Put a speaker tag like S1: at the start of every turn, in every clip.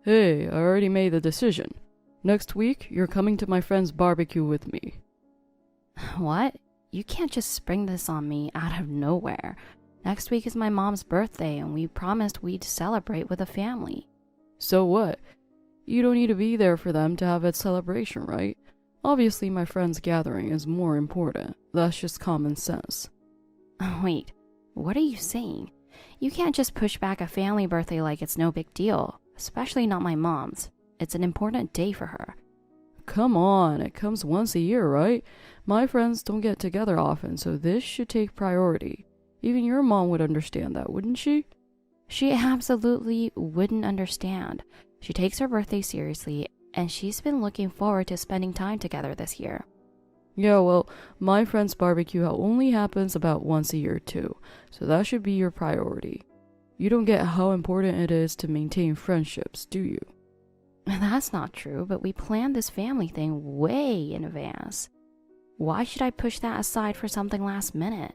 S1: Hey, I already made the decision. Next week, you're coming to my friend's barbecue with me.
S2: What? You can't just spring this on me out of nowhere. Next week is my mom's birthday and we promised we'd celebrate with a family.
S1: So what? You don't need to be there for them to have a celebration, right? Obviously, my friend's gathering is more important. That's just common sense.
S2: Wait, what are you saying? You can't just push back a family birthday like it's no big deal, especially not my mom's. It's an important day for her.
S1: Come on, it comes once a year, right? My friends don't get together often, so this should take priority. Even your mom would understand that, wouldn't she?
S2: She absolutely wouldn't understand. She takes her birthday seriously, and she's been looking forward to spending time together this year.
S1: Yeah, well, my friend's barbecue only happens about once a year too, so that should be your priority. You don't get how important it is to maintain friendships, do you?
S2: That's not true, but we planned this family thing way in advance. Why should I push that aside for something last minute?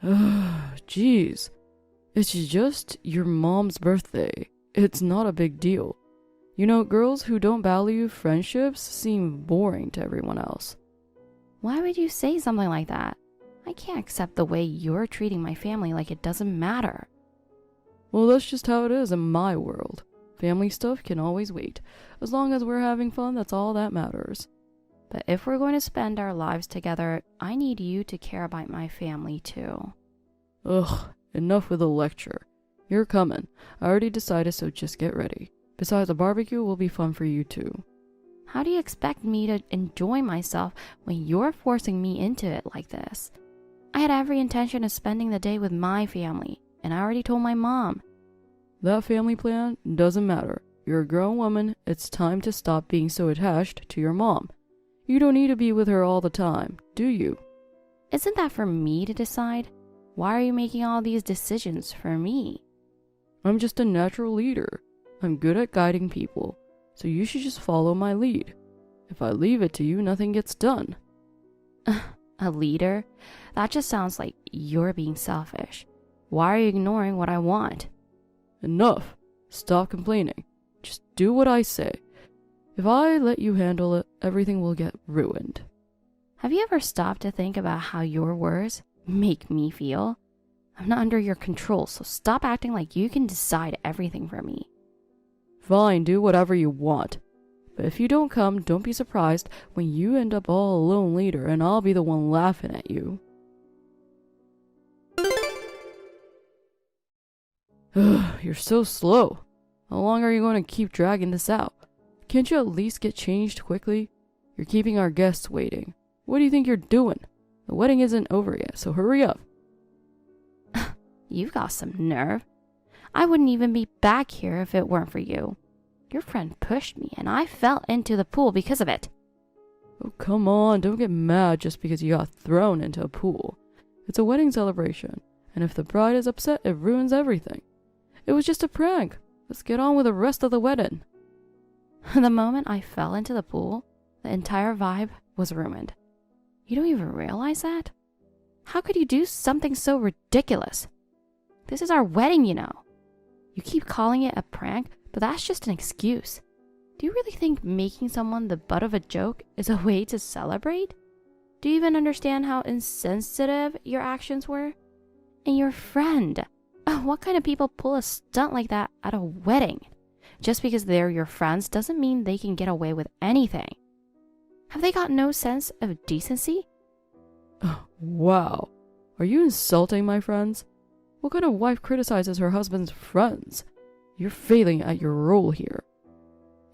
S1: Jeez. It's just your mom's birthday. It's not a big deal. You know, girls who don't value friendships seem boring to everyone else.
S2: Why would you say something like that? I can't accept the way you're treating my family like it doesn't matter.
S1: Well, that's just how it is in my world. Family stuff can always wait. As long as we're having fun, that's all that matters.
S2: But if we're going to spend our lives together, I need you to care about my family too.
S1: Ugh, enough with the lecture. You're coming. I already decided, so just get ready. Besides, the barbecue will be fun for you too.
S2: How do you expect me to enjoy myself when you're forcing me into it like this? I had every intention of spending the day with my family, and I already told my mom.
S1: That family plan doesn't matter. You're a grown woman. It's time to stop being so attached to your mom. You don't need to be with her all the time, do you?
S2: Isn't that for me to decide? Why are you making all these decisions for me?
S1: I'm just a natural leader. I'm good at guiding people, so you should just follow my lead. If I leave it to you, nothing gets done.
S2: A leader? That just sounds like you're being selfish. Why are you ignoring what I want?
S1: Enough. Stop complaining. Just do what I say. If I let you handle it, everything will get ruined.
S2: Have you ever stopped to think about how your words make me feel? I'm not under your control, so stop acting like you can decide everything for me.
S1: Fine, do whatever you want. But if you don't come, don't be surprised when you end up all alone later and I'll be the one laughing at you. You're so slow. How long are you going to keep dragging this out? Can't you at least get changed quickly? You're keeping our guests waiting. What do you think you're doing? The wedding isn't over yet, so hurry up.
S2: You've got some nerve. I wouldn't even be back here if it weren't for you. Your friend pushed me and I fell into the pool because of it.
S1: Oh, come on, don't get mad just because you got thrown into a pool. It's a wedding celebration, and if the bride is upset, it ruins everything. It was just a prank. Let's get on with the rest of the wedding.
S2: The moment I fell into the pool, the entire vibe was ruined. You don't even realize that? How could you do something so ridiculous? This is our wedding, you know. You keep calling it a prank, but that's just an excuse. Do you really think making someone the butt of a joke is a way to celebrate? Do you even understand how insensitive your actions were? And your friend. What kind of people pull a stunt like that at a wedding? Just because they're your friends doesn't mean they can get away with anything. Have they got no sense of decency?
S1: Wow. Are you insulting my friends? What kind of wife criticizes her husband's friends? You're failing at your role here.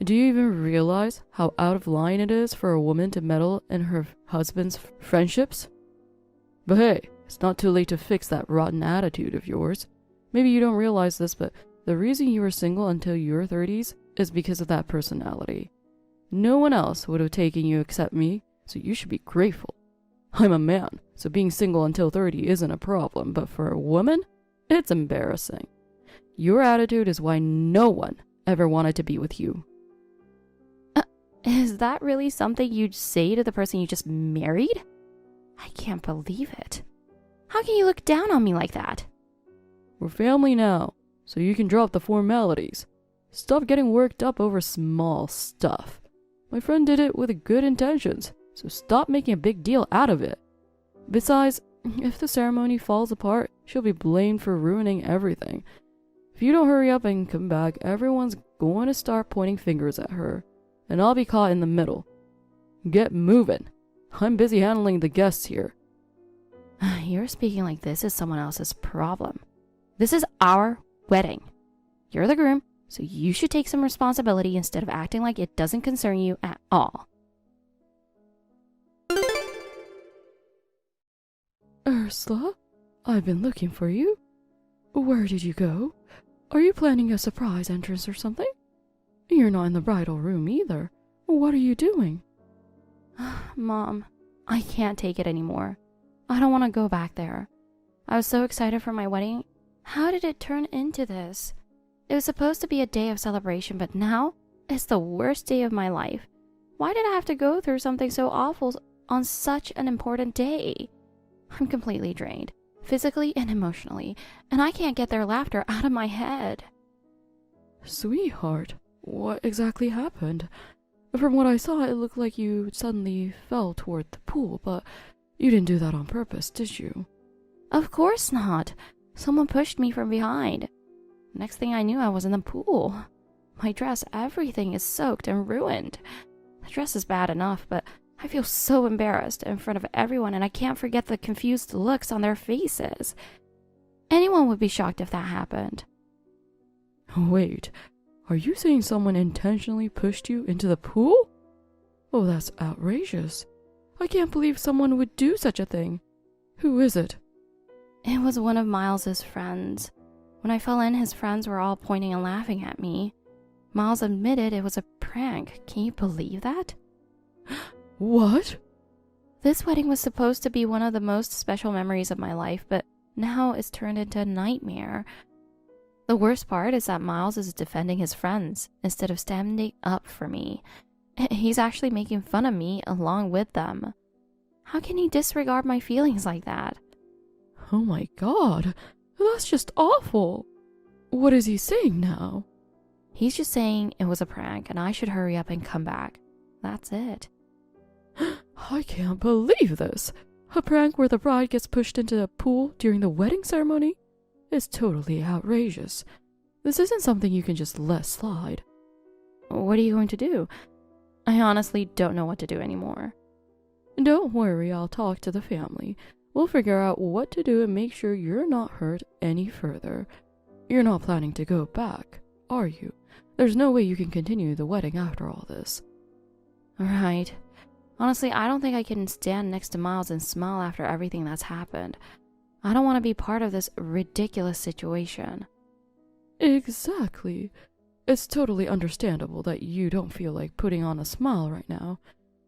S1: Do you even realize how out of line it is for a woman to meddle in her husband's friendships? But hey, it's not too late to fix that rotten attitude of yours. Maybe you don't realize this, but the reason you were single until your 30s is because of that personality. No one else would have taken you except me, so you should be grateful. I'm a man, so being single until 30 isn't a problem, but for a woman, it's embarrassing. Your attitude is why no one ever wanted to be with you.
S2: Is that really something you'd say to the person you just married? I can't believe it. How can you look down on me like that?
S1: We're family now, so you can drop the formalities. Stop getting worked up over small stuff. My friend did it with good intentions, so stop making a big deal out of it. Besides, if the ceremony falls apart, she'll be blamed for ruining everything. If you don't hurry up and come back, everyone's going to start pointing fingers at her, and I'll be caught in the middle. Get moving. I'm busy handling the guests here.
S2: You're speaking like this is someone else's problem. This is our wedding. You're the groom, so you should take some responsibility instead of acting like it doesn't concern you at all.
S1: Ursula, I've been looking for you. Where did you go? Are you planning a surprise entrance or something? You're not in the bridal room either. What are you doing?
S2: Mom, I can't take it anymore. I don't want to go back there. I was so excited for my wedding. How did it turn into this? It was supposed to be a day of celebration, but now it's the worst day of my life. Why did I have to go through something so awful on such an important day? I'm completely drained, physically and emotionally, and I can't get their laughter out of my head.
S1: Sweetheart, what exactly happened? From what I saw, it looked like you suddenly fell toward the pool, but you didn't do that on purpose, did you?
S2: Of course not. Someone pushed me from behind. Next thing I knew, I was in the pool. My dress, everything is soaked and ruined. The dress is bad enough, but I feel so embarrassed in front of everyone, and I can't forget the confused looks on their faces. Anyone would be shocked if that happened.
S1: Wait, are you saying someone intentionally pushed you into the pool? Oh, that's outrageous. I can't believe someone would do such a thing. Who is it?
S2: It was one of Miles's friends. When I fell in, his friends were all pointing and laughing at me. Miles admitted it was a prank. Can you believe that?
S1: What?
S2: This wedding was supposed to be one of the most special memories of my life, but now it's turned into a nightmare. The worst part is that Miles is defending his friends instead of standing up for me. He's actually making fun of me along with them. How can he disregard my feelings like that?
S1: Oh my god, that's just awful. What is he saying now?
S2: He's just saying it was a prank and I should hurry up and come back. That's it.
S1: I can't believe this. A prank where the bride gets pushed into a pool during the wedding ceremony? It's totally outrageous. This isn't something you can just let slide.
S2: What are you going to do? I honestly don't know what to do anymore.
S1: Don't worry, I'll talk to the family. We'll figure out what to do and make sure you're not hurt any further. You're not planning to go back, are you? There's no way you can continue the wedding after all this.
S2: Right. Honestly, I don't think I can stand next to Miles and smile after everything that's happened. I don't want to be part of this ridiculous situation.
S1: Exactly. It's totally understandable that you don't feel like putting on a smile right now.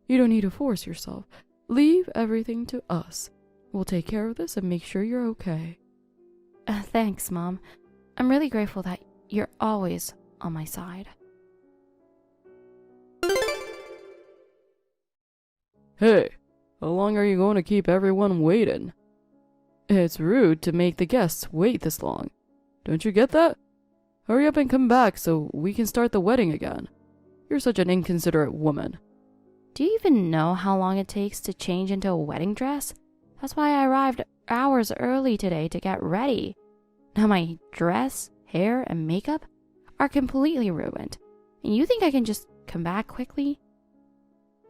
S1: You don't need to force yourself. Leave everything to us. We'll take care of this and make sure you're okay.
S2: Thanks, Mom. I'm really grateful that you're always on my side.
S1: Hey, how long are you going to keep everyone waiting? It's rude to make the guests wait this long. Don't you get that? Hurry up and come back so we can start the wedding again. You're such an inconsiderate woman.
S2: Do you even know how long it takes to change into a wedding dress? That's why I arrived hours early today to get ready. Now my dress, hair, and makeup are completely ruined. And you think I can just come back quickly?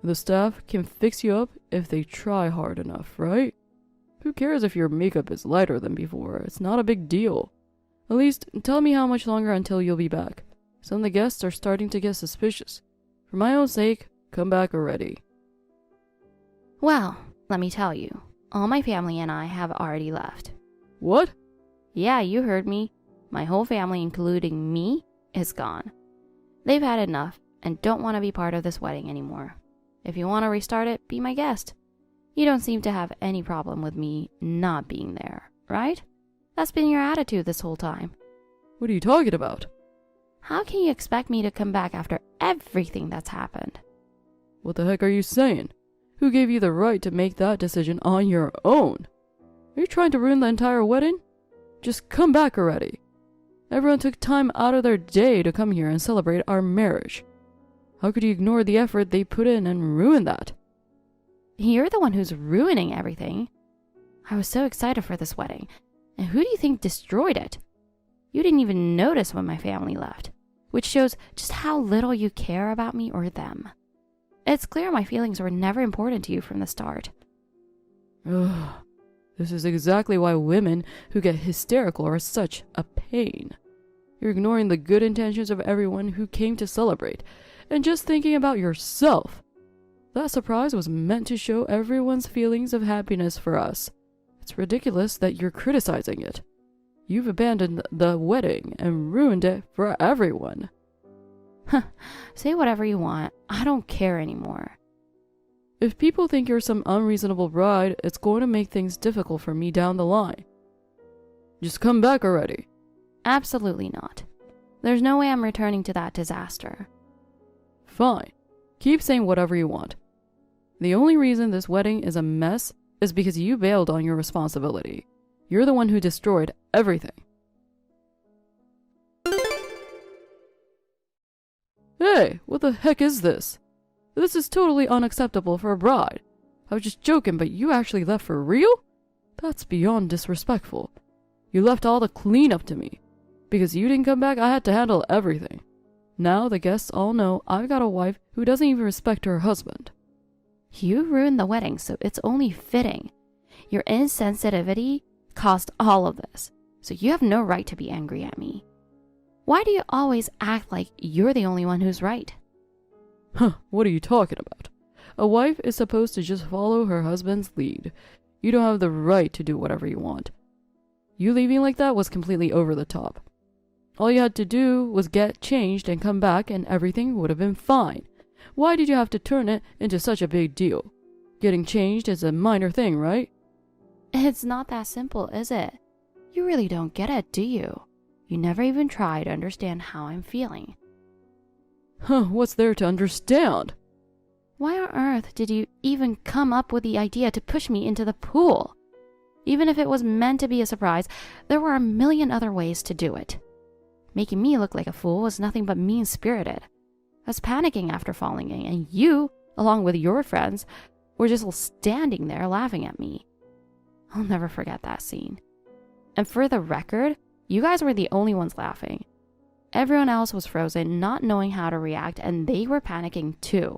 S1: The staff can fix you up if they try hard enough, right? Who cares if your makeup is lighter than before? It's not a big deal. At least, tell me how much longer until you'll be back. Some of the guests are starting to get suspicious. For my own sake, come back already.
S2: Well, let me tell you. All my family and I have already left.
S1: What?
S2: Yeah, you heard me. My whole family, including me, is gone. They've had enough and don't want to be part of this wedding anymore. If you want to restart it, be my guest. You don't seem to have any problem with me not being there, right? That's been your attitude this whole time.
S1: What are you talking about?
S2: How can you expect me to come back after everything that's happened?
S1: What the heck are you saying? Who gave you the right to make that decision on your own? Are you trying to ruin the entire wedding? Just come back already. Everyone took time out of their day to come here and celebrate our marriage. How could you ignore the effort they put in and ruin that?
S2: You're the one who's ruining everything. I was so excited for this wedding, and who do you think destroyed it? You didn't even notice when my family left, which shows just how little you care about me or them. It's clear my feelings were never important to you from the start.
S1: Ugh. This is exactly why women who get hysterical are such a pain. You're ignoring the good intentions of everyone who came to celebrate, and just thinking about yourself. That surprise was meant to show everyone's feelings of happiness for us. It's ridiculous that you're criticizing it. You've abandoned the wedding and ruined it for everyone.
S2: Say whatever you want. I don't care anymore.
S1: If people think you're some unreasonable bride, it's going to make things difficult for me down the line. Just come back already.
S2: Absolutely not. There's no way I'm returning to that disaster.
S1: Fine. Keep saying whatever you want. The only reason this wedding is a mess is because you bailed on your responsibility. You're the one who destroyed everything. Hey, what the heck is this? This is totally unacceptable for a bride. I was just joking, but you actually left for real? That's beyond disrespectful. You left all the cleanup to me. Because you didn't come back, I had to handle everything. Now the guests all know I've got a wife who doesn't even respect her husband.
S2: You ruined the wedding, so it's only fitting. Your insensitivity caused all of this, so you have no right to be angry at me. Why do you always act like you're the only one who's right?
S1: What are you talking about? A wife is supposed to just follow her husband's lead. You don't have the right to do whatever you want. You leaving like that was completely over the top. All you had to do was get changed and come back and everything would have been fine. Why did you have to turn it into such a big deal? Getting changed is a minor thing, right?
S2: It's not that simple, is it? You really don't get it, do you? You never even try to understand how I'm feeling.
S1: What's there to understand?
S2: Why on earth did you even come up with the idea to push me into the pool? Even if it was meant to be a surprise, there were a million other ways to do it. Making me look like a fool was nothing but mean-spirited. I was panicking after falling in, and you, along with your friends, were just standing there laughing at me. I'll never forget that scene. And for the record, you guys were the only ones laughing. Everyone else was frozen, not knowing how to react, and they were panicking too.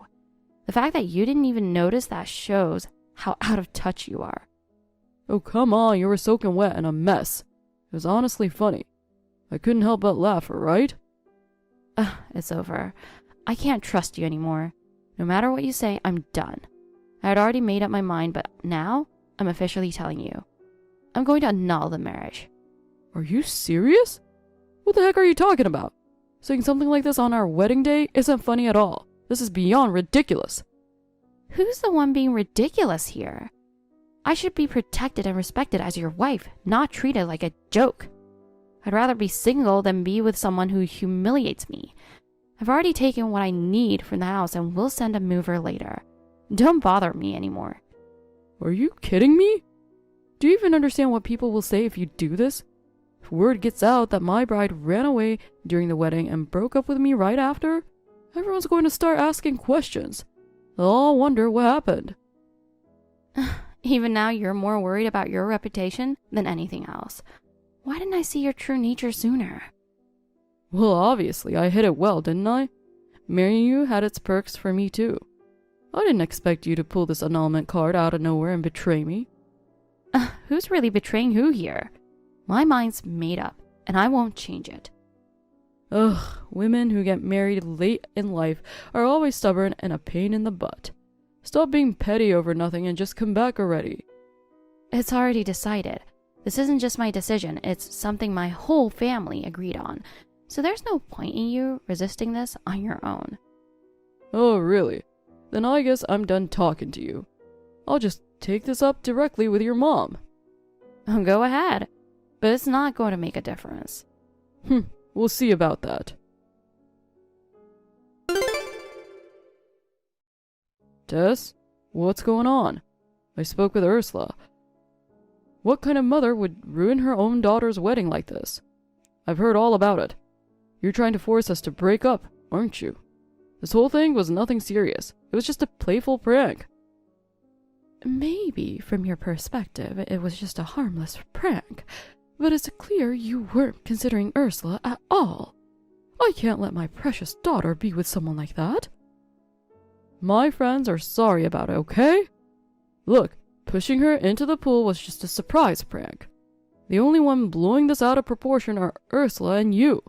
S2: The fact that you didn't even notice that shows how out of touch you are.
S1: Oh, come on, you were soaking wet and a mess. It was honestly funny. I couldn't help but laugh, right?
S2: It's over. I can't trust you anymore. No matter what you say, I'm done. I had already made up my mind, but now I'm officially telling you. I'm going to annul the marriage.
S1: Are you serious? What the heck are you talking about? Saying something like this on our wedding day isn't funny at all. This is beyond ridiculous.
S2: Who's the one being ridiculous here? I should be protected and respected as your wife, not treated like a joke. I'd rather be single than be with someone who humiliates me. I've already taken what I need from the house and will send a mover later. Don't bother me anymore.
S1: Are you kidding me? Do you even understand what people will say if you do this? If word gets out that my bride ran away during the wedding and broke up with me right after, everyone's going to start asking questions. They'll all wonder what happened.
S2: Even now you're more worried about your reputation than anything else. Why didn't I see your true nature sooner?
S1: Well, obviously, I hit it well, didn't I? Marrying you had its perks for me too. I didn't expect you to pull this annulment card out of nowhere and betray me.
S2: Who's really betraying who here? My mind's made up, and I won't change it.
S1: Ugh, women who get married late in life are always stubborn and a pain in the butt. Stop being petty over nothing and just come back already.
S2: It's already decided. This isn't just my decision, it's something my whole family agreed on. So there's no point in you resisting this on your own.
S1: Oh, really? Then I guess I'm done talking to you. I'll just take this up directly with your mom.
S2: Go ahead, but it's not going to make a difference.
S1: We'll see about that. Tess, what's going on? I spoke with Ursula. What kind of mother would ruin her own daughter's wedding like this? I've heard all about it. You're trying to force us to break up, aren't you? This whole thing was nothing serious. It was just a playful prank.
S2: Maybe, from your perspective, it was just a harmless prank, but it's clear you weren't considering Ursula at all. I can't let my precious daughter be with someone like that.
S1: My friends are sorry about it, okay? Look, pushing her into the pool was just a surprise prank. The only one blowing this out of proportion are Ursula and you.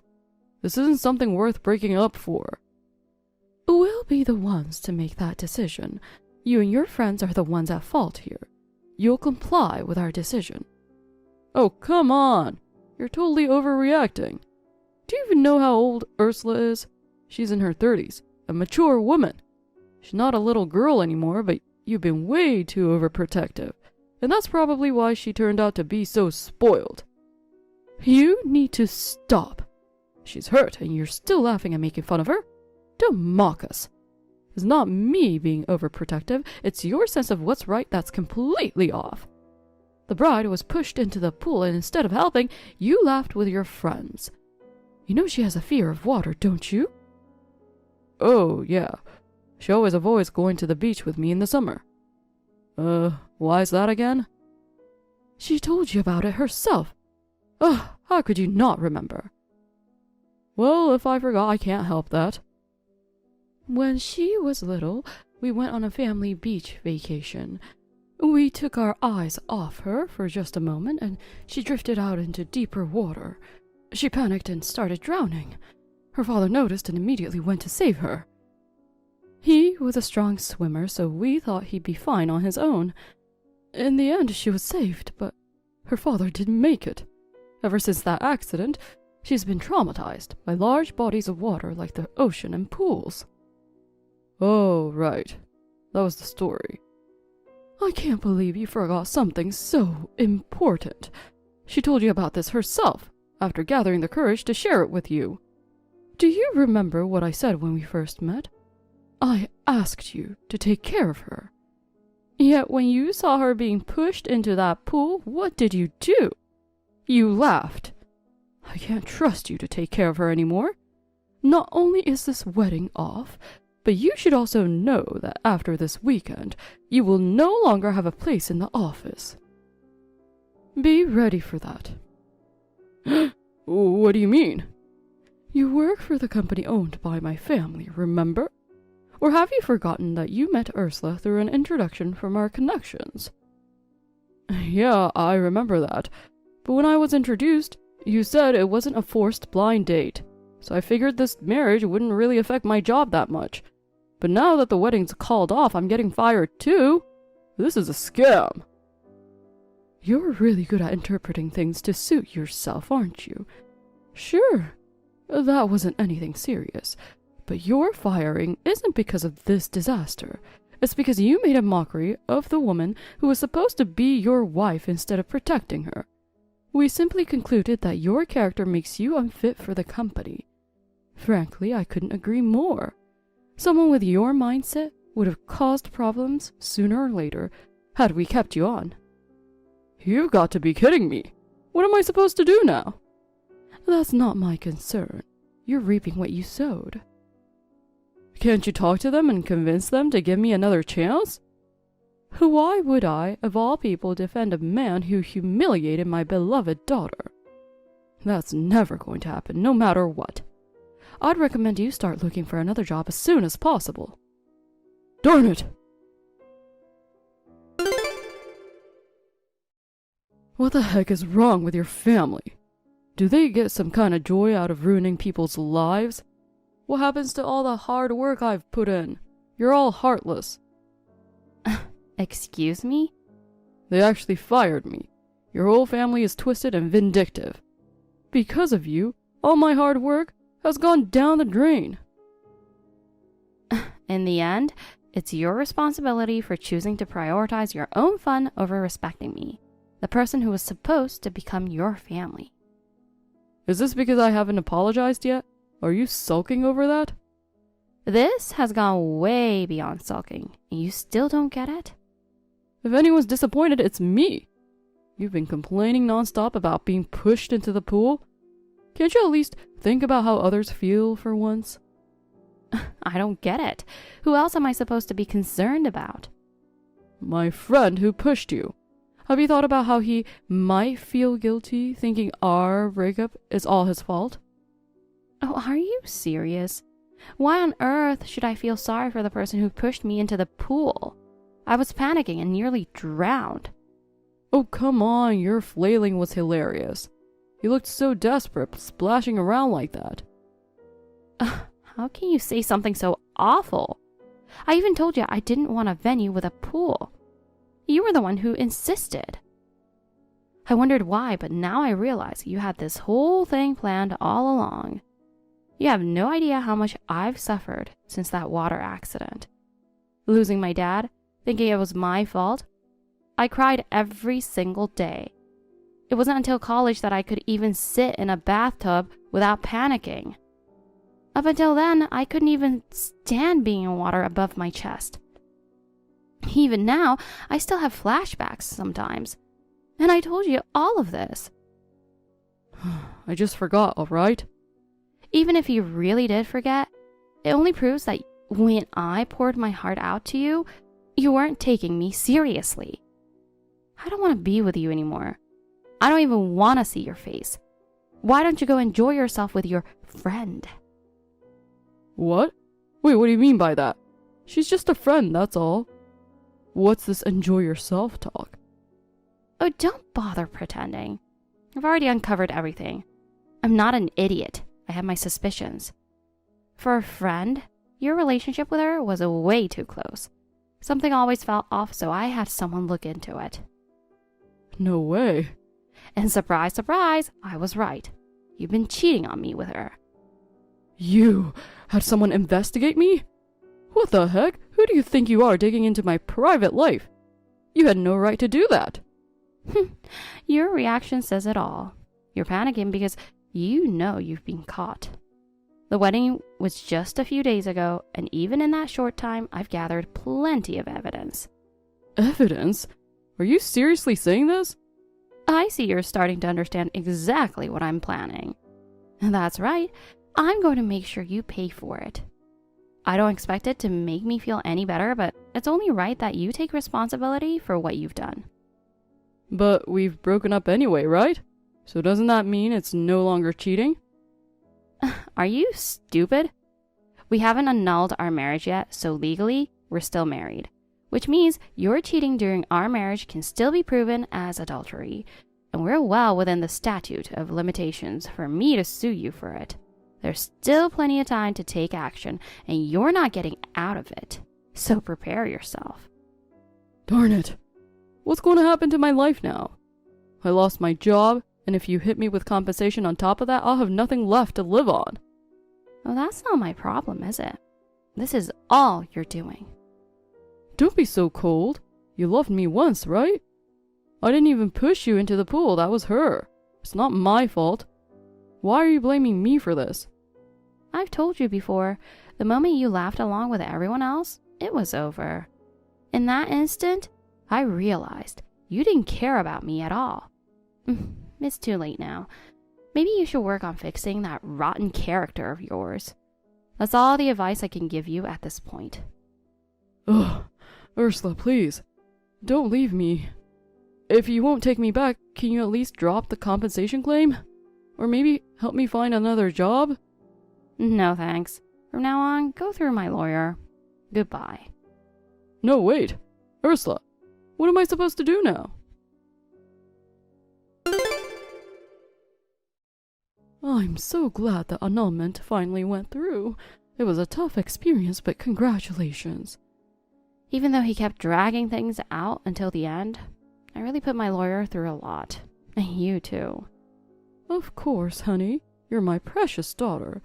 S1: This isn't something worth breaking up for.
S2: We'll be the ones to make that decision. You and your friends are the ones at fault here. You'll comply with our decision.
S1: Oh, come on. You're totally overreacting. Do you even know how old Ursula is? She's in her 30s, a mature woman. She's not a little girl anymore, but you've been way too overprotective. And that's probably why she turned out to be so spoiled.
S2: You need to stop. She's hurt and you're still laughing and making fun of her? Don't mock us.
S1: It's not me being overprotective, it's your sense of what's right that's completely off. The bride was pushed into the pool and instead of helping, you laughed with your friends.
S2: You know she has a fear of water, don't you?
S1: Oh, yeah. She always avoids going to the beach with me in the summer. Why is that again?
S2: She told you about it herself.
S1: Ugh, how could you not remember? Well, if I forgot, I can't help that.
S2: When she was little, we went on a family beach vacation. We took our eyes off her for just a moment, and she drifted out into deeper water. She panicked and started drowning. Her father noticed and immediately went to save her. He was a strong swimmer, so we thought he'd be fine on his own. In the end, she was saved, but her father didn't make it. Ever since that accident, she's been traumatized by large bodies of water like the ocean and pools.
S1: Oh, right. That was the story.
S2: I can't believe you forgot something so important. She told you about this herself, after gathering the courage to share it with you. Do you remember what I said when we first met? I asked you to take care of her. Yet when you saw her being pushed into that pool, what did you do? You laughed. I can't trust you to take care of her anymore. Not only is this wedding off, but you should also know that after this weekend, you will no longer have a place in the office. Be ready for that.
S1: What do you mean?
S2: You work for the company owned by my family, remember? Or have you forgotten that you met Ursula through an introduction from our connections?
S1: Yeah, I remember that. But when I was introduced, you said it wasn't a forced blind date. So I figured this marriage wouldn't really affect my job that much. But now that the wedding's called off, I'm getting fired too. This is a scam.
S2: You're really good at interpreting things to suit yourself, aren't you? Sure, that wasn't anything serious. But your firing isn't because of this disaster. It's because you made a mockery of the woman who was supposed to be your wife instead of protecting her. We simply concluded that your character makes you unfit for the company. Frankly, I couldn't agree more. Someone with your mindset would have caused problems sooner or later had we kept you on.
S1: You've got to be kidding me. What am I supposed to do now?
S2: That's not my concern. You're reaping what you sowed.
S1: Can't you talk to them and convince them to give me another chance?
S2: Why would I, of all people, defend a man who humiliated my beloved daughter? That's never going to happen, no matter what. I'd recommend you start looking for another job as soon as possible.
S1: Darn it! What the heck is wrong with your family? Do they get some kind of joy out of ruining people's lives? What happens to all the hard work I've put in? You're all heartless.
S2: Excuse me?
S1: They actually fired me. Your whole family is twisted and vindictive. Because of you, all my hard work has gone down the drain.
S2: In the end, it's your responsibility for choosing to prioritize your own fun over respecting me, the person who was supposed to become your family.
S1: Is this because I haven't apologized yet? Are you sulking over that?
S2: This has gone way beyond sulking, and you still don't get it?
S1: If anyone's disappointed, it's me. You've been complaining nonstop about being pushed into the pool. Can't you at least think about how others feel for once?
S2: I don't get it. Who else am I supposed to be concerned about?
S1: My friend who pushed you. Have you thought about how he might feel guilty thinking our breakup is all his fault?
S2: Oh, are you serious? Why on earth should I feel sorry for the person who pushed me into the pool? I was panicking and nearly drowned.
S1: Oh, come on, your flailing was hilarious. You looked so desperate, splashing around like that.
S2: How can you say something so awful? I even told you I didn't want a venue with a pool. You were the one who insisted. I wondered why, but now I realize you had this whole thing planned all along. You have no idea how much I've suffered since that water accident. Losing my dad, thinking it was my fault. I cried every single day. It wasn't until college that I could even sit in a bathtub without panicking. Up until then, I couldn't even stand being in water above my chest. Even now, I still have flashbacks sometimes. And I told you all of this.
S1: I just forgot, alright?
S2: Even if you really did forget, it only proves that when I poured my heart out to you, you weren't taking me seriously. I don't want to be with you anymore. I don't even want to see your face. Why don't you go enjoy yourself with your friend?
S1: What? Wait, what do you mean by that? She's just a friend, that's all. What's this enjoy yourself talk?
S2: Oh, don't bother pretending. I've already uncovered everything. I'm not an idiot. I have my suspicions. For a friend, your relationship with her was way too close. Something always felt off, so I had someone look into it.
S1: No way.
S2: And surprise, surprise, I was right. You've been cheating on me with her.
S1: You had someone investigate me? What the heck? Who do you think you are digging into my private life? You had no right to do that.
S2: Your reaction says it all. You're panicking because you know you've been caught. The wedding was just a few days ago, and even in that short time, I've gathered plenty of evidence.
S1: Evidence? Are you seriously saying this?
S2: I see you're starting to understand exactly what I'm planning. That's right. I'm going to make sure you pay for it. I don't expect it to make me feel any better, but it's only right that you take responsibility for what you've done.
S1: But we've broken up anyway, right? So doesn't that mean it's no longer cheating?
S2: Are you stupid? We haven't annulled our marriage yet, so legally, we're still married. Which means your cheating during our marriage can still be proven as adultery. And we're well within the statute of limitations for me to sue you for it. There's still plenty of time to take action, and you're not getting out of it. So prepare yourself.
S1: Darn it. What's going to happen to my life now? I lost my job, and if you hit me with compensation on top of that, I'll have nothing left to live on.
S2: Well, that's not my problem, is it? This is all you're doing.
S1: Don't be so cold. You loved me once, right? I didn't even push you into the pool. That was her. It's not my fault. Why are you blaming me for this?
S2: I've told you before, the moment you laughed along with everyone else, it was over. In that instant, I realized you didn't care about me at all. It's too late now. Maybe you should work on fixing that rotten character of yours. That's all the advice I can give you at this point.
S1: Ugh, Ursula, please. Don't leave me. If you won't take me back, can you at least drop the compensation claim? Or maybe help me find another job?
S2: No thanks. From now on, go through my lawyer. Goodbye.
S1: No, wait. Ursula, what am I supposed to do now? I'm so glad the annulment finally went through. It was a tough experience, but congratulations.
S2: Even though he kept dragging things out until the end, I really put my lawyer through a lot. And you too.
S1: Of course, honey. You're my precious daughter.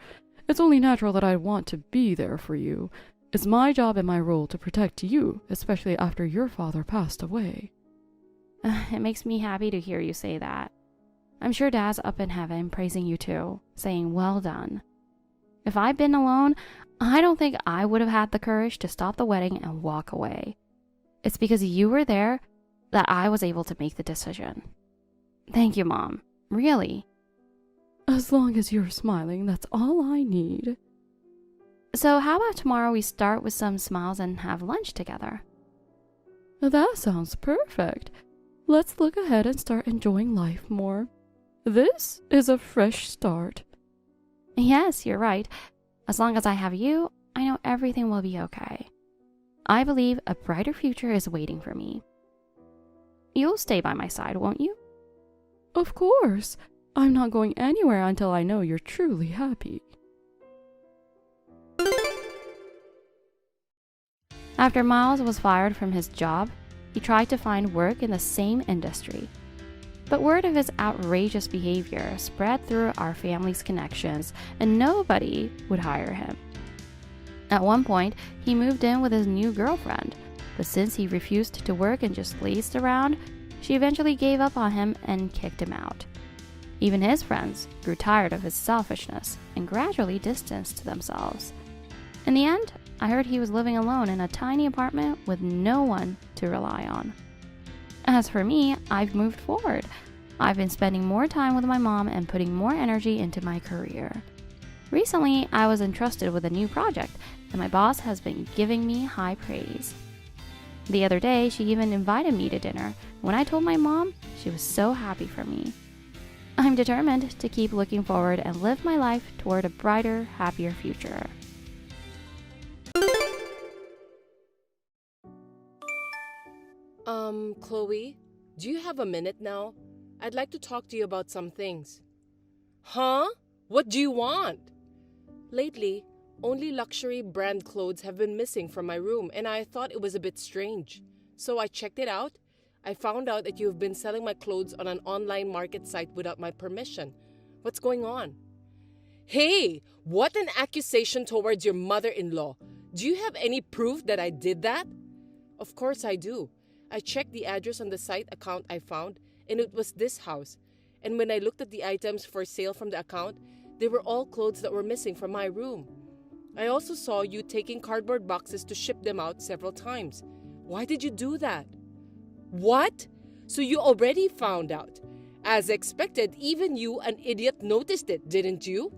S1: It's only natural that I'd want to be there for you. It's my job and my role to protect you, especially after your father passed away.
S2: It makes me happy to hear you say that. I'm sure Dad's up in heaven praising you too, saying well done. If I'd been alone, I don't think I would have had the courage to stop the wedding and walk away. It's because you were there that I was able to make the decision. Thank you, Mom. Really.
S1: As long as you're smiling, that's all I need.
S2: So how about tomorrow we start with some smiles and have lunch together?
S1: That sounds perfect. Let's look ahead and start enjoying life more. This is a fresh start.
S2: Yes, you're right. As long as I have you, I know everything will be okay. I believe a brighter future is waiting for me. You'll stay by my side, won't you?
S1: Of course. I'm not going anywhere until I know you're truly happy.
S2: After Miles was fired from his job, he tried to find work in the same industry. But word of his outrageous behavior spread through our family's connections, and nobody would hire him. At one point, he moved in with his new girlfriend, but since he refused to work and just lazed around, she eventually gave up on him and kicked him out. Even his friends grew tired of his selfishness and gradually distanced themselves. In the end, I heard he was living alone in a tiny apartment with no one to rely on. As for me, I've moved forward. I've been spending more time with my mom and putting more energy into my career. Recently, I was entrusted with a new project, and my boss has been giving me high praise. The other day, she even invited me to dinner. When I told my mom, she was so happy for me. I'm determined to keep looking forward and live my life toward a brighter, happier future.
S3: Chloe, do you have a minute now? I'd like to talk to you about some things. Huh? What do you want? Lately, only luxury brand clothes have been missing from my room, and I thought it was a bit strange. So I checked it out. I found out that you've been selling my clothes on an online market site without my permission. What's going on? Hey, what an accusation towards your mother-in-law. Do you have any proof that I did that? Of course I do. I checked the address on the site account I found, and it was this house. And when I looked at the items for sale from the account, they were all clothes that were missing from my room. I also saw you taking cardboard boxes to ship them out several times. Why did you do that? What? So you already found out. As expected, even you, an idiot, noticed it, didn't you?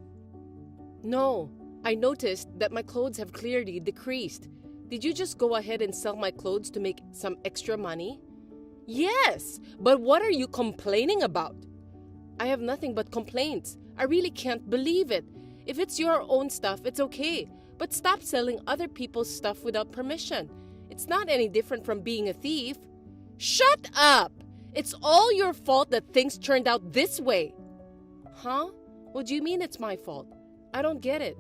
S3: No, I noticed that my clothes have clearly decreased. Did you just go ahead and sell my clothes to make some extra money? Yes, but what are you complaining about? I have nothing but complaints. I really can't believe it. If it's your own stuff, it's okay. But stop selling other people's stuff without permission. It's not any different from being a thief. Shut up! It's all your fault that things turned out this way. Huh? What do you mean it's my fault? I don't get it.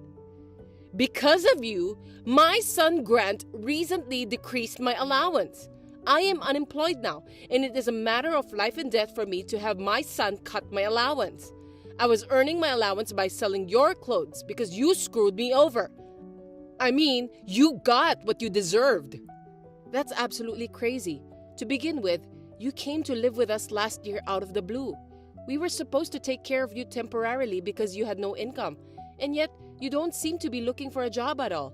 S3: Because of you, my son Grant recently decreased my allowance. I am unemployed now, and it is a matter of life and death for me to have my son cut my allowance. I was earning my allowance by selling your clothes because you screwed me over. I mean, you got what you deserved. That's absolutely crazy. To begin with, you came to live with us last year out of the blue. We were supposed to take care of you temporarily because you had no income, and yet you don't seem to be looking for a job at all.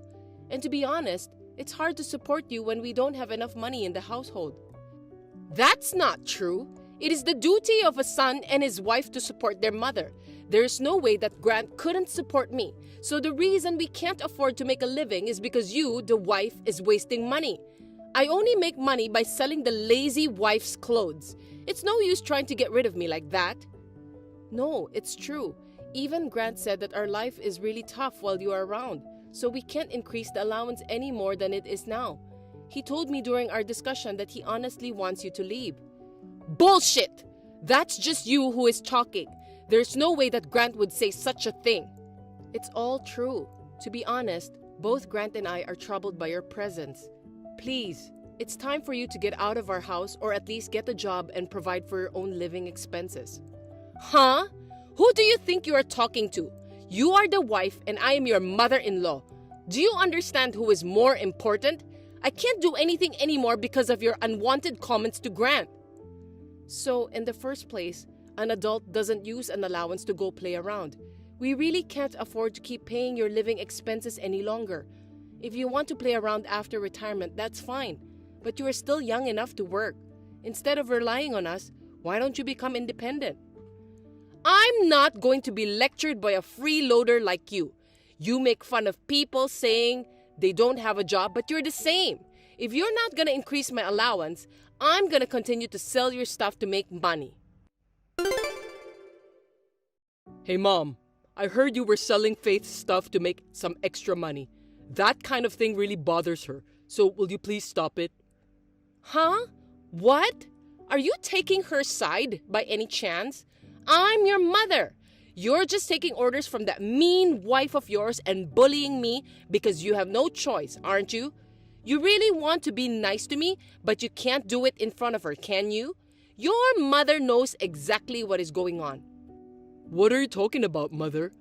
S3: And to be honest, it's hard to support you when we don't have enough money in the household. That's not true. It is the duty of a son and his wife to support their mother. There is no way that Grant couldn't support me. So the reason we can't afford to make a living is because you, the wife, is wasting money. I only make money by selling the lazy wife's clothes. It's no use trying to get rid of me like that. No, it's true. Even Grant said that our life is really tough while you are around, so we can't increase the allowance any more than it is now. He told me during our discussion that he honestly wants you to leave. Bullshit! That's just you who is talking. There's no way that Grant would say such a thing. It's all true. To be honest, both Grant and I are troubled by your presence. Please, it's time for you to get out of our house or at least get a job and provide for your own living expenses. Huh? Who do you think you are talking to? You are the wife and I am your mother-in-law. Do you understand who is more important? I can't do anything anymore because of your unwanted comments to Grant. So, in the first place, an adult doesn't use an allowance to go play around. We really can't afford to keep paying your living expenses any longer. If you want to play around after retirement, that's fine. But you are still young enough to work. Instead of relying on us, why don't you become independent? I'm not going to be lectured by a freeloader like you. You make fun of people saying they don't have a job, but you're the same. If you're not going to increase my allowance, I'm going to continue to sell your stuff to make money. Hey Mom, I heard you were selling Faith's stuff to make some extra money. That kind of thing really bothers her. So will you please stop it? Huh? What? Are you taking her side by any chance? I'm your mother. You're just taking orders from that mean wife of yours and bullying me because you have no choice, aren't you? You really want to be nice to me, but you can't do it in front of her, can you? Your mother knows exactly what is going on. What are you talking about, Mother?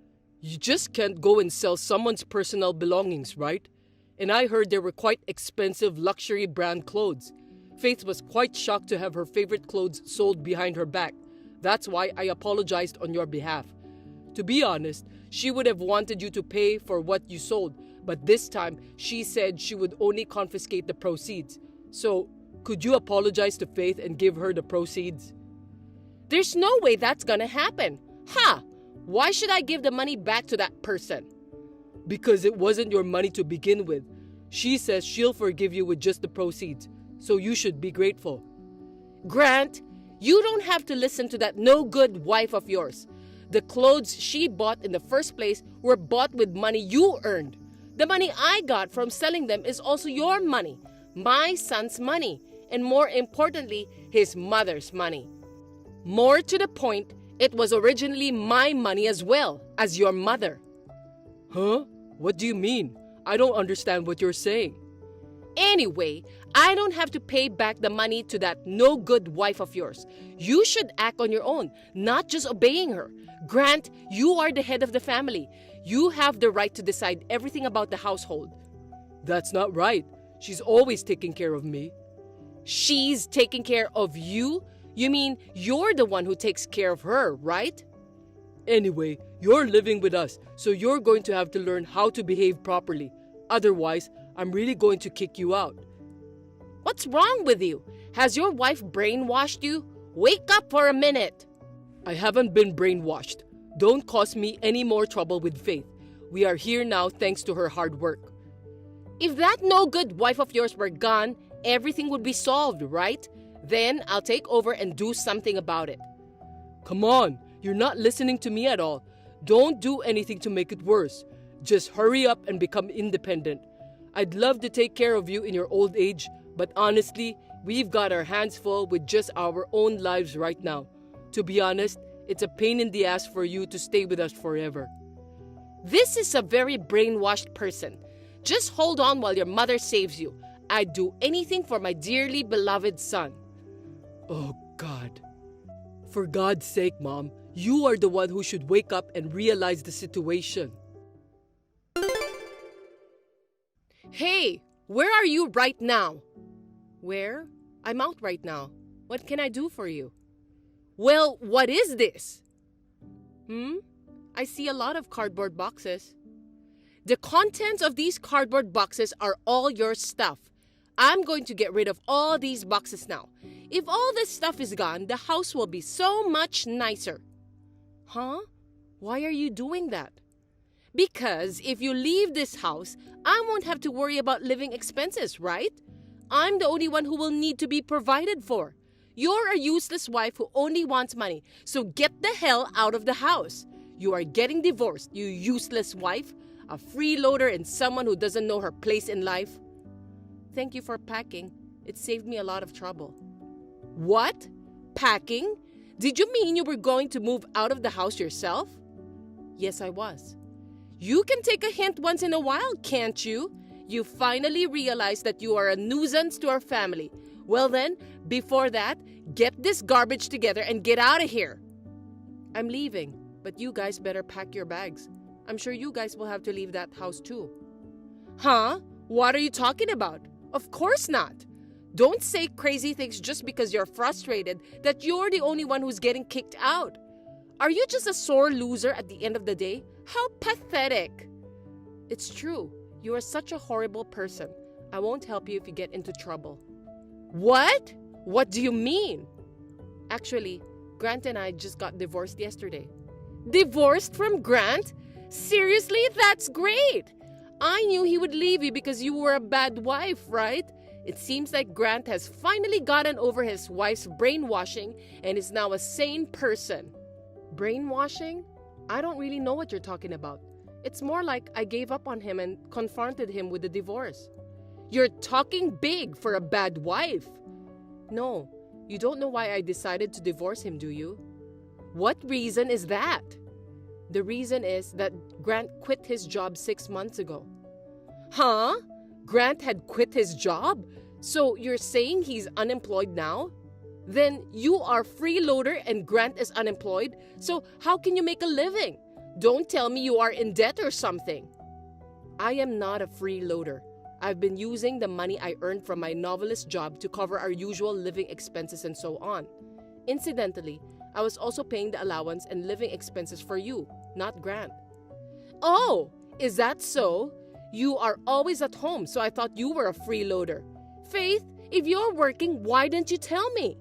S3: You just can't go and sell someone's personal belongings, right? And I heard they were quite expensive luxury brand clothes. Faith was quite shocked to have her favorite clothes sold behind her back. That's why I apologized on your behalf. To be honest, she would have wanted you to pay for what you sold, but this time she said she would only confiscate the proceeds. So, could you apologize to Faith and give her the proceeds? There's no way that's gonna happen. Ha! Why should I give the money back to that person? Because it wasn't your money to begin with. She says she'll forgive you with just the proceeds, so you should be grateful. Grant, you don't have to listen to that no-good wife of yours. The clothes she bought in the first place were bought with money you earned. The money I got from selling them is also your money, my son's money, and more importantly, his mother's money. More to the point, it was originally my money as well as your mother. Huh? What do you mean? I don't understand what you're saying. Anyway, I don't have to pay back the money to that no-good wife of yours. You should act on your own, not just obeying her. Grant, you are the head of the family. You have the right to decide everything about the household. That's not right. She's always taking care of me. She's taking care of you? You mean you're the one who takes care of her, right? Anyway, you're living with us, so you're going to have to learn how to behave properly. Otherwise, I'm really going to kick you out. What's wrong with you? Has your wife brainwashed you? Wake up for a minute. I haven't been brainwashed. Don't cause me any more trouble with Faith. We are here now thanks to her hard work. If that no-good wife of yours were gone, everything would be solved, right? Then I'll take over and do something about it. Come on, you're not listening to me at all. Don't do anything to make it worse. Just hurry up and become independent. I'd love to take care of you in your old age, but honestly, we've got our hands full with just our own lives right now. To be honest, it's a pain in the ass for you to stay with us forever. This is a very brainwashed person. Just hold on while your mother saves you. I'd do anything for my dearly beloved son. Oh, God. For God's sake, Mom, you are the one who should wake up and realize the situation. Hey, where are you right now? Where? I'm out right now. What can I do for you? Well, what is this? I see a lot of cardboard boxes. The contents of these cardboard boxes are all your stuff. I'm going to get rid of all these boxes now. If all this stuff is gone, the house will be so much nicer. Huh? Why are you doing that? Because if you leave this house, I won't have to worry about living expenses, right? I'm the only one who will need to be provided for. You're a useless wife who only wants money, so get the hell out of the house. You are getting divorced, you useless wife, a freeloader and someone who doesn't know her place in life. Thank you for packing. It saved me a lot of trouble. What? Packing? Did you mean you were going to move out of the house yourself? Yes, I was. You can take a hint once in a while, can't you? You finally realized that you are a nuisance to our family. Well then, before that, get this garbage together and get out of here. I'm leaving, but you guys better pack your bags. I'm sure you guys will have to leave that house too. Huh? What are you talking about? Of course not. Don't say crazy things just because you're frustrated that you're the only one who's getting kicked out. Are you just a sore loser at the end of the day? How pathetic. It's true. You are such a horrible person. I won't help you if you get into trouble. What? What do you mean? Actually, Grant and I just got divorced yesterday. Divorced from Grant? Seriously? That's great! I knew he would leave you because you were a bad wife, right? It seems like Grant has finally gotten over his wife's brainwashing and is now a sane person. Brainwashing? I don't really know what you're talking about. It's more like I gave up on him and confronted him with the divorce. You're talking big for a bad wife. No, you don't know why I decided to divorce him, do you? What reason is that? The reason is that Grant quit his job 6 months ago. Huh? Grant had quit his job? So you're saying he's unemployed now? Then you are freeloader and Grant is unemployed? So how can you make a living? Don't tell me you are in debt or something. I am not a freeloader. I've been using the money I earned from my novelist job to cover our usual living expenses and so on. Incidentally, I was also paying the allowance and living expenses for you, not Grant. Oh, is that so? You are always at home, so I thought you were a freeloader. Faith, if you're working, why didn't you tell me?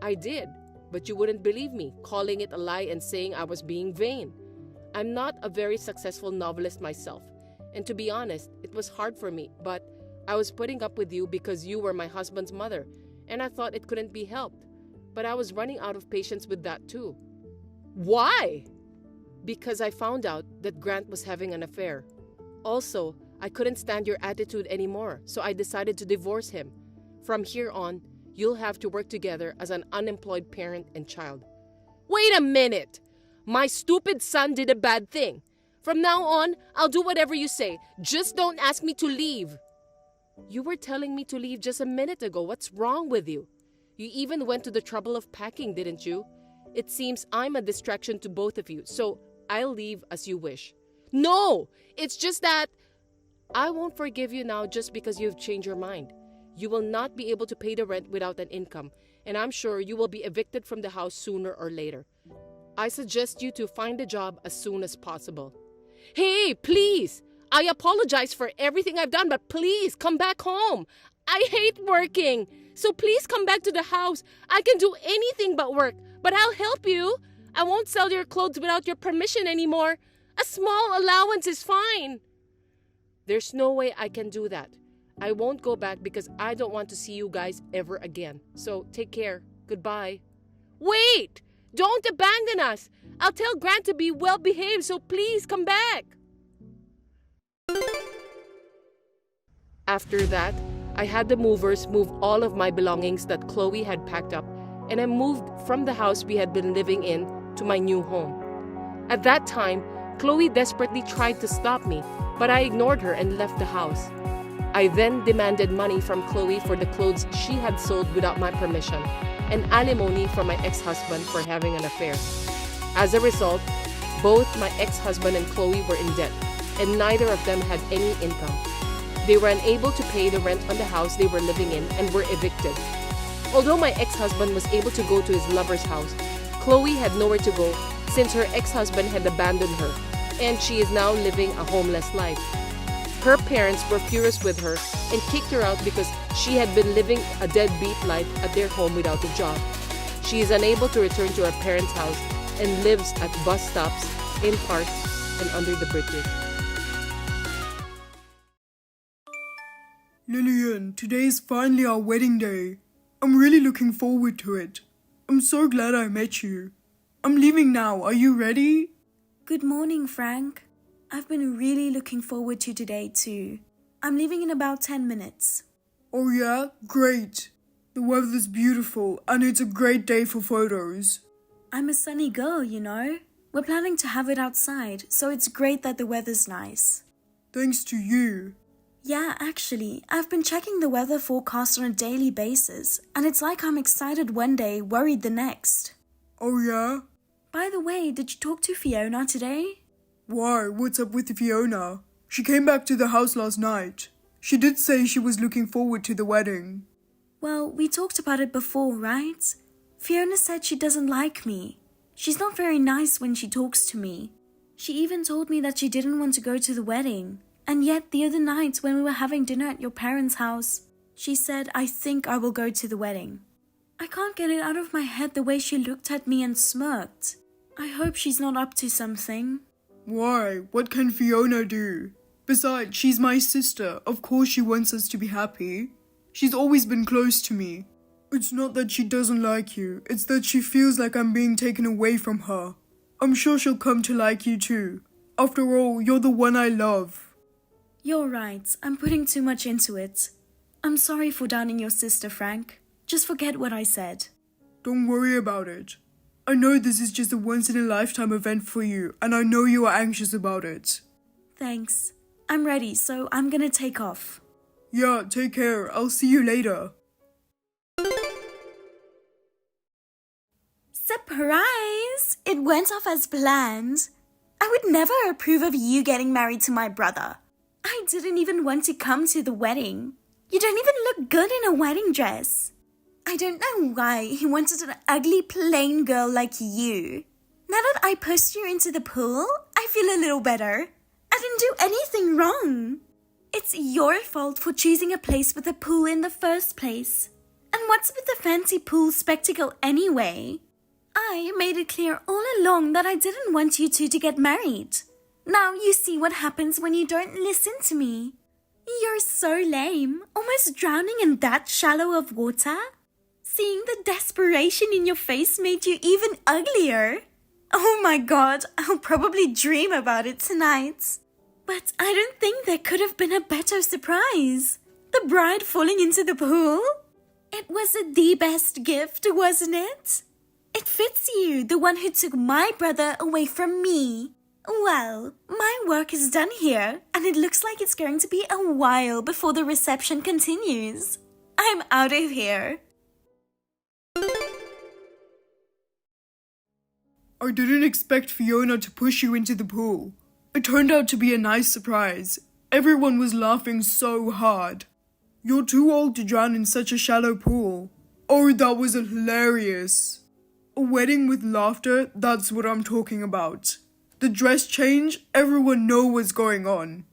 S3: I did, but you wouldn't believe me, calling it a lie and saying I was being vain. I'm not a very successful novelist myself, and to be honest, it was hard for me, but I was putting up with you because you were my husband's mother, and I thought it couldn't be helped. But I was running out of patience with that too. Why? Because I found out that Grant was having an affair. Also, I couldn't stand your attitude anymore, so I decided to divorce him. From here on, you'll have to work together as an unemployed parent and child. Wait a minute! My stupid son did a bad thing. From now on, I'll do whatever you say. Just don't ask me to leave. You were telling me to leave just a minute ago. What's wrong with you? You even went to the trouble of packing, didn't you? It seems I'm a distraction to both of you, so I'll leave as you wish. No! It's just that I won't forgive you now just because you've changed your mind. You will not be able to pay the rent without an income, and I'm sure you will be evicted from the house sooner or later. I suggest you to find a job as soon as possible. Hey, please! I apologize for everything I've done, but please come back home. I hate working, so please come back to the house. I can do anything but work, but I'll help you. I won't sell your clothes without your permission anymore. A small allowance is fine. There's no way I can do that. I won't go back because I don't want to see you guys ever again. So take care. Goodbye. Wait! Don't abandon us! I'll tell Grant to be well behaved, so please come back. After that, I had the movers move all of my belongings that Chloe had packed up, and I moved from the house we had been living in to my new home. At that time, Chloe desperately tried to stop me, but I ignored her and left the house. I then demanded money from Chloe for the clothes she had sold without my permission, and alimony from my ex-husband for having an affair. As a result, both my ex-husband and Chloe were in debt, and neither of them had any income. They were unable to pay the rent on the house they were living in and were evicted. Although my ex-husband was able to go to his lover's house, Chloe had nowhere to go since her ex-husband had abandoned her, and she is now living a homeless life. Her parents were furious with her and kicked her out because she had been living a deadbeat life at their home without a job. She is unable to return to her parents' house and lives at bus stops, in parks, and under the bridges.
S4: Lillian, today is finally our wedding day. I'm really looking forward to it. I'm so glad I met you. I'm leaving now. Are you ready?
S5: Good morning, Frank. I've been really looking forward to today too. I'm leaving in about 10 minutes.
S4: Oh yeah? Great. The weather's beautiful and it's a great day for photos.
S5: I'm a sunny girl, you know. We're planning to have it outside, so it's great that the weather's nice.
S4: Thanks to you.
S5: Yeah, actually, I've been checking the weather forecast on a daily basis, and it's like I'm excited one day, worried the next.
S4: Oh yeah?
S5: By the way, did you talk to Fiona today?
S4: Why? What's up with Fiona? She came back to the house last night. She did say she was looking forward to the wedding.
S5: Well, we talked about it before, right? Fiona said she doesn't like me. She's not very nice when she talks to me. She even told me that she didn't want to go to the wedding. And yet the other night when we were having dinner at your parents' house, she said, I think I will go to the wedding. I can't get it out of my head the way she looked at me and smirked. I hope she's not up to something.
S4: Why? What can Fiona do? Besides, she's my sister. Of course she wants us to be happy. She's always been close to me. It's not that she doesn't like you. It's that she feels like I'm being taken away from her. I'm sure she'll come to like you too. After all, you're the one I love.
S5: You're right. I'm putting too much into it. I'm sorry for downing your sister, Frank. Just forget what I said.
S4: Don't worry about it. I know this is just a once-in-a-lifetime event for you, and I know you are anxious about it.
S5: Thanks. I'm ready, so I'm gonna take off.
S4: Yeah, take care. I'll see you later.
S5: Surprise! It went off as planned. I would never approve of you getting married to my brother. I didn't even want to come to the wedding. You don't even look good in a wedding dress. I don't know why he wanted an ugly plain girl like you. Now that I pushed you into the pool, I feel a little better. I didn't do anything wrong. It's your fault for choosing a place with a pool in the first place. And what's with the fancy pool spectacle anyway? I made it clear all along that I didn't want you two to get married. Now you see what happens when you don't listen to me. You're so lame, almost drowning in that shallow of water. Seeing the desperation in your face made you even uglier. Oh my god, I'll probably dream about it tonight. But I don't think there could have been a better surprise. The bride falling into the pool? It was the best gift, wasn't it? It fits you, the one who took my brother away from me. Well, my work is done here, and it looks like it's going to be a while before the reception continues. I'm out of here.
S4: I didn't expect Fiona to push you into the pool. It turned out to be a nice surprise. Everyone was laughing so hard. You're too old to drown in such a shallow pool. Oh, that was hilarious. A wedding with laughter, that's what I'm talking about. The dress change, everyone knew what's going on.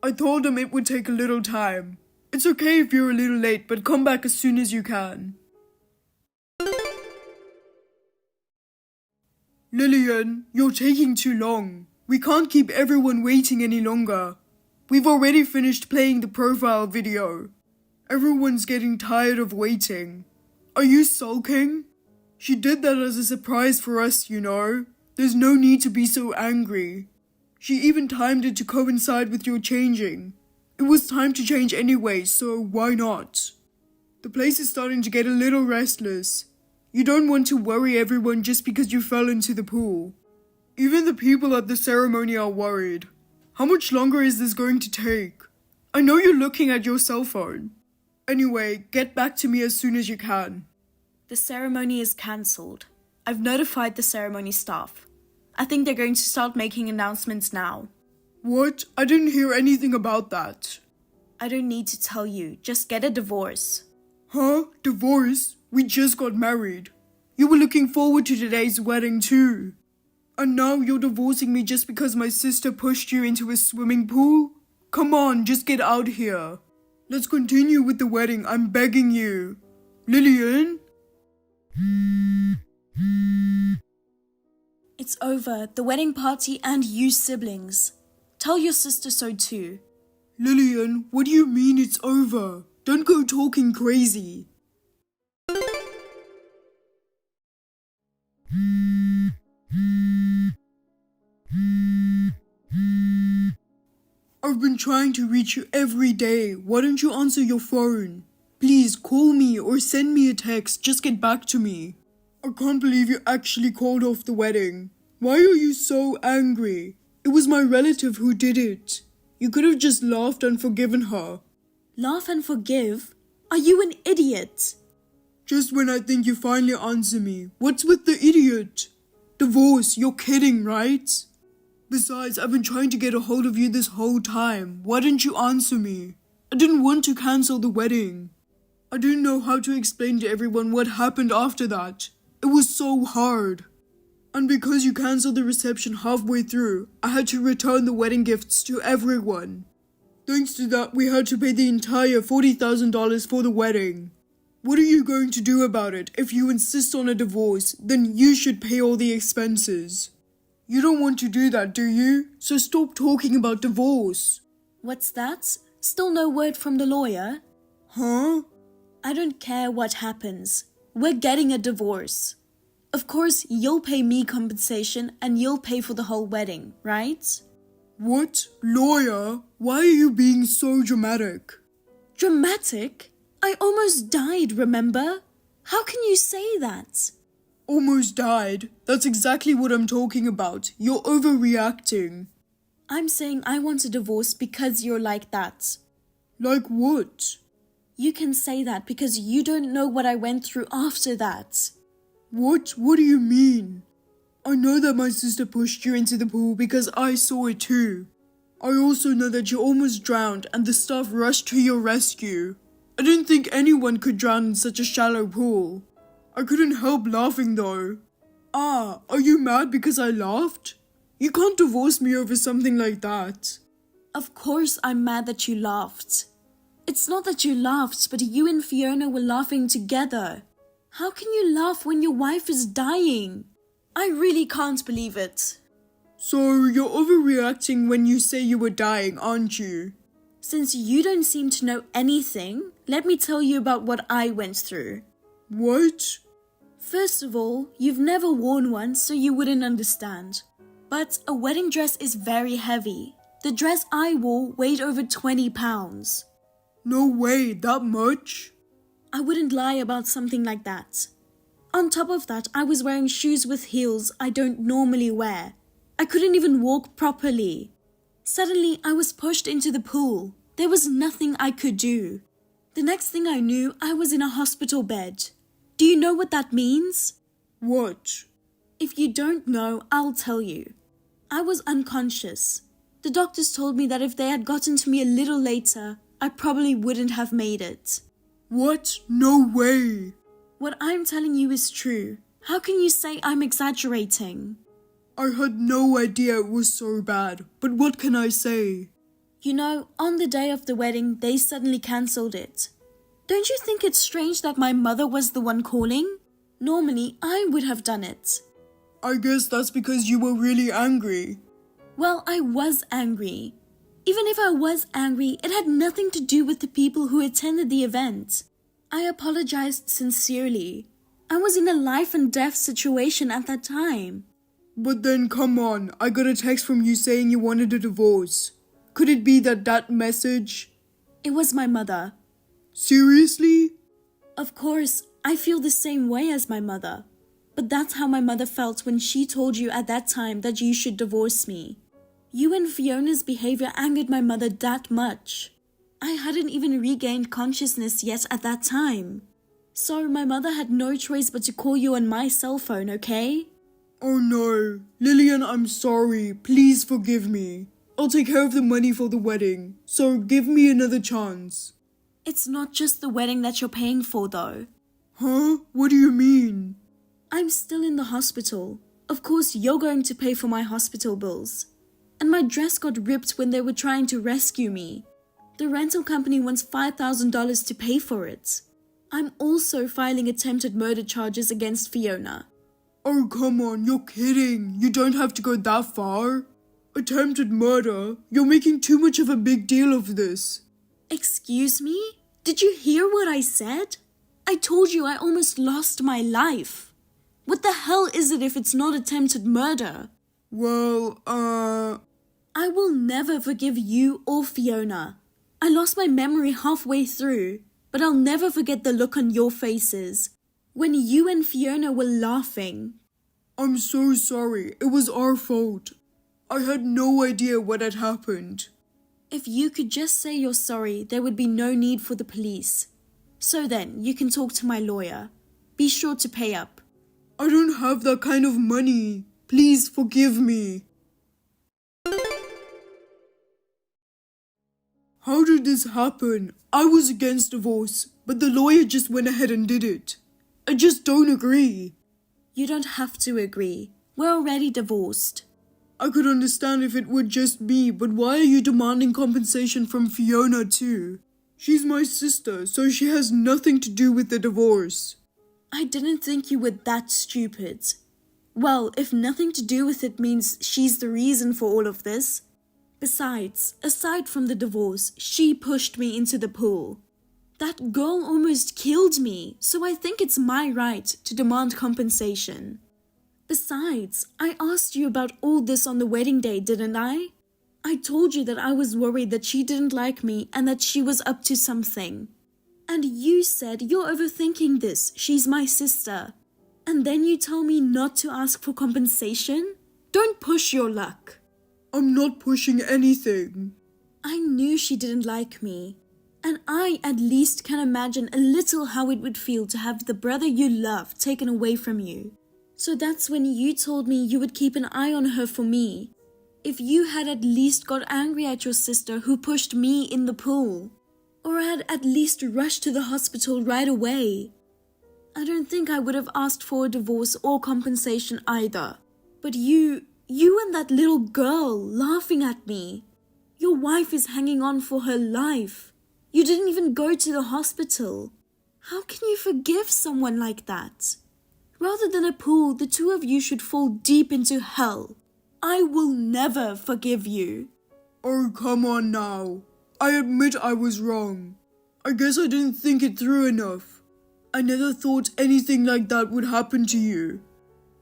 S4: I told them it would take a little time. It's okay if you're a little late, but come back as soon as you can. Lillian, you're taking too long. We can't keep everyone waiting any longer. We've already finished playing the profile video. Everyone's getting tired of waiting. Are you sulking? She did that as a surprise for us, you know. There's no need to be so angry. She even timed it to coincide with your changing. It was time to change anyway, so why not? The place is starting to get a little restless. You don't want to worry everyone just because you fell into the pool. Even the people at the ceremony are worried. How much longer is this going to take? I know you're looking at your cell phone. Anyway, get back to me as soon as you can.
S5: The ceremony is cancelled. I've notified the ceremony staff. I think they're going to start making announcements now.
S4: What? I didn't hear anything about that.
S5: I don't need to tell you. Just get a divorce.
S4: Huh? Divorce? We just got married. You were looking forward to today's wedding too. And now you're divorcing me just because my sister pushed you into a swimming pool? Come on, just get out here. Let's continue with the wedding, I'm begging you. Lillian?
S5: It's over, the wedding party and you siblings. Tell your sister so too.
S4: Lillian, what do you mean it's over? Don't go talking crazy. I've been trying to reach you every day. Why don't you answer your phone? Please call me or send me a text. Just get back to me. I can't believe you actually called off the wedding. Why are you so angry? It was my relative who did it. You could have just laughed and forgiven her.
S5: Laugh and forgive? Are you an idiot?
S4: Just when I think you finally answer me. What's with the idiot? Divorce, you're kidding, right? Besides, I've been trying to get a hold of you this whole time. Why didn't you answer me? I didn't want to cancel the wedding. I didn't know how to explain to everyone what happened after that. It was so hard. And because you cancelled the reception halfway through, I had to return the wedding gifts to everyone. Thanks to that, we had to pay the entire $40,000 for the wedding. What are you going to do about it? If you insist on a divorce, then you should pay all the expenses. You don't want to do that, do you? So stop talking about divorce.
S5: What's that? Still no word from the lawyer?
S4: Huh?
S5: I don't care what happens. We're getting a divorce. Of course, you'll pay me compensation and you'll pay for the whole wedding, right?
S4: What? Lawyer? Why are you being so dramatic?
S5: Dramatic? I almost died, remember? How can you say that?
S4: Almost died? That's exactly what I'm talking about. You're overreacting.
S5: I'm saying I want a divorce because you're like that.
S4: Like what?
S5: You can say that because you don't know what I went through after that.
S4: What? What do you mean? I know that my sister pushed you into the pool because I saw it too. I also know that you almost drowned and the staff rushed to your rescue. I didn't think anyone could drown in such a shallow pool. I couldn't help laughing though. Ah, are you mad because I laughed? You can't divorce me over something like that.
S5: Of course I'm mad that you laughed. It's not that you laughed, but you and Fiona were laughing together. How can you laugh when your wife is dying? I really can't believe it.
S4: So you're overreacting when you say you were dying, aren't you?
S5: Since you don't seem to know anything, let me tell you about what I went through.
S4: What?
S5: First of all, you've never worn one, so you wouldn't understand. But a wedding dress is very heavy. The dress I wore weighed over 20 pounds.
S4: No way, that much?
S5: I wouldn't lie about something like that. On top of that, I was wearing shoes with heels I don't normally wear. I couldn't even walk properly. Suddenly, I was pushed into the pool. There was nothing I could do. The next thing I knew, I was in a hospital bed. Do you know what that means?
S4: What?
S5: If you don't know, I'll tell you. I was unconscious. The doctors told me that if they had gotten to me a little later, I probably wouldn't have made it.
S4: What? No way.
S5: What I'm telling you is true. How can you say I'm exaggerating?
S4: I had no idea it was so bad, but what can I say?
S5: You know, on the day of the wedding, they suddenly cancelled it. Don't you think it's strange that my mother was the one calling? Normally, I would have done it.
S4: I guess that's because you were really angry.
S5: Well, I was angry. Even if I was angry, it had nothing to do with the people who attended the event. I apologized sincerely. I was in a life and death situation at that time.
S4: But then come on, I got a text from you saying you wanted a divorce. Could it be that message?
S5: It was my mother.
S4: Seriously?
S5: Of course, I feel the same way as my mother. But that's how my mother felt when she told you at that time that you should divorce me. You and Fiona's behavior angered my mother that much. I hadn't even regained consciousness yet at that time. So my mother had no choice but to call you on my cell phone, okay?
S4: Oh no. Lillian, I'm sorry. Please forgive me. I'll take care of the money for the wedding. So give me another chance.
S5: It's not just the wedding that you're paying for though.
S4: Huh? What do you mean?
S5: I'm still in the hospital. Of course you're going to pay for my hospital bills. And my dress got ripped when they were trying to rescue me. The rental company wants $5,000 to pay for it. I'm also filing attempted murder charges against Fiona.
S4: Oh, come on, you're kidding. You don't have to go that far. Attempted murder? You're making too much of a big deal of this.
S5: Excuse me? Did you hear what I said? I told you I almost lost my life. What the hell is it if it's not attempted murder?
S4: Well,
S5: I will never forgive you or Fiona. I lost my memory halfway through, but I'll never forget the look on your faces when you and Fiona were laughing.
S4: I'm so sorry. It was our fault. I had no idea what had happened.
S5: If you could just say you're sorry, there would be no need for the police. So then, you can talk to my lawyer. Be sure to pay up.
S4: I don't have that kind of money. Please forgive me. How did this happen? I was against divorce, but the lawyer just went ahead and did it. I just don't agree.
S5: You don't have to agree. We're already divorced.
S4: I could understand if it were just me, but why are you demanding compensation from Fiona too? She's my sister, so she has nothing to do with the divorce.
S5: I didn't think you were that stupid. Well, if nothing to do with it means she's the reason for all of this. Besides, aside from the divorce, she pushed me into the pool. That girl almost killed me, so I think it's my right to demand compensation. Besides, I asked you about all this on the wedding day, didn't I? I told you that I was worried that she didn't like me and that she was up to something. And you said you're overthinking this, she's my sister. And then you tell me not to ask for compensation? Don't push your luck.
S4: I'm not pushing anything.
S5: I knew she didn't like me. And I at least can imagine a little how it would feel to have the brother you love taken away from you. So that's when you told me you would keep an eye on her for me. If you had at least got angry at your sister who pushed me in the pool, or had at least rushed to the hospital right away, I don't think I would have asked for a divorce or compensation either. But you and that little girl laughing at me. Your wife is hanging on for her life. You didn't even go to the hospital. How can you forgive someone like that? Rather than a pool, the two of you should fall deep into hell. I will never forgive you.
S4: Oh, come on now. I admit I was wrong. I guess I didn't think it through enough. I never thought anything like that would happen to you.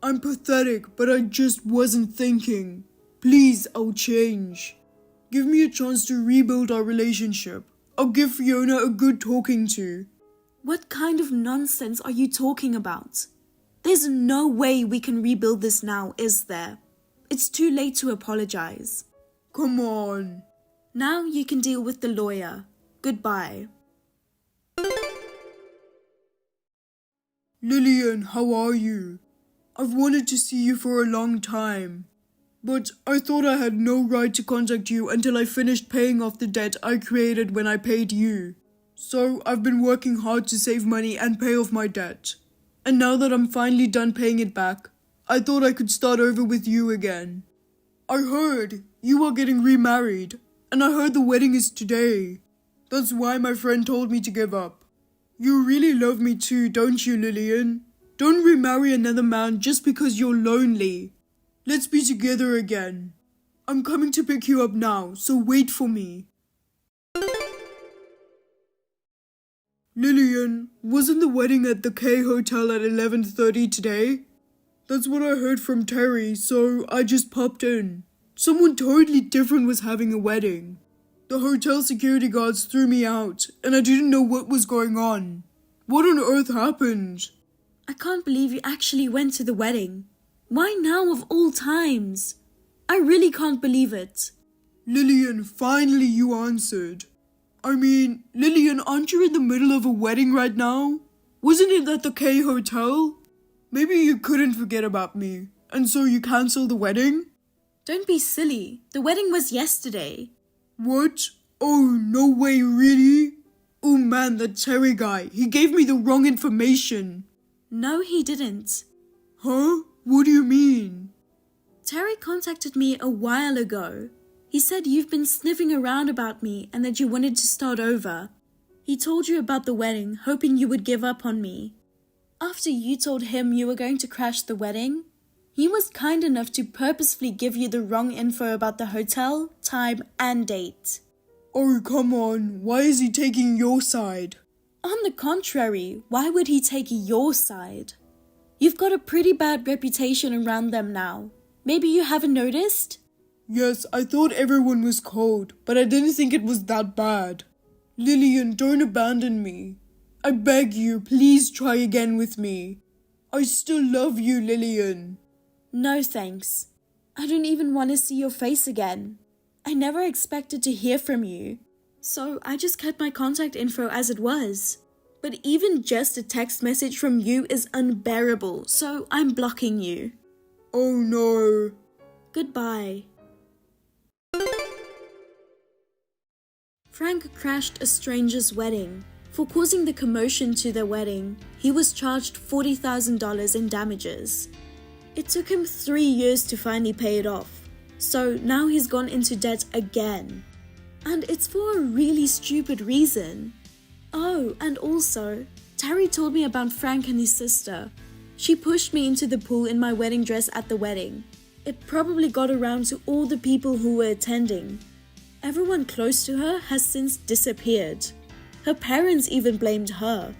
S4: I'm pathetic, but I just wasn't thinking. Please, I'll change. Give me a chance to rebuild our relationship. I'll give Fiona a good talking to.
S5: What kind of nonsense are you talking about? There's no way we can rebuild this now, is there? It's too late to apologize.
S4: Come on.
S5: Now you can deal with the lawyer. Goodbye.
S4: Lillian, how are you? I've wanted to see you for a long time. But I thought I had no right to contact you until I finished paying off the debt I created when I paid you. So I've been working hard to save money and pay off my debt. And now that I'm finally done paying it back, I thought I could start over with you again. I heard you are getting remarried, and I heard the wedding is today. That's why my friend told me to give up. You really love me too, don't you, Lillian? Don't remarry another man just because you're lonely. Let's be together again. I'm coming to pick you up now, so wait for me. Lillian, wasn't the wedding at the K Hotel at 11:30 today? That's what I heard from Terry, so I just popped in. Someone totally different was having a wedding. The hotel security guards threw me out, and I didn't know what was going on. What on earth happened?
S5: I can't believe you actually went to the wedding. Why now of all times? I really can't believe it.
S4: Lillian, finally you answered. I mean, Lillian, aren't you in the middle of a wedding right now? Wasn't it at the K Hotel? Maybe you couldn't forget about me, and so you cancelled the wedding?
S5: Don't be silly. The wedding was yesterday.
S4: What? Oh, no way, really? Oh man, that Terry guy, he gave me the wrong information.
S5: No, he didn't.
S4: Huh? What do you mean?
S5: Terry contacted me a while ago. He said you've been sniffing around about me and that you wanted to start over. He told you about the wedding, hoping you would give up on me. After you told him you were going to crash the wedding, he was kind enough to purposefully give you the wrong info about the hotel, time, and date.
S4: Oh, come on. Why is he taking your side?
S5: On the contrary, why would he take your side? You've got a pretty bad reputation around them now. Maybe you haven't noticed?
S4: Yes, I thought everyone was cold, but I didn't think it was that bad. Lillian, don't abandon me. I beg you, please try again with me. I still love you, Lillian.
S5: No thanks. I don't even want to see your face again. I never expected to hear from you. So I just kept my contact info as it was. But even just a text message from you is unbearable, so I'm blocking you.
S4: Oh no.
S5: Goodbye. Frank crashed a stranger's wedding. For causing the commotion to their wedding, he was charged $40,000 in damages. It took him 3 years to finally pay it off, so now he's gone into debt again. And it's for a really stupid reason. Oh, and also, Terry told me about Frank and his sister. She pushed me into the pool in my wedding dress at the wedding. It probably got around to all the people who were attending. Everyone close to her has since disappeared. Her parents even blamed her,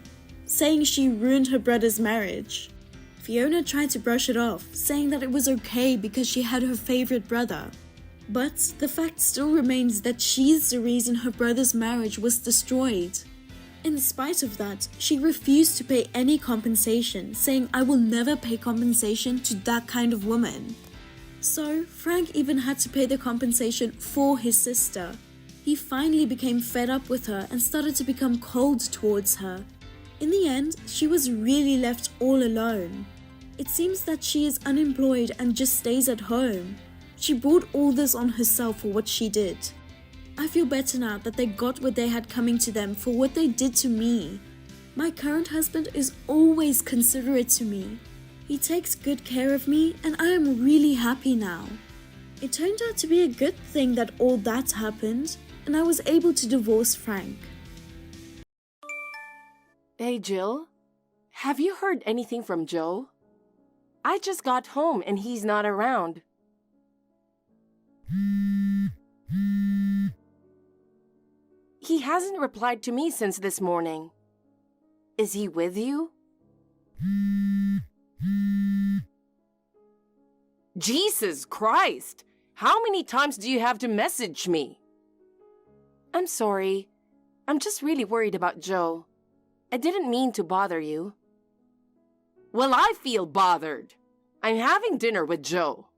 S5: saying she ruined her brother's marriage. Fiona tried to brush it off, saying that it was okay because she had her favorite brother. But the fact still remains that she's the reason her brother's marriage was destroyed. In spite of that, she refused to pay any compensation, saying, "I will never pay compensation to that kind of woman." So, Frank even had to pay the compensation for his sister. He finally became fed up with her and started to become cold towards her. In the end, she was really left all alone. It seems that she is unemployed and just stays at home. She brought all this on herself for what she did. I feel better now that they got what they had coming to them for what they did to me. My current husband is always considerate to me. He takes good care of me and I am really happy now. It turned out to be a good thing that all that happened and I was able to divorce Frank.
S3: Hey, Jill. Have you heard anything from Joe? I just got home and he's not around. He hasn't replied to me since this morning. Is he with you? Jesus Christ! How many times do you have to message me? I'm sorry. I'm just really worried about Joe. I didn't mean to bother you. Well, I feel bothered. I'm having dinner with Joe.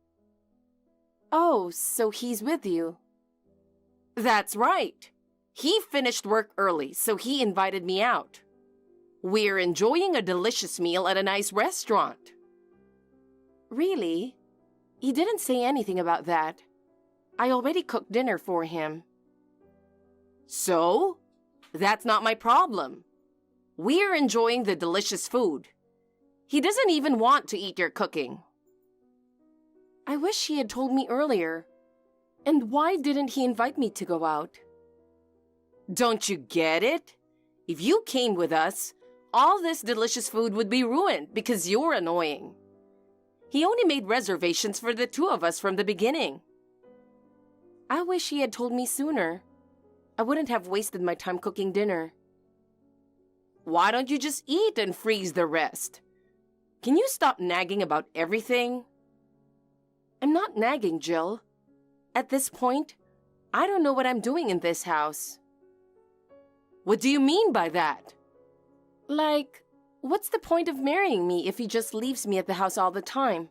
S3: Oh, so he's with you. That's right. He finished work early, so he invited me out. We're enjoying a delicious meal at a nice restaurant. Really? He didn't say anything about that. I already cooked dinner for him. So? That's not my problem. We're enjoying the delicious food. He doesn't even want to eat your cooking. I wish he had told me earlier. And why didn't he invite me to go out? Don't you get it? If you came with us, all this delicious food would be ruined because you're annoying. He only made reservations for the two of us from the beginning. I wish he had told me sooner. I wouldn't have wasted my time cooking dinner. Why don't you just eat and freeze the rest? Can you stop nagging about everything? I'm not nagging, Jill. At this point, I don't know what I'm doing in this house. What do you mean by that? Like, what's the point of marrying me if he just leaves me at the house all the time?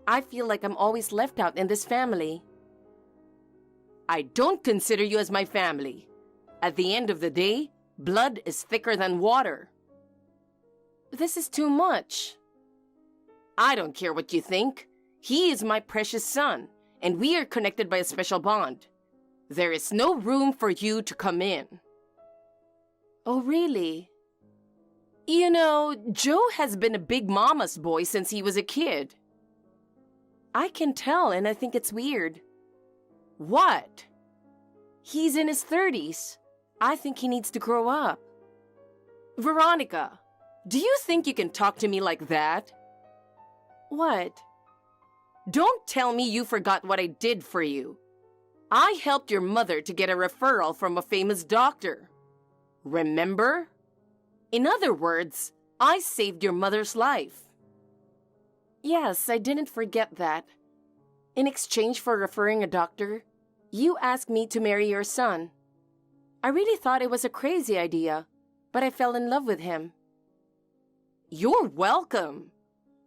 S3: I feel like I'm always left out in this family. I don't consider you as my family. At the end of the day, blood is thicker than water. This is too much. I don't care what you think. He is my precious son, and we are connected by a special bond. There is no room for you to come in. Oh, really? You know, Joe has been a big mama's boy since he was a kid. I can tell, and I think it's weird. What? He's in his 30s. I think he needs to grow up. Veronica, do you think you can talk to me like that? What? Don't tell me you forgot what I did for you. I helped your mother to get a referral from a famous doctor. Remember? In other words, I saved your mother's life. Yes, I didn't forget that. In exchange for referring a doctor, you asked me to marry your son. I really thought it was a crazy idea, but I fell in love with him. You're welcome.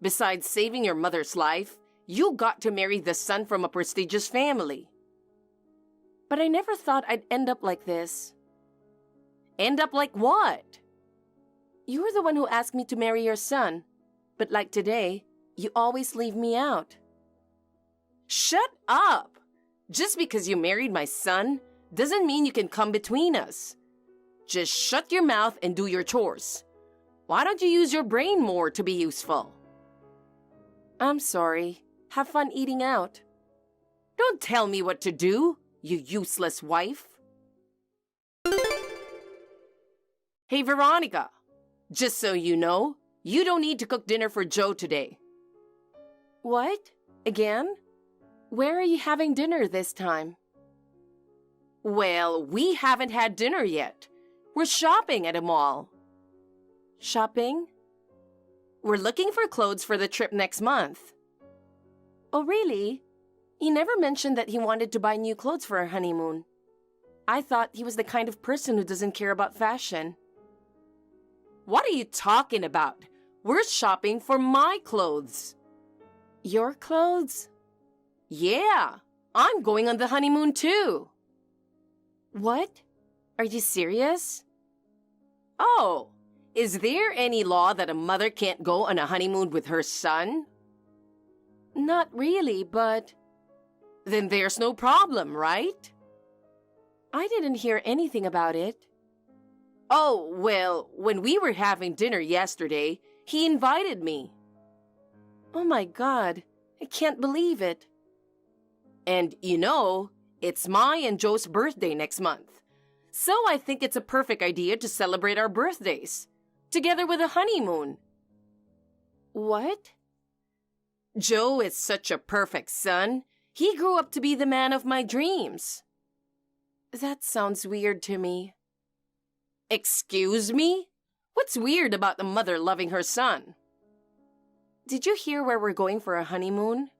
S3: Besides saving your mother's life, you got to marry the son from a prestigious family. But I never thought I'd end up like this. End up like what? You were the one who asked me to marry your son, but like today, you always leave me out. Shut up! Just because you married my son doesn't mean you can come between us. Just shut your mouth and do your chores. Why don't you use your brain more to be useful? I'm sorry. Have fun eating out. Don't tell me what to do. you useless wife. Hey, Veronica, just so you know, you don't need to cook dinner for Joe today. What? Again? Where are you having dinner this time? Well, we haven't had dinner yet. We're shopping at a mall. Shopping? We're looking for clothes for the trip next month. Oh, really? He never mentioned that he wanted to buy new clothes for our honeymoon. I thought he was the kind of person who doesn't care about fashion. What are you talking about? We're shopping for my clothes. Your clothes? Yeah, I'm going on the honeymoon too. What? Are you serious? Oh, is there any law that a mother can't go on a honeymoon with her son? Not really, but... Then there's no problem, right? I didn't hear anything about it. Oh, well, when we were having dinner yesterday, he invited me. Oh my God, I can't believe it. And you know, it's my and Joe's birthday next month. So I think it's a perfect idea to celebrate our birthdays, together with a honeymoon. What? Joe is such a perfect son. He grew up to be the man of my dreams. That sounds weird to me. Excuse me? What's weird about the mother loving her son? Did you hear where we're going for a honeymoon?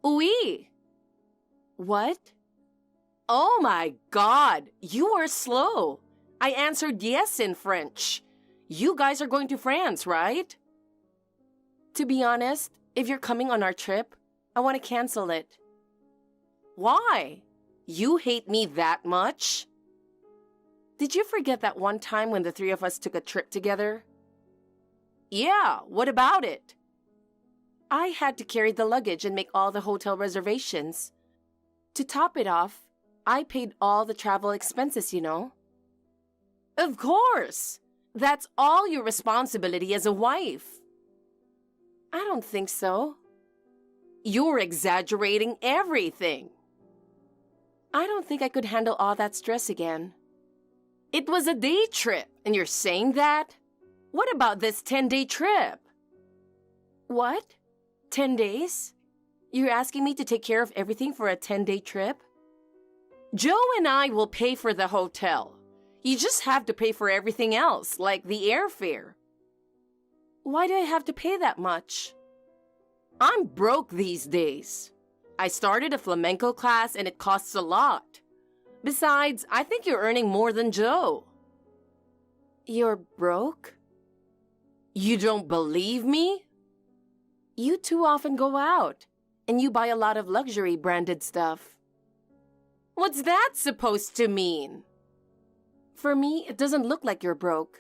S3: Oui. What? Oh my God, you are slow. I answered yes in French. You guys are going to France, right? To be honest, if you're coming on our trip, I want to cancel it. Why? You hate me that much? Did you forget that one time when the three of us took a trip together? Yeah, what about it? I had to carry the luggage and make all the hotel reservations. To top it off, I paid all the travel expenses, you know. Of course! That's all your responsibility as a wife. I don't think so. You're exaggerating everything. I don't think I could handle all that stress again. It was a day trip, and you're saying that? What about this 10-day trip? What? 10 days? You're asking me to take care of everything for a 10-day trip? Joe and I will pay for the hotel. You just have to pay for everything else, like the airfare. Why do I have to pay that much? I'm broke these days. I started a flamenco class and it costs a lot. Besides, I think you're earning more than Joe. You're broke? You don't believe me? You two often go out, and you buy a lot of luxury branded stuff. What's that supposed to mean? For me, it doesn't look like you're broke.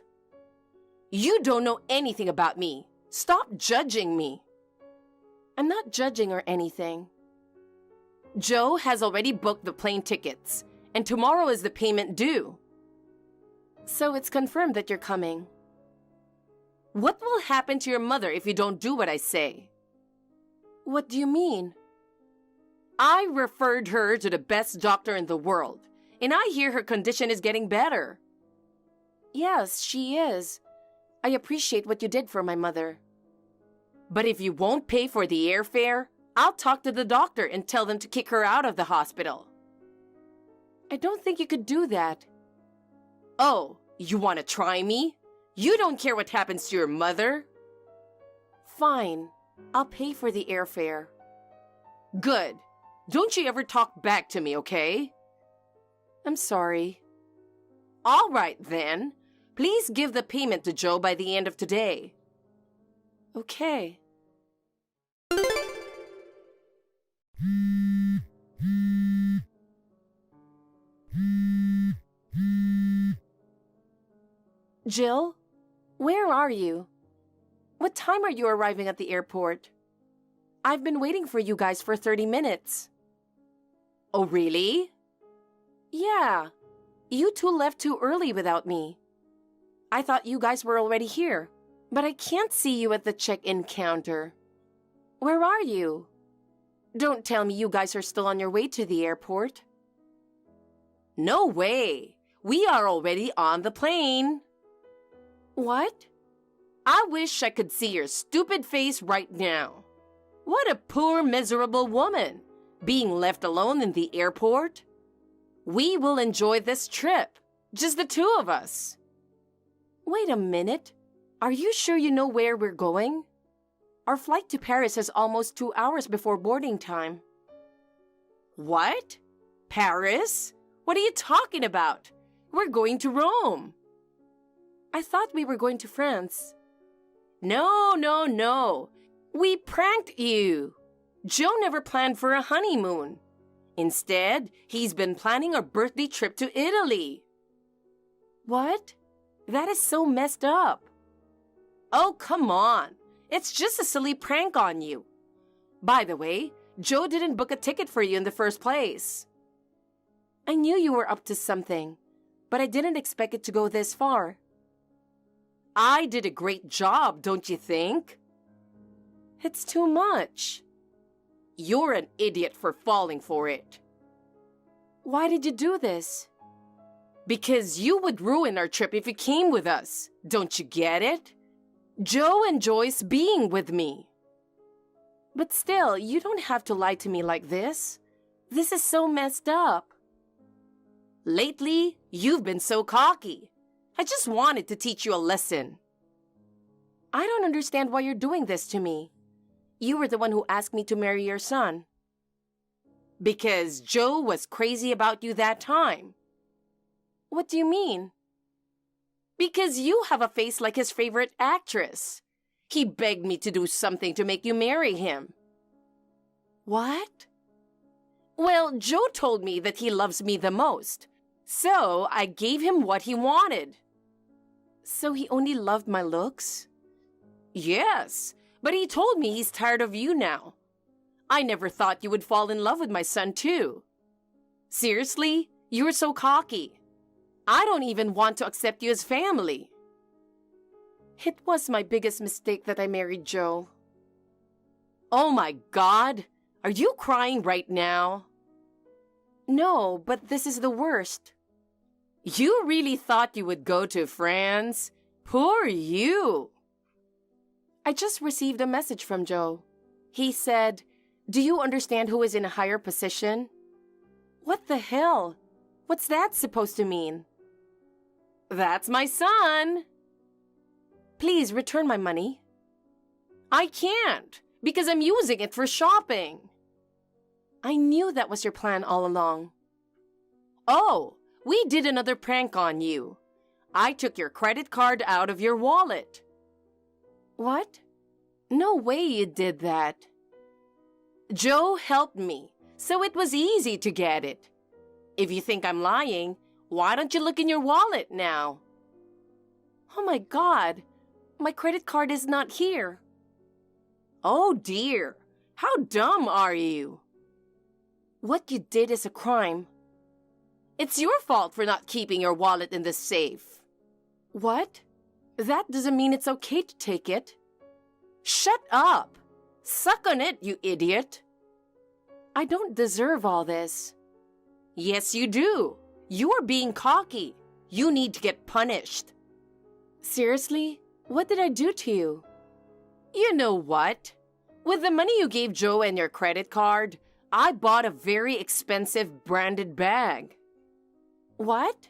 S3: You don't know anything about me. Stop judging me. I'm not judging or anything. Joe has already booked the plane tickets, and tomorrow is the payment due. So it's confirmed that you're coming. What will happen to your mother if you don't do what I say? What do you mean? I referred her to the best doctor in the world, and I hear her condition is getting better. Yes, she is. I appreciate what you did for my mother. But if you won't pay for the airfare, I'll talk to the doctor and tell them to kick her out of the hospital. I don't think you could do that. Oh, you want to try me? You don't care what happens to your mother? Fine, I'll pay for the airfare. Good. Don't you ever talk back to me, okay? I'm sorry. All right, then. Please give the payment to Joe by the end of today. Okay. Jill, where are you? What time are you arriving at the airport? I've been waiting for you guys for 30 minutes. Oh, really? Yeah. You two left too early without me. I thought you guys were already here, but I can't see you at the check-in counter. Where are you? Don't tell me you guys are still on your way to the airport. No way. We are already on the plane. What? I wish I could see your stupid face right now. What a poor, miserable woman, being left alone in the airport. We will enjoy this trip, just the two of us. Wait a minute. Are you sure you know where we're going? Our flight to Paris is almost 2 hours before boarding time. What? Paris? What are you talking about? We're going to Rome. I thought we were going to France. No. We pranked you. Joe never planned for a honeymoon. Instead, he's been planning a birthday trip to Italy. What? That is so messed up. Oh, come on. It's just a silly prank on you. By the way, Joe didn't book a ticket for you in the first place. I knew you were up to something, but I didn't expect it to go this far. I did a great job, don't you think? It's too much. You're an idiot for falling for it. Why did you do this? Because you would ruin our trip if you came with us. Don't you get it? Joe enjoys being with me. But still, you don't have to lie to me like this. This is so messed up. Lately, you've been so cocky. I just wanted to teach you a lesson. I don't understand why you're doing this to me. You were the one who asked me to marry your son. Because Joe was crazy about you that time. What do you mean? Because you have a face like his favorite actress. He begged me to do something to make you marry him. What? Well, Joe told me that he loves me the most. So I gave him what he wanted. So he only loved my looks? Yes, but he told me he's tired of you now. I never thought you would fall in love with my son too. Seriously, you're so cocky. I don't even want to accept you as family. It was my biggest mistake that I married Joe. Oh my God, are you crying right now? No, but this is the worst. You really thought you would go to France? Poor you. I just received a message from Joe. He said, "Do you understand who is in a higher position?" What the hell? What's that supposed to mean? That's my son. Please return my money. I can't, because I'm using it for shopping. I knew that was your plan all along. Oh, we did another prank on you. I took your credit card out of your wallet. What? No way you did that. Joe helped me, so it was easy to get it. If you think I'm lying, why don't you look in your wallet now? Oh my God, my credit card is not here. Oh dear, how dumb are you? What you did is a crime. It's your fault for not keeping your wallet in the safe. What? That doesn't mean it's okay to take it. Shut up! Suck on it, you idiot! I don't deserve all this. Yes, you do. You are being cocky. You need to get punished. Seriously? What did I do to you? You know what? With the money you gave Joe and your credit card, I bought a very expensive branded bag. What?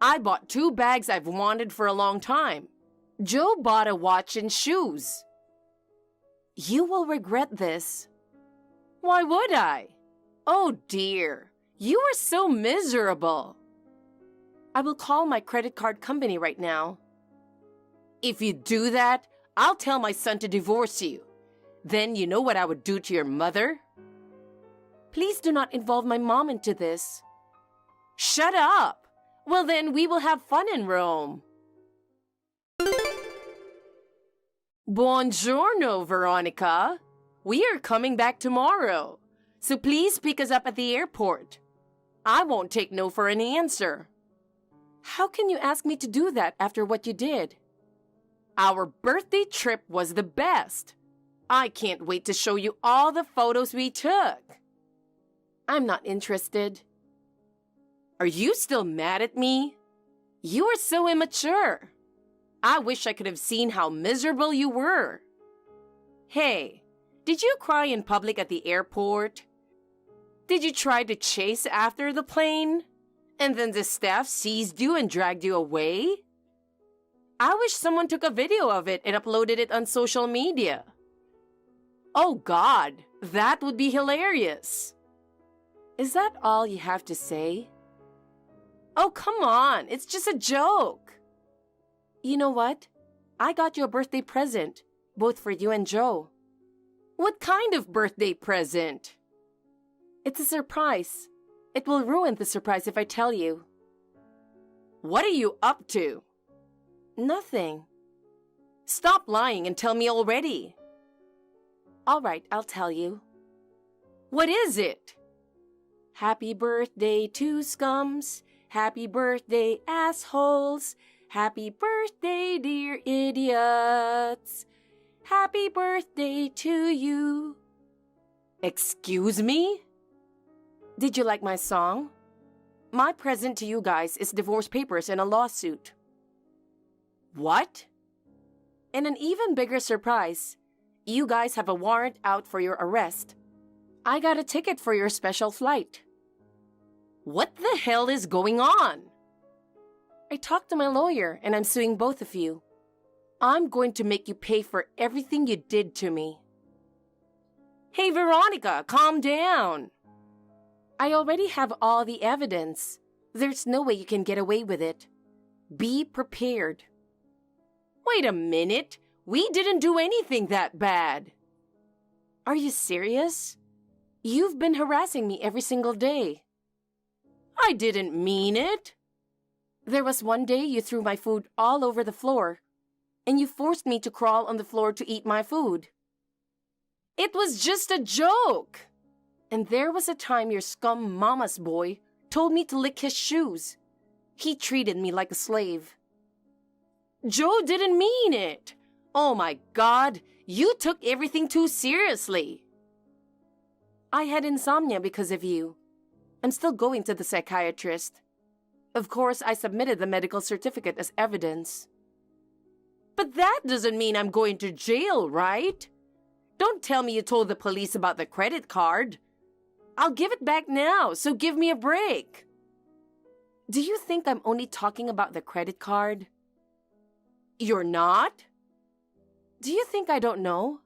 S3: I bought 2 bags I've wanted for a long time. Joe bought a watch and shoes. You will regret this. Why would I? Oh dear, you are so miserable. I will call my credit card company right now. If you do that, I'll tell my son to divorce you. Then you know what I would do to your mother? Please do not involve my mom into this. Shut up! Well then, we will have fun in Rome. Buongiorno, Veronica. We are coming back tomorrow, so please pick us up at the airport. I won't take no for an answer. How can you ask me to do that after what you did? Our birthday trip was the best. I can't wait to show you all the photos we took. I'm not interested. Are you still mad at me? You are so immature. I wish I could have seen how miserable you were. Hey, did you cry in public at the airport? Did you try to chase after the plane? And then the staff seized you and dragged you away? I wish someone took a video of it and uploaded it on social media. Oh God, that would be hilarious. Is that all you have to say? Oh, come on, it's just a joke. You know what? I got you a birthday present, both for you and Joe. What kind of birthday present? It's a surprise. It will ruin the surprise if I tell you. What are you up to? Nothing. Stop lying and tell me already. All right, I'll tell you. What is it? Happy birthday to scums. Happy birthday, assholes. Happy birthday, dear idiots. Happy birthday to you. Excuse me? Did you like my song? My present to you guys is divorce papers and a lawsuit. What? And an even bigger surprise, you guys have a warrant out for your arrest. I got a ticket for your special flight. What the hell is going on? I talked to my lawyer and I'm suing both of you. I'm going to make you pay for everything you did to me. Hey, Veronica, calm down. I already have all the evidence. There's no way you can get away with it. Be prepared. Wait a minute. We didn't do anything that bad. Are you serious? You've been harassing me every single day. I didn't mean it. There was one day you threw my food all over the floor, and you forced me to crawl on the floor to eat my food. It was just a joke. And there was a time your scum mama's boy told me to lick his shoes. He treated me like a slave. Joe didn't mean it. Oh my God, you took everything too seriously. I had insomnia because of you. I'm still going to the psychiatrist. Of course, I submitted the medical certificate as evidence. But that doesn't mean I'm going to jail, right? Don't tell me you told the police about the credit card. I'll give it back now, so give me a break. Do you think I'm only talking about the credit card? You're not? Do you think I don't know?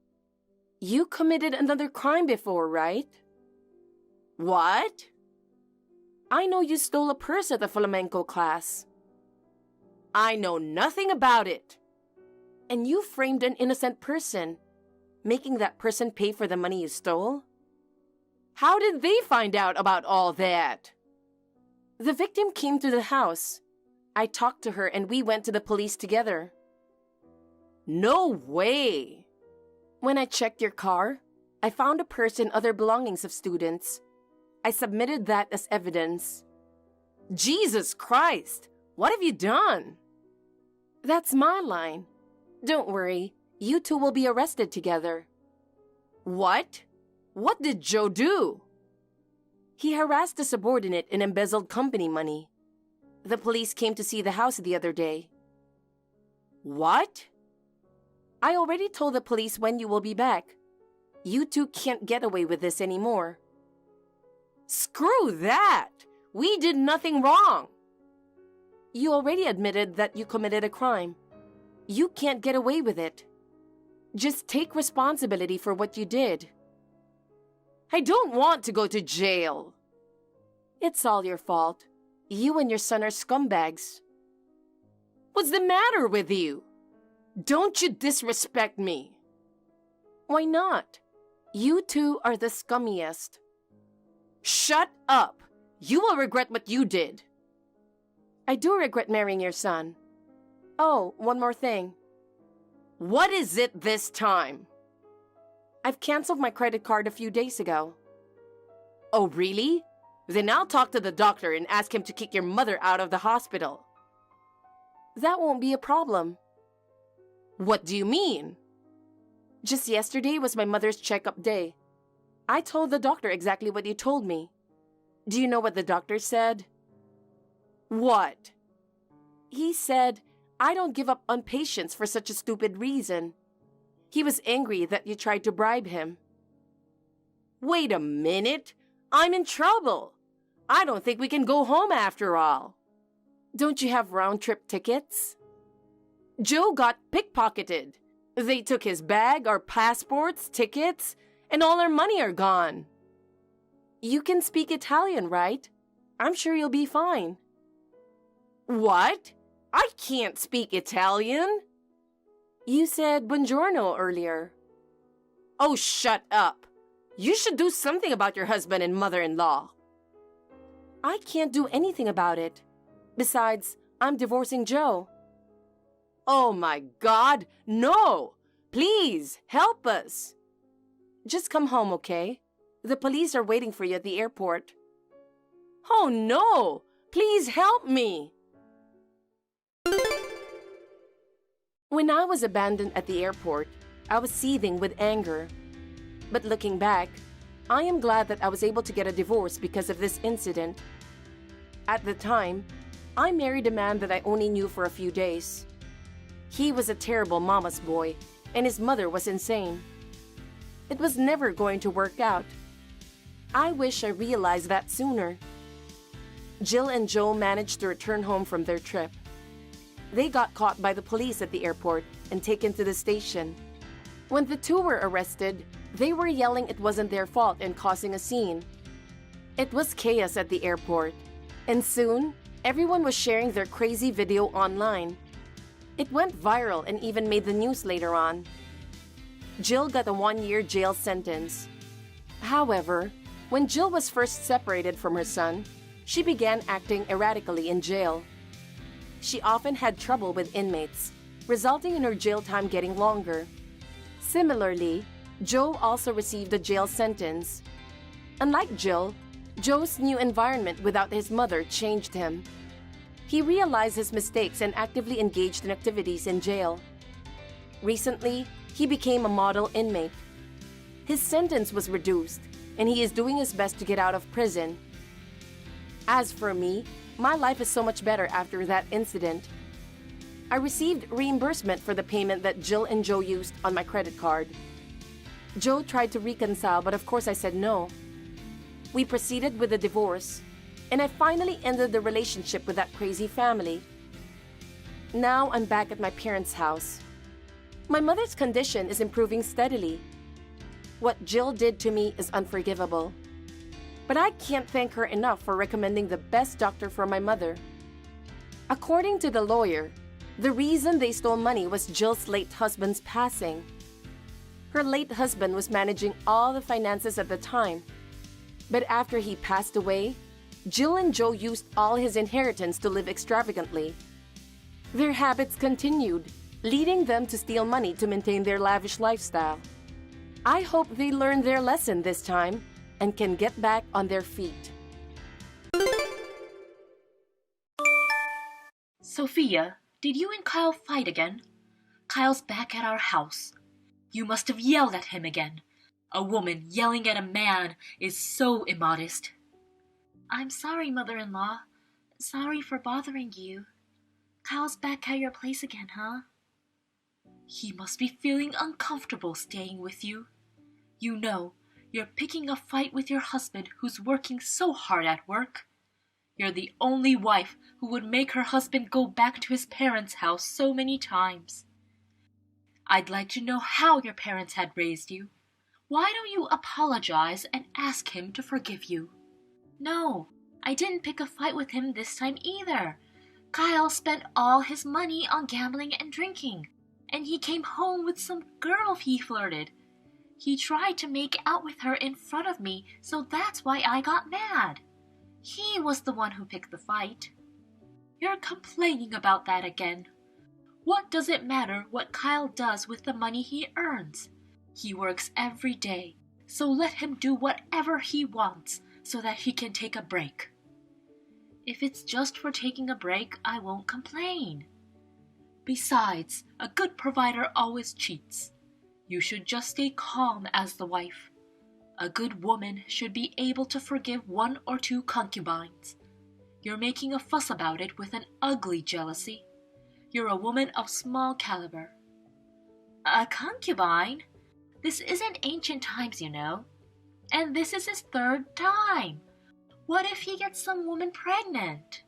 S3: You committed another crime before, right? What? I know you stole a purse at the flamenco class. I know nothing about it. And you framed an innocent person, making that person pay for the money you stole? How did they find out about all that? The victim came to the house. I talked to her and we went to the police together. No way! When I checked your car, I found a purse and other belongings of students. I submitted that as evidence. Jesus Christ! What have you done? That's my line. Don't worry, you two will be arrested together. What? What did Joe do? He harassed a subordinate and embezzled company money. The police came to see the house the other day. What? I already told the police when you will be back. You two can't get away with this anymore. Screw that! We did nothing wrong. You already admitted that you committed a crime. You can't get away with it. Just take responsibility for what you did. I don't want to go to jail. It's all your fault. You and your son are scumbags. What's the matter with you? Don't you disrespect me. Why not? You two are the scummiest. Shut up. You will regret what you did. I do regret marrying your son. Oh, one more thing. What is it this time? I've canceled my credit card a few days ago. Oh, really? Then I'll talk to the doctor and ask him to kick your mother out of the hospital. That won't be a problem. What do you mean? Just yesterday was my mother's checkup day. I told the doctor exactly what you told me. Do you know what the doctor said? What? He said, I don't give up on patience for such a stupid reason. He was angry that you tried to bribe him. Wait a minute. I'm in trouble. I don't think we can go home after all. Don't you have round-trip tickets? Joe got pickpocketed. They took his bag, our passports, tickets, and all our money are gone. You can speak Italian, right? I'm sure you'll be fine. What? I can't speak Italian. You said buongiorno earlier. Oh, shut up. You should do something about your husband and mother-in-law. I can't do anything about it. Besides, I'm divorcing Joe. Oh my God, no! Please, help us. Just come home, okay? The police are waiting for you at the airport. Oh no! Please help me! When I was abandoned at the airport, I was seething with anger. But looking back, I am glad that I was able to get a divorce because of this incident. At the time, I married a man that I only knew for a few days. He was a terrible mama's boy, and his mother was insane. It was never going to work out. I wish I realized that sooner. Jill and Joe managed to return home from their trip. They got caught by the police at the airport and taken to the station. When the two were arrested, they were yelling it wasn't their fault and causing a scene. It was chaos at the airport, and soon, everyone was sharing their crazy video online. It went viral and even made the news later on. Jill got a 1-year jail sentence. However, when Jill was first separated from her son, she began acting erratically in jail. She often had trouble with inmates, resulting in her jail time getting longer. Similarly, Joe also received a jail sentence. Unlike Jill, Joe's new environment without his mother changed him. He realized his mistakes and actively engaged in activities in jail. Recently, he became a model inmate. His sentence was reduced, and he is doing his best to get out of prison. As for me, my life is so much better after that incident. I received reimbursement for the payment that Jill and Joe used on my credit card. Joe tried to reconcile, but of course I said no. We proceeded with the divorce, and I finally ended the relationship with that crazy family. Now I'm back at my parents' house. My mother's condition is improving steadily. What Jill did to me is unforgivable. But I can't thank her enough for recommending the best doctor for my mother. According to the lawyer, the reason they stole money was Jill's late husband's passing. Her late husband was managing all the finances at the time. But after he passed away, Jill and Joe used all his inheritance to live extravagantly. Their habits continued, leading them to steal money to maintain their lavish lifestyle. I hope they learn their lesson this time and can get back on their feet.
S6: Sophia, did you and Kyle fight again? Kyle's back at our house. You must have yelled at him again. A woman yelling at a man is so immodest. I'm sorry, mother-in-law. Sorry for bothering you. Kyle's back at your place again, huh? He must be feeling uncomfortable staying with you. You know, you're picking a fight with your husband who's working so hard at work. You're the only wife who would make her husband go back to his parents' house so many times. I'd like to know how your parents had raised you. Why don't you apologize and ask him to forgive you? No, I didn't pick a fight with him this time either. Kyle spent all his money on gambling and drinking, and he came home with some girl he flirted. He tried to make out with her in front of me, so that's why I got mad. He was the one who picked the fight. You're complaining about that again. What does it matter what Kyle does with the money he earns? He works every day, so let him do whatever he wants so that he can take a break. If it's just for taking a break, I won't complain. Besides, a good provider always cheats. You should just stay calm as the wife. A good woman should be able to forgive 1 or 2 concubines. You're making a fuss about it with an ugly jealousy. You're a woman of small caliber. A concubine? This isn't ancient times, you know. And this is his third time. What if he gets some woman pregnant?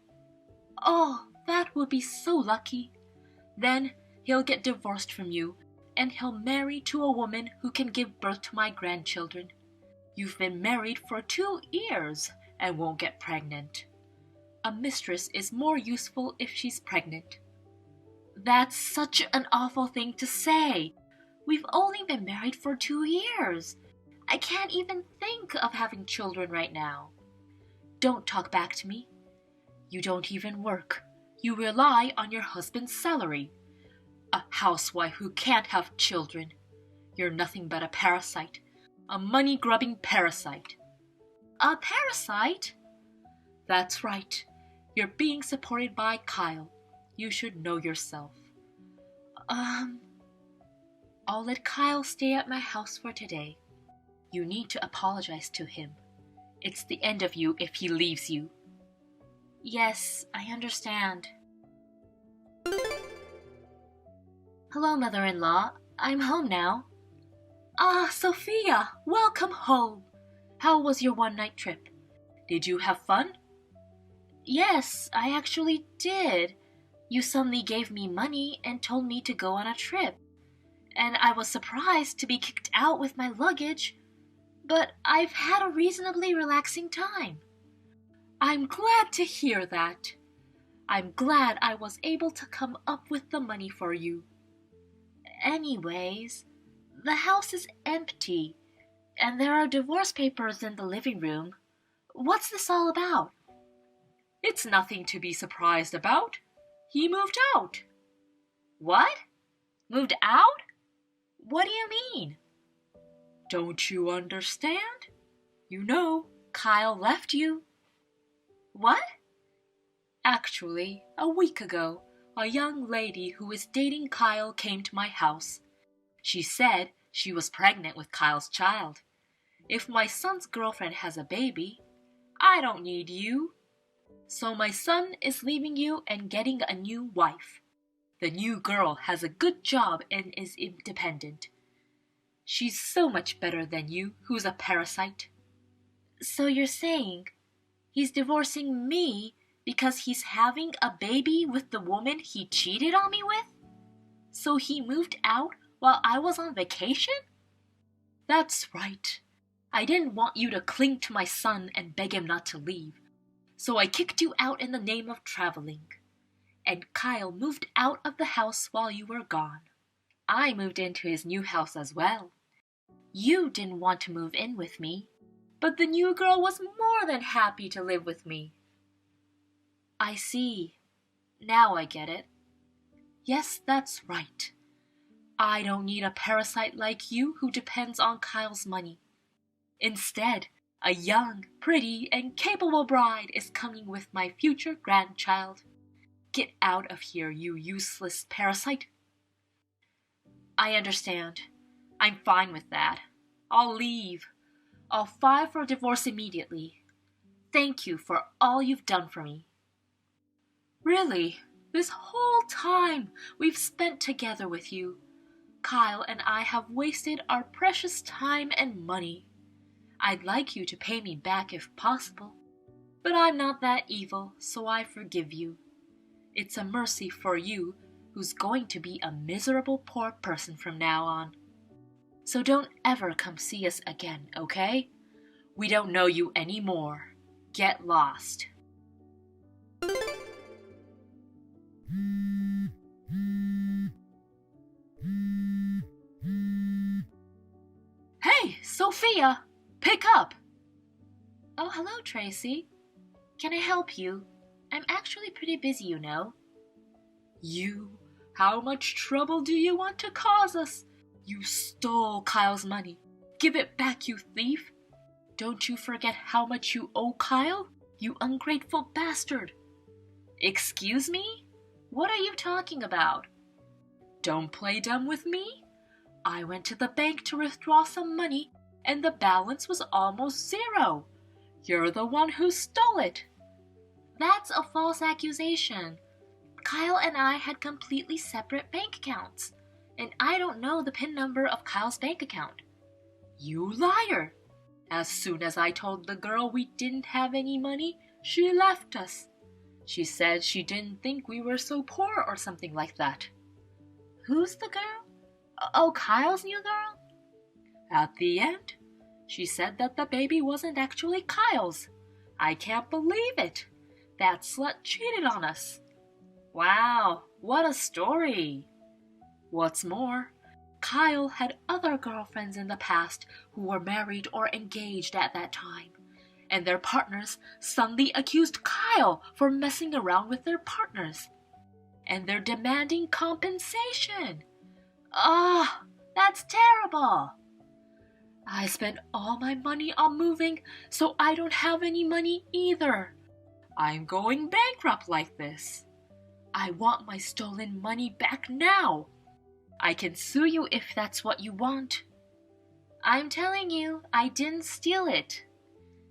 S6: Oh, that would be so lucky. Then he'll get divorced from you, and he'll marry to a woman who can give birth to my grandchildren. You've been married for 2 years and won't get pregnant. A mistress is more useful if she's pregnant. That's such an awful thing to say. We've only been married for 2 years. I can't even think of having children right now. Don't talk back to me. You don't even work. You rely on your husband's salary. A housewife who can't have children. You're nothing but a parasite. A money-grubbing parasite. A parasite? That's right. You're being supported by Kyle. You should know yourself. I'll let Kyle stay at my house for today. You need to apologize to him. It's the end of you if he leaves you. Yes, I understand. Hello, mother-in-law. I'm home now. Ah, Sophia, welcome home. How was your one-night trip? Did you have fun? Yes, I actually did. You suddenly gave me money and told me to go on a trip. And I was surprised to be kicked out with my luggage. But I've had a reasonably relaxing time. I'm glad to hear that. I'm glad I was able to come up with the money for you. Anyways, the house is empty, and there are divorce papers in the living room. What's this all about? It's nothing to be surprised about. He moved out. What? Moved out? What do you mean? Don't you understand? You know, Kyle left you. What? Actually, a week ago, a young lady who is dating Kyle came to my house. She said she was pregnant with Kyle's child. If my son's girlfriend has a baby, I don't need you. So my son is leaving you and getting a new wife. The new girl has a good job and is independent. She's so much better than you, who's a parasite. So you're saying he's divorcing me because he's having a baby with the woman he cheated on me with? So he moved out while I was on vacation? That's right. I didn't want you to cling to my son and beg him not to leave. So I kicked you out in the name of traveling. And Kyle moved out of the house while you were gone. I moved into his new house as well. You didn't want to move in with me, but the new girl was more than happy to live with me. I see. Now I get it. Yes, that's right. I don't need a parasite like you who depends on Kyle's money. Instead, a young, pretty, and capable bride is coming with my future grandchild. Get out of here, you useless parasite. I understand. I'm fine with that. I'll leave. I'll file for divorce immediately. Thank you for all you've done for me. Really, this whole time we've spent together with you, Kyle and I have wasted our precious time and money. I'd like you to pay me back if possible, but I'm not that evil, so I forgive you. It's a mercy for you, who's going to be a miserable poor person from now on. So don't ever come see us again, okay? We don't know you anymore. Get lost. Hey, Sophia! Pick up! Oh, hello, Tracy. Can I help you? I'm actually pretty busy, you know. You? How much trouble do you want to cause us? You stole Kyle's money. Give it back, you thief. Don't you forget how much you owe Kyle, you ungrateful bastard. Excuse me? What are you talking about? Don't play dumb with me. I went to the bank to withdraw some money, and the balance was almost zero. You're the one who stole it. That's a false accusation. Kyle and I had completely separate bank accounts, and I don't know the PIN number of Kyle's bank account. You liar! As soon as I told the girl we didn't have any money, she left us. She said she didn't think we were so poor or something like that. Who's the girl? Oh, Kyle's new girl? At the end, she said that the baby wasn't actually Kyle's. I can't believe it. That slut cheated on us. Wow, what a story. What's more, Kyle had other girlfriends in the past who were married or engaged at that time, and their partners suddenly accused Kyle for messing around with their partners. And they're demanding compensation. Ah, that's terrible. I spent all my money on moving, so I don't have any money either. I'm going bankrupt like this. I want my stolen money back now. I can sue you if that's what you want. I'm telling you, I didn't steal it.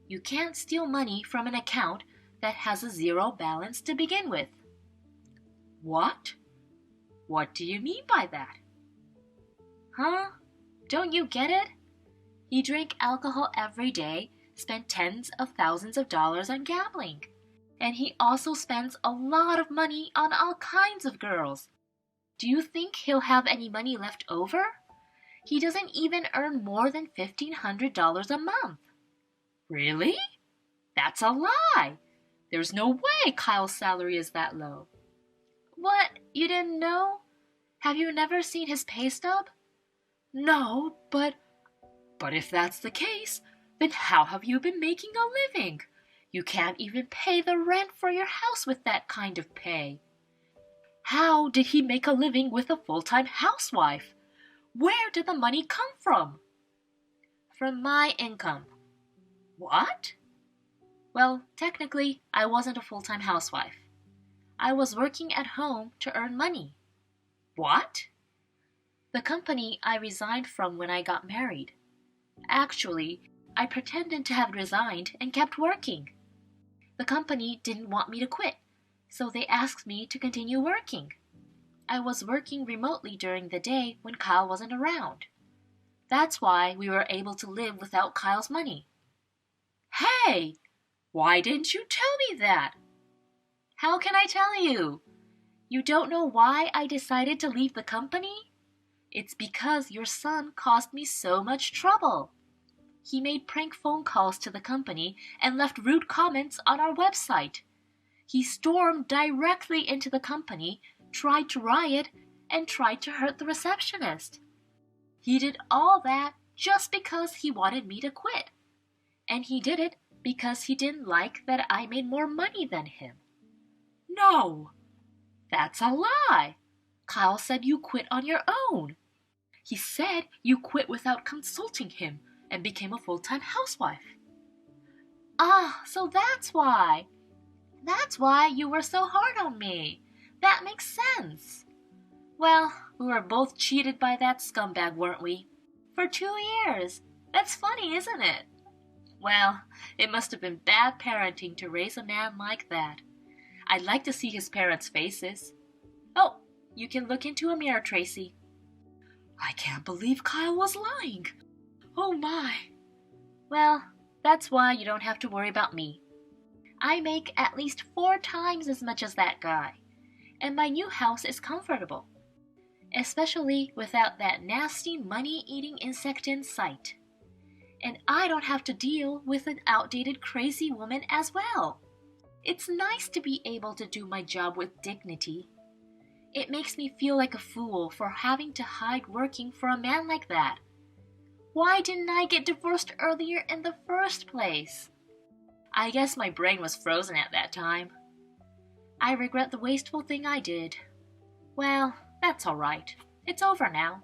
S6: You can't steal money from an account that has a zero balance to begin with. What? What do you mean by that? Huh? Don't you get it? He drank alcohol every day, spent tens of thousands of dollars on gambling. And he also spends a lot of money on all kinds of girls. Do you think he'll have any money left over? He doesn't even earn more than $1,500 a month. Really? That's a lie. There's no way Kyle's salary is that low. What? You didn't know? Have you never seen his pay stub? No, but if that's the case, then how have you been making a living? You can't even pay the rent for your house with that kind of pay. How did he make a living with a full-time housewife? Where did the money come from? From my income. What? Well, technically, I wasn't a full-time housewife. I was working at home to earn money. What? The company I resigned from when I got married. Actually, I pretended to have resigned and kept working. The company didn't want me to quit, so they asked me to continue working. I was working remotely during the day when Kyle wasn't around. That's why we were able to live without Kyle's money. Hey! Why didn't you tell me that? How can I tell you? You don't know why I decided to leave the company? It's because your son caused me so much trouble. He made prank phone calls to the company and left rude comments on our website. He stormed directly into the company, tried to riot, and tried to hurt the receptionist. He did all that just because he wanted me to quit. And he did it because he didn't like that I made more money than him. No, that's a lie. Kyle said you quit on your own. He said you quit without consulting him and became a full-time housewife. Ah, so that's why. That's why you were so hard on me. That makes sense. Well, we were both cheated by that scumbag, weren't we? For 2 years. That's funny, isn't it? Well, it must have been bad parenting to raise a man like that. I'd like to see his parents' faces. Oh, you can look into a mirror, Tracy. I can't believe Kyle was lying. Oh my. Well, that's why you don't have to worry about me. I make at least 4 times as much as that guy, and my new house is comfortable, especially without that nasty money-eating insect in sight. And I don't have to deal with an outdated crazy woman as well. It's nice to be able to do my job with dignity. It makes me feel like a fool for having to hide working for a man like that. Why didn't I get divorced earlier in the first place? I guess my brain was frozen at that time. I regret the wasteful thing I did. Well, that's all right. It's over now.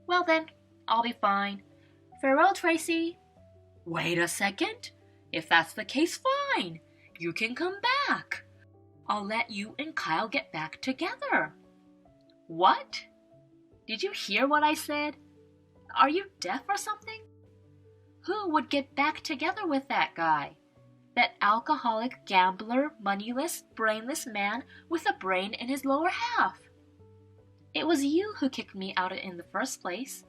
S6: Well then, I'll be fine. Farewell, Tracy. Wait a second. If that's the case, fine. You can come back. I'll let you and Kyle get back together. What? Did you hear what I said? Are you deaf or something? Who would get back together with that guy? That alcoholic, gambler, moneyless, brainless man with a brain in his lower half. It was you who kicked me out in the first place.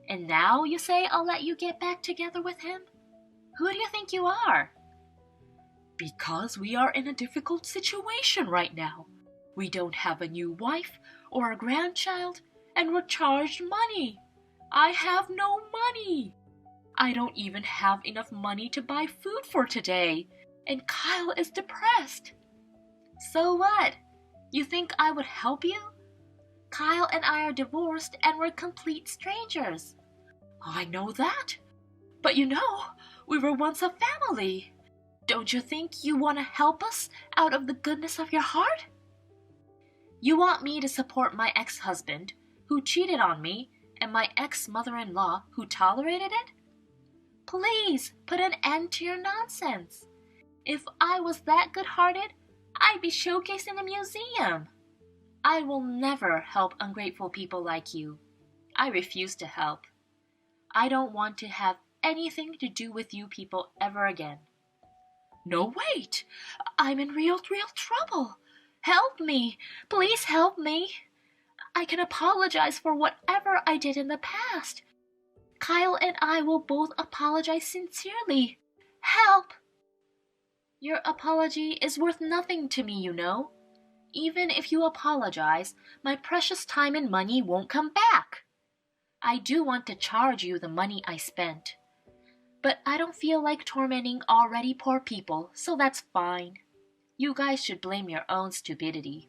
S6: And now you say I'll let you get back together with him? Who do you think you are? Because we are in a difficult situation right now. We don't have a new wife or a grandchild, and we're charged money. I have no money. I don't even have enough money to buy food for today, and Kyle is depressed. So what? You think I would help you? Kyle and I are divorced and we're complete strangers. I know that. But you know, we were once a family. Don't you think you want to help us out of the goodness of your heart? You want me to support my ex-husband, who cheated on me, and my ex-mother-in-law, who tolerated it? Please, put an end to your nonsense. If I was that good-hearted, I'd be showcased in a museum. I will never help ungrateful people like you. I refuse to help. I don't want to have anything to do with you people ever again. No, wait! I'm in real trouble. Help me! Please help me! I can apologize for whatever I did in the past. Kyle and I will both apologize sincerely. Help! Your apology is worth nothing to me, you know. Even if you apologize, my precious time and money won't come back. I do want to charge you the money I spent. But I don't feel like tormenting already poor people, so that's fine. You guys should blame your own stupidity.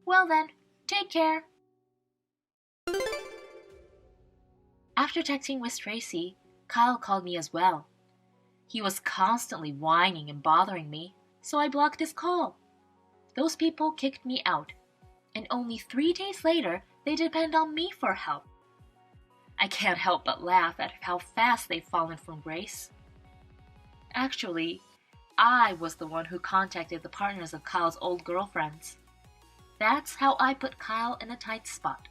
S6: Well then, take care. After texting with Tracy, Kyle called me as well. He was constantly whining and bothering me, so I blocked his call. Those people kicked me out, and only 3 days later, they depend on me for help. I can't help but laugh at how fast they've fallen from grace. Actually, I was the one who contacted the partners of Kyle's old girlfriends. That's how I put Kyle in a tight spot.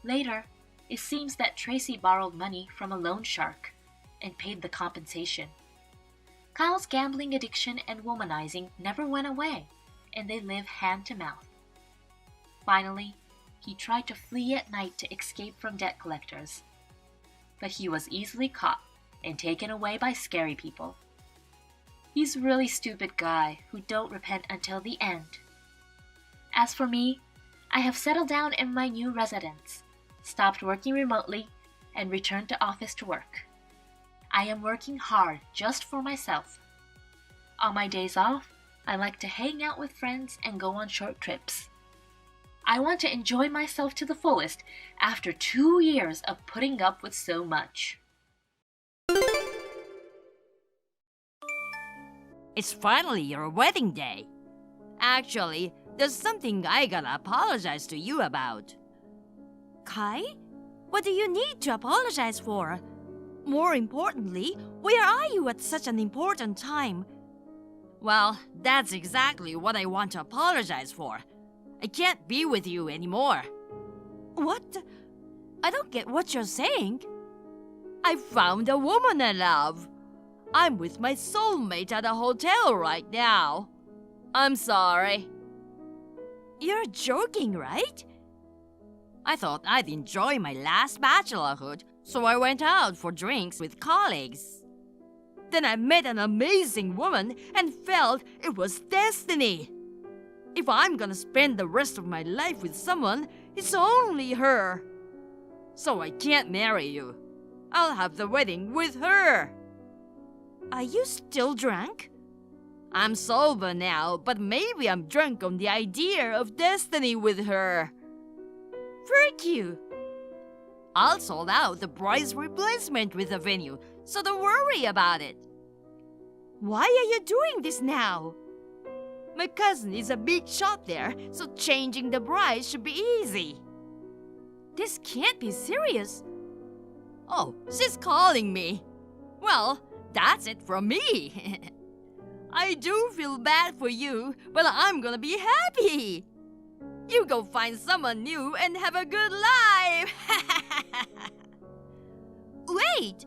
S6: Later, it seems that Tracy borrowed money from a loan shark and paid the compensation. Kyle's gambling addiction and womanizing never went away, and they live hand to mouth. Finally, he tried to flee at night to escape from debt collectors. But he was easily caught and taken away by scary people. He's a really stupid guy who don't repent until the end. As for me, I have settled down in my new residence, stopped working remotely, and returned to office to work. I am working hard just for myself. On my days off, I like to hang out with friends and go on short trips. I want to enjoy myself to the fullest after 2 years of putting up with so much.
S7: It's finally your wedding day. Actually, there's something I gotta apologize to you about.
S2: Kai? What do you need to apologize for? More importantly, where are you at such an important time?
S7: Well, that's exactly what I want to apologize for. I can't be with you anymore.
S2: What? I don't get what you're saying.
S7: I found a woman I love. I'm with my soulmate at a hotel right now. I'm sorry.
S2: You're joking, right?
S7: I thought I'd enjoy my last bachelorhood, so I went out for drinks with colleagues. Then I met an amazing woman and felt it was destiny. If I'm gonna spend the rest of my life with someone, it's only her. So I can't marry you. I'll have the wedding with her.
S2: Are you still drunk?
S7: I'm sober now, but maybe I'm drunk on the idea of destiny with her.
S2: Frick you!
S7: I'll sort out the price replacement with the venue, so don't worry about it.
S2: Why are you doing this now?
S7: My cousin is a big shot there, so changing the bride should be easy.
S2: This can't be serious.
S7: Oh, she's calling me. Well, that's it from me. I do feel bad for you, but I'm gonna be happy. You go find someone new and have a good life.
S2: Wait!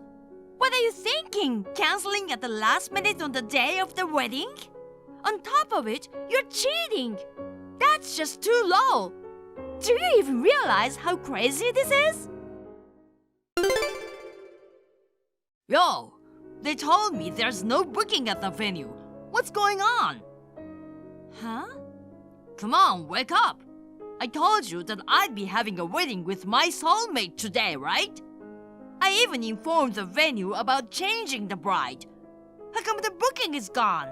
S7: What are you thinking? Canceling at the last minute on the day of the wedding? On top of it, you're cheating. That's just too low. Do you even realize how crazy this is? Yo, they told me there's no booking at the venue. What's going on? Huh? Come on, wake up. I told you that I'd be having a wedding with my soulmate today, right? I even informed the venue about changing the bride. How come the booking is gone?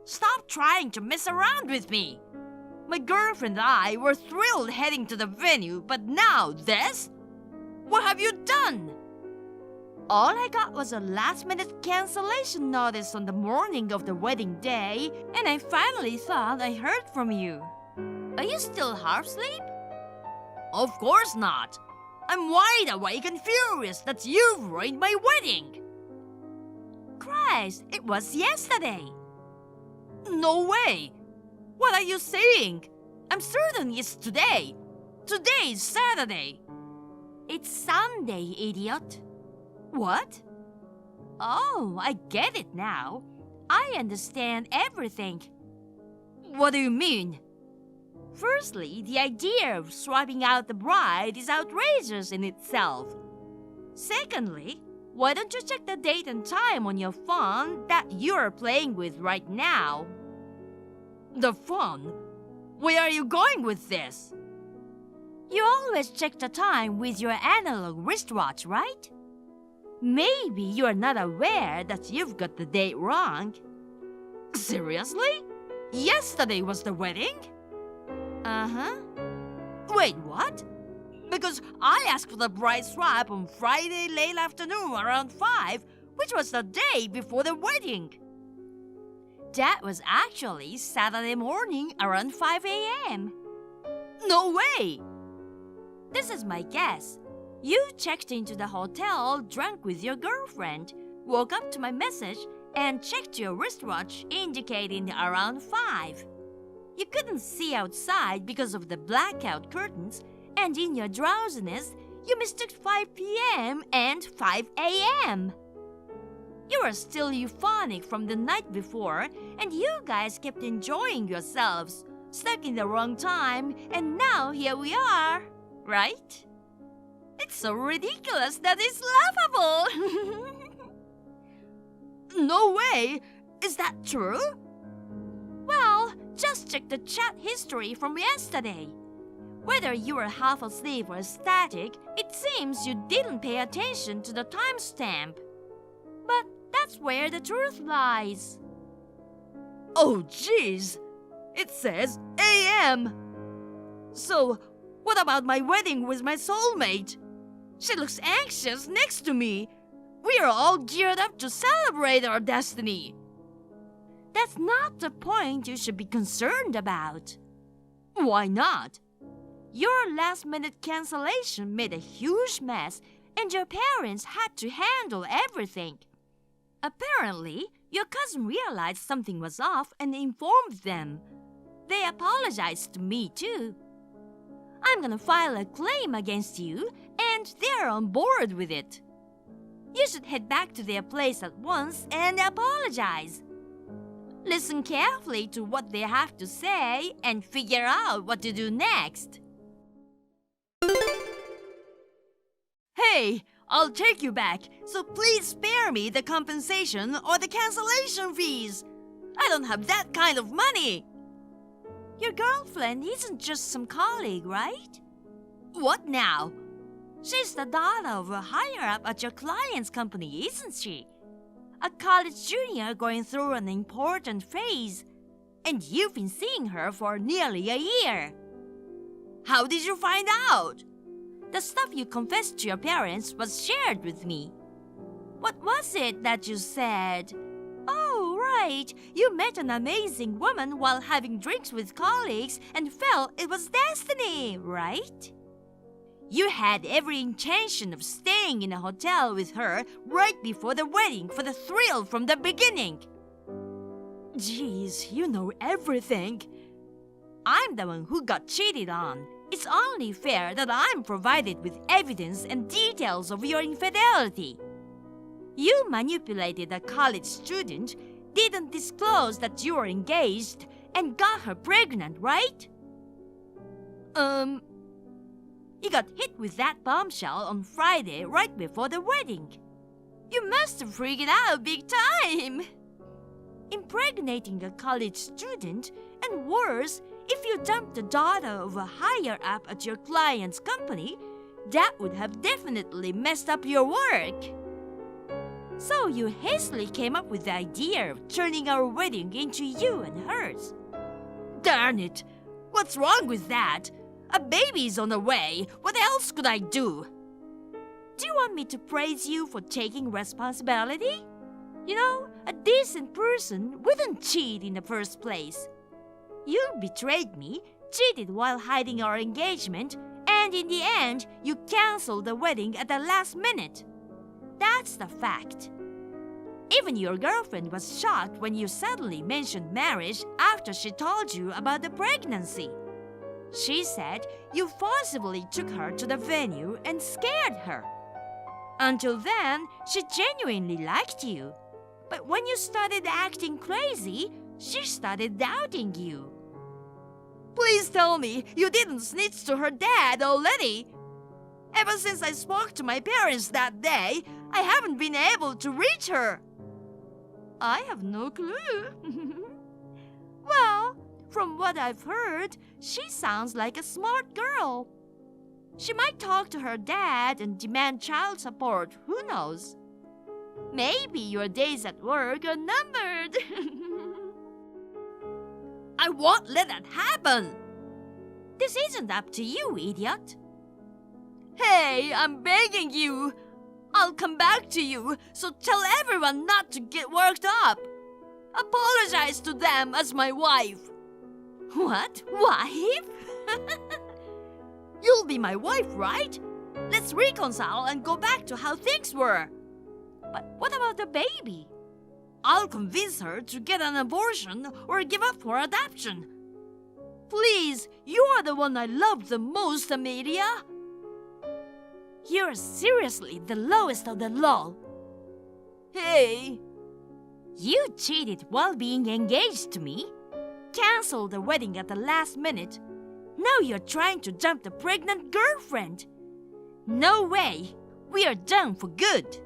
S7: Stop trying to mess around with me. My girlfriend and I were thrilled heading to the venue, but now this? What have you done? All I got was a last-minute cancellation notice on the morning of the wedding day, and I finally thought I heard from you. Are you still half asleep? Of course not. I'm wide awake and furious that you've ruined my wedding. Christ, it was yesterday. No way. What are you saying? I'm certain it's today. Today is Saturday. It's Sunday, idiot. What? Oh, I get it now. I understand everything. What do you mean? Firstly, the idea of swapping out the bride is outrageous in itself. Secondly, why don't you check the date and time on your phone that you're playing with right now? The phone? Where are you going with this? You always check the time with your analog wristwatch, right? Maybe you're not aware that you've got the date wrong. Seriously? Yesterday was the wedding? Uh-huh. Wait, what? Because I asked for the bride swap on Friday late afternoon around 5, which was the day before the wedding. That was actually Saturday morning around 5 a.m. No way! This is my guess. You checked into the hotel drunk with your girlfriend, woke up to my message, and checked your wristwatch indicating around 5. You couldn't see outside because of the blackout curtains, and in your drowsiness, you mistook 5 p.m. and 5 a.m. You were still euphonic from the night before, and you guys kept enjoying yourselves, stuck in the wrong time, and now here we are, right? It's so ridiculous that it's laughable. No way! Is that true? Well, just check the chat history from yesterday. Whether you were half asleep or ecstatic, it seems you didn't pay attention to the timestamp. But that's where the truth lies. Oh, jeez! It says AM! So, what about my wedding with my soulmate? She looks anxious next to me. We are all geared up to celebrate our destiny. That's not the point you should be concerned about. Why not? Your last-minute cancellation made a huge mess, and your parents had to handle everything. Apparently, your cousin realized something was off and informed them. They apologized to me, too. I'm gonna file a claim against you, and they're on board with it. You should head back to their place at once and apologize. Listen carefully to what they have to say and figure out what to do next. Hey, I'll take you back, so please spare me the compensation or the cancellation fees. I don't have that kind of money. Your girlfriend isn't just some colleague, right? What now? She's the daughter of a higher-up at your client's company, isn't she? A college junior going through an important phase. And you've been seeing her for nearly a year. How did you find out? The stuff you confessed to your parents was shared with me. What was it that you said? Oh, right. You met an amazing woman while having drinks with colleagues and felt it was destiny, right? You had every intention of staying in a hotel with her right before the wedding for the thrill from the beginning. Jeez, you know everything. I'm the one who got cheated on. It's only fair that I'm provided with evidence and details of your infidelity. You manipulated a college student, didn't disclose that you were engaged, and got her pregnant, right? You got hit with that bombshell on Friday right before the wedding. You must have freaked out big time. Impregnating a college student, and worse, if you dumped the daughter of a higher up at your client's company, that would have definitely messed up your work. So you hastily came up with the idea of turning our wedding into you and hers. Darn it! What's wrong with that? A baby's on the way. What else could I do? Do you want me to praise you for taking responsibility? You know, a decent person wouldn't cheat in the first place. You betrayed me, cheated while hiding our engagement, and in the end, you canceled the wedding at the last minute. That's the fact. Even your girlfriend was shocked when you suddenly mentioned marriage after she told you about the pregnancy. She said you forcibly took her to the venue and scared her. Until then, she genuinely liked you. But when you started acting crazy, she started doubting you. Please tell me you didn't snitch to her dad already. Ever since I spoke to my parents that day, I haven't been able to reach her. I have no clue. Well, from what I've heard, she sounds like a smart girl. She might talk to her dad and demand child support, who knows? Maybe your days at work are numbered. I won't let that happen. This isn't up to you, idiot. Hey, I'm begging you. I'll come back to you, so tell everyone not to get worked up. Apologize to them as my wife. What? Wife? You'll be my wife, right? Let's reconcile and go back to how things were. But what about the baby? I'll convince her to get an abortion or give up for adoption. Please, you are the one I love the most, Amelia. You're seriously the lowest of the low. Hey! You cheated while being engaged to me. Canceled the wedding at the last minute. Now you're trying to dump the pregnant girlfriend. No way! We are done for good.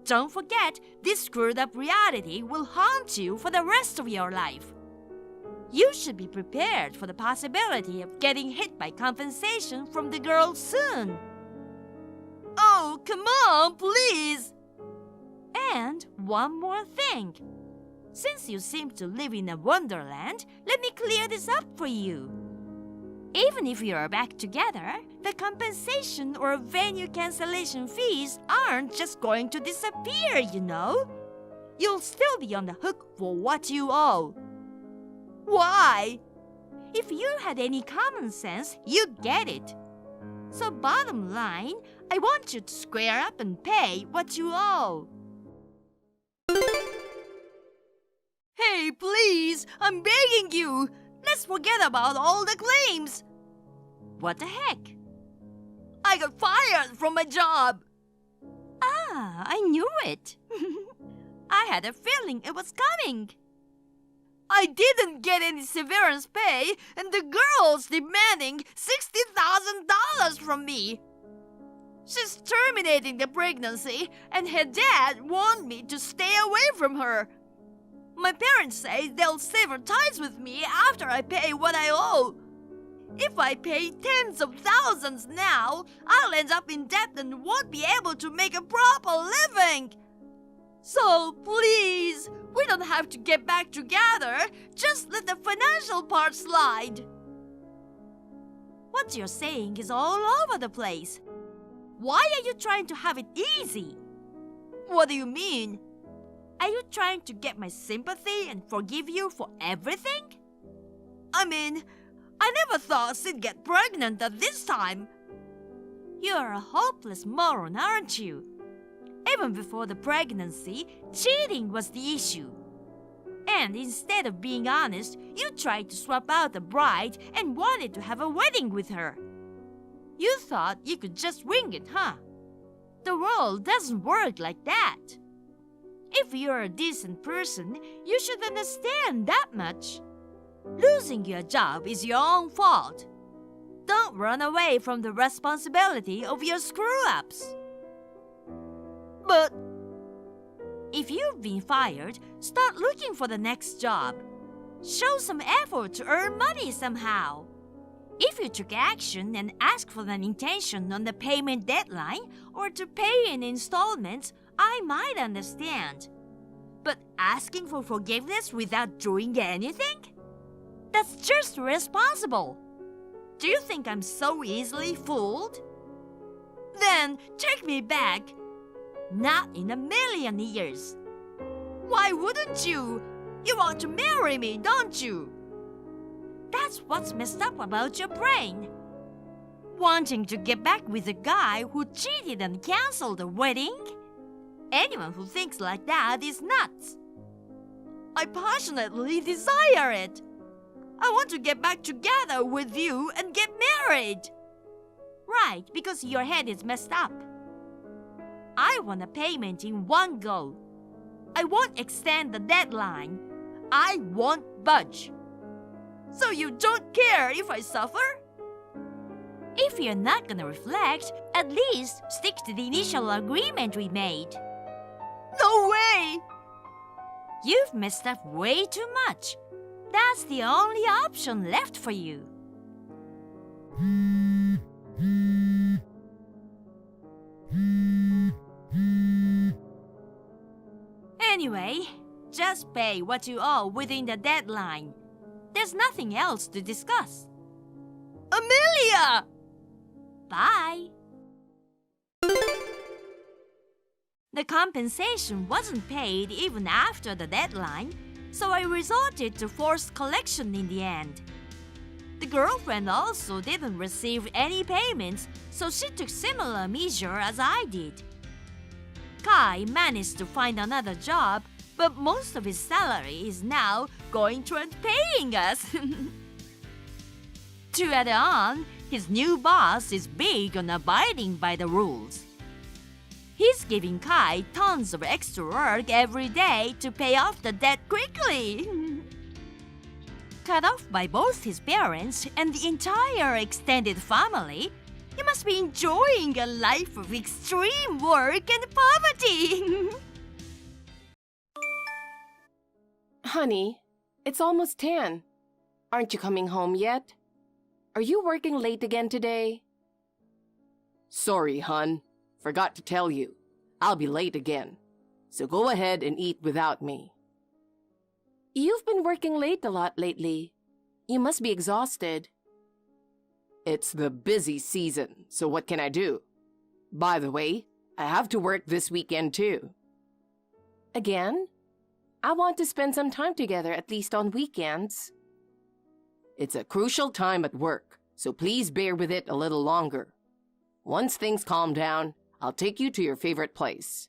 S7: Don't forget, this screwed up reality will haunt you for the rest of your life. You should be prepared for the possibility of getting hit by compensation from the girl soon. Oh, come on, please! And one more thing. Since you seem to live in a wonderland, let me clear this up for you. Even if you are back together, the compensation or venue cancellation fees aren't just going to disappear, you know. You'll still be on the hook for what you owe. Why? If you had any common sense, you'd get it. So bottom line, I want you to square up and pay what you owe. Hey, please, I'm begging you. Let's forget about all the claims. What the heck? I got fired from my job. Ah, I knew it. I had a feeling it was coming. I didn't get any severance pay, and the girl's demanding $60,000 from me. She's terminating the pregnancy, and her dad warned me to stay away from her. My parents say they'll sever ties with me after I pay what I owe. If I pay tens of thousands now, I'll end up in debt and won't be able to make a proper living. So please, we don't have to get back together. Just let the financial part slide. What you're saying is all over the place. Why are you trying to have it easy? What do you mean? Are you trying to get my sympathy and forgive you for everything? I mean, I never thought she'd get pregnant at this time. You're a hopeless moron, aren't you? Even before the pregnancy, cheating was the issue. And instead of being honest, you tried to swap out the bride and wanted to have a wedding with her. You thought you could just wing it, huh? The world doesn't work like that. If you're a decent person, you should understand that much. Losing your job is your own fault. Don't run away from the responsibility of your screw-ups. But if you've been fired, start looking for the next job. Show some effort to earn money somehow. If you took action and asked for an intention on the payment deadline or to pay in installments, I might understand. But asking for forgiveness without doing anything? That's just irresponsible. Do you think I'm so easily fooled? Then take me back. Not in a million years. Why wouldn't you? You want to marry me, don't you? That's what's messed up about your brain. Wanting to get back with a guy who cheated and canceled the wedding? Anyone who thinks like that is nuts. I passionately desire it. I want to get back together with you and get married. Right, because your head is messed up. I want a payment in one go. I won't extend the deadline. I won't budge. So you don't care if I suffer? If you're not gonna reflect, at least stick to the initial agreement we made. No way! You've messed up way too much. That's the only option left for you. Anyway, just pay what you owe within the deadline. There's nothing else to discuss. Amelia! Bye. The compensation wasn't paid even after the deadline, so I resorted to forced collection in the end. The girlfriend also didn't receive any payments, so she took similar measure as I did. Kai managed to find another job, but most of his salary is now going toward paying us. To add on, his new boss is big on abiding by the rules. He's giving Kai tons of extra work every day to pay off the debt quickly. Cut off by both his parents and the entire extended family, he must be enjoying a life of extreme work and poverty.
S3: Honey, it's almost 10. Aren't you coming home yet? Are you working late again today? Sorry, hon. Forgot to tell you. I'll be late again. So go ahead and eat without me. You've been working late a lot lately. You must be exhausted. It's the busy season, so what can I do? By the way, I have to work this weekend too. Again? I want to spend some time together, at least on weekends. It's a crucial time at work, so please bear with it a little longer. Once things calm down, I'll take you to your favorite place.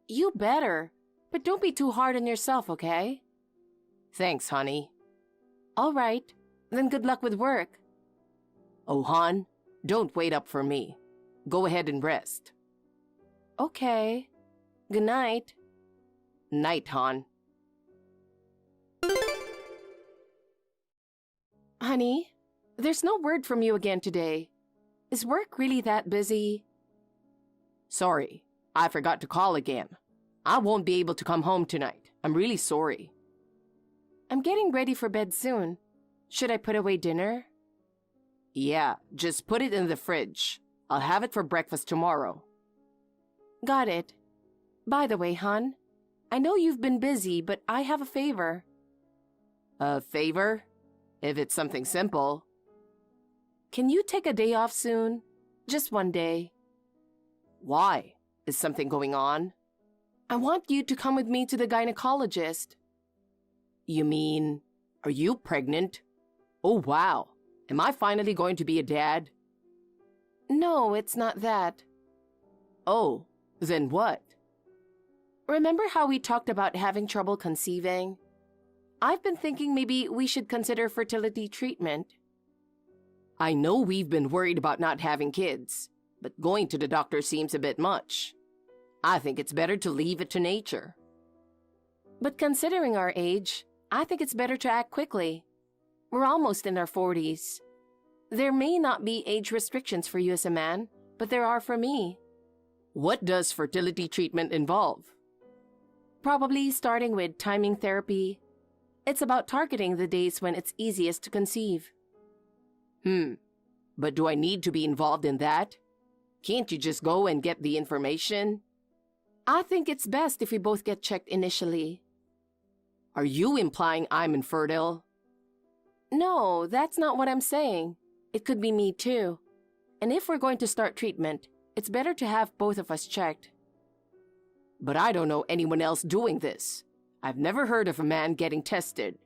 S3: You better, but don't be too hard on yourself, okay? Thanks, honey. All right, then good luck with work. Oh, hon, don't wait up for me. Go ahead and rest. Okay. Good night. Night, hon. Honey, there's no word from you again today. Is work really that busy? Sorry, I forgot to call again. I won't be able to come home tonight. I'm really sorry. I'm getting ready for bed soon. Should I put away dinner? Yeah, just put it in the fridge. I'll have it for breakfast tomorrow. Got it. By the way, hon, I know you've been busy, but I have a favor. A favor? If it's something simple. Can you take a day off soon? Just one day. Why? Is something going on? I want you to come with me to the gynecologist. You mean, are you pregnant? Oh, wow. Am I finally going to be a dad? No, it's not that. Oh, then what? Remember how we talked about having trouble conceiving? I've been thinking maybe we should consider fertility treatment. I know we've been worried about not having kids,
S8: but going to the doctor seems a bit much. I think it's better to leave it to nature.
S3: But considering our age, I think it's better to act quickly. We're almost in our 40s. There may not be age restrictions for you as a man, but there are for me.
S8: What does fertility treatment involve?
S3: Probably starting with timing therapy. It's about targeting the days when it's easiest to conceive.
S8: But do I need to be involved in that? Can't you just go and get the information?
S3: I think it's best if we both get checked initially.
S8: Are you implying I'm infertile?
S3: No, that's not what I'm saying. It could be me too. And if we're going to start treatment, it's better to have both of us checked.
S8: But I don't know anyone else doing this. I've never heard of a man getting tested.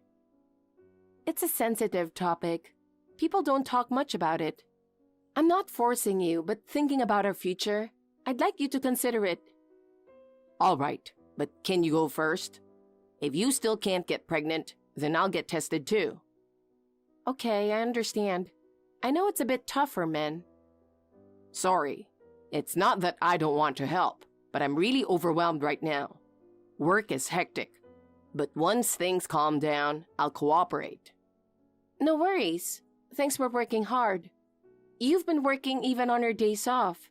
S3: It's a sensitive topic. People don't talk much about it. I'm not forcing you, but thinking about our future, I'd like you to consider it.
S8: All right, but can you go first? If you still can't get pregnant, then I'll get tested too.
S3: Okay, I understand. I know it's a bit tough for men.
S8: Sorry, it's not that I don't want to help, but I'm really overwhelmed right now. Work is hectic, but once things calm down, I'll cooperate.
S3: No worries. Thanks for working hard. You've been working even on your days off.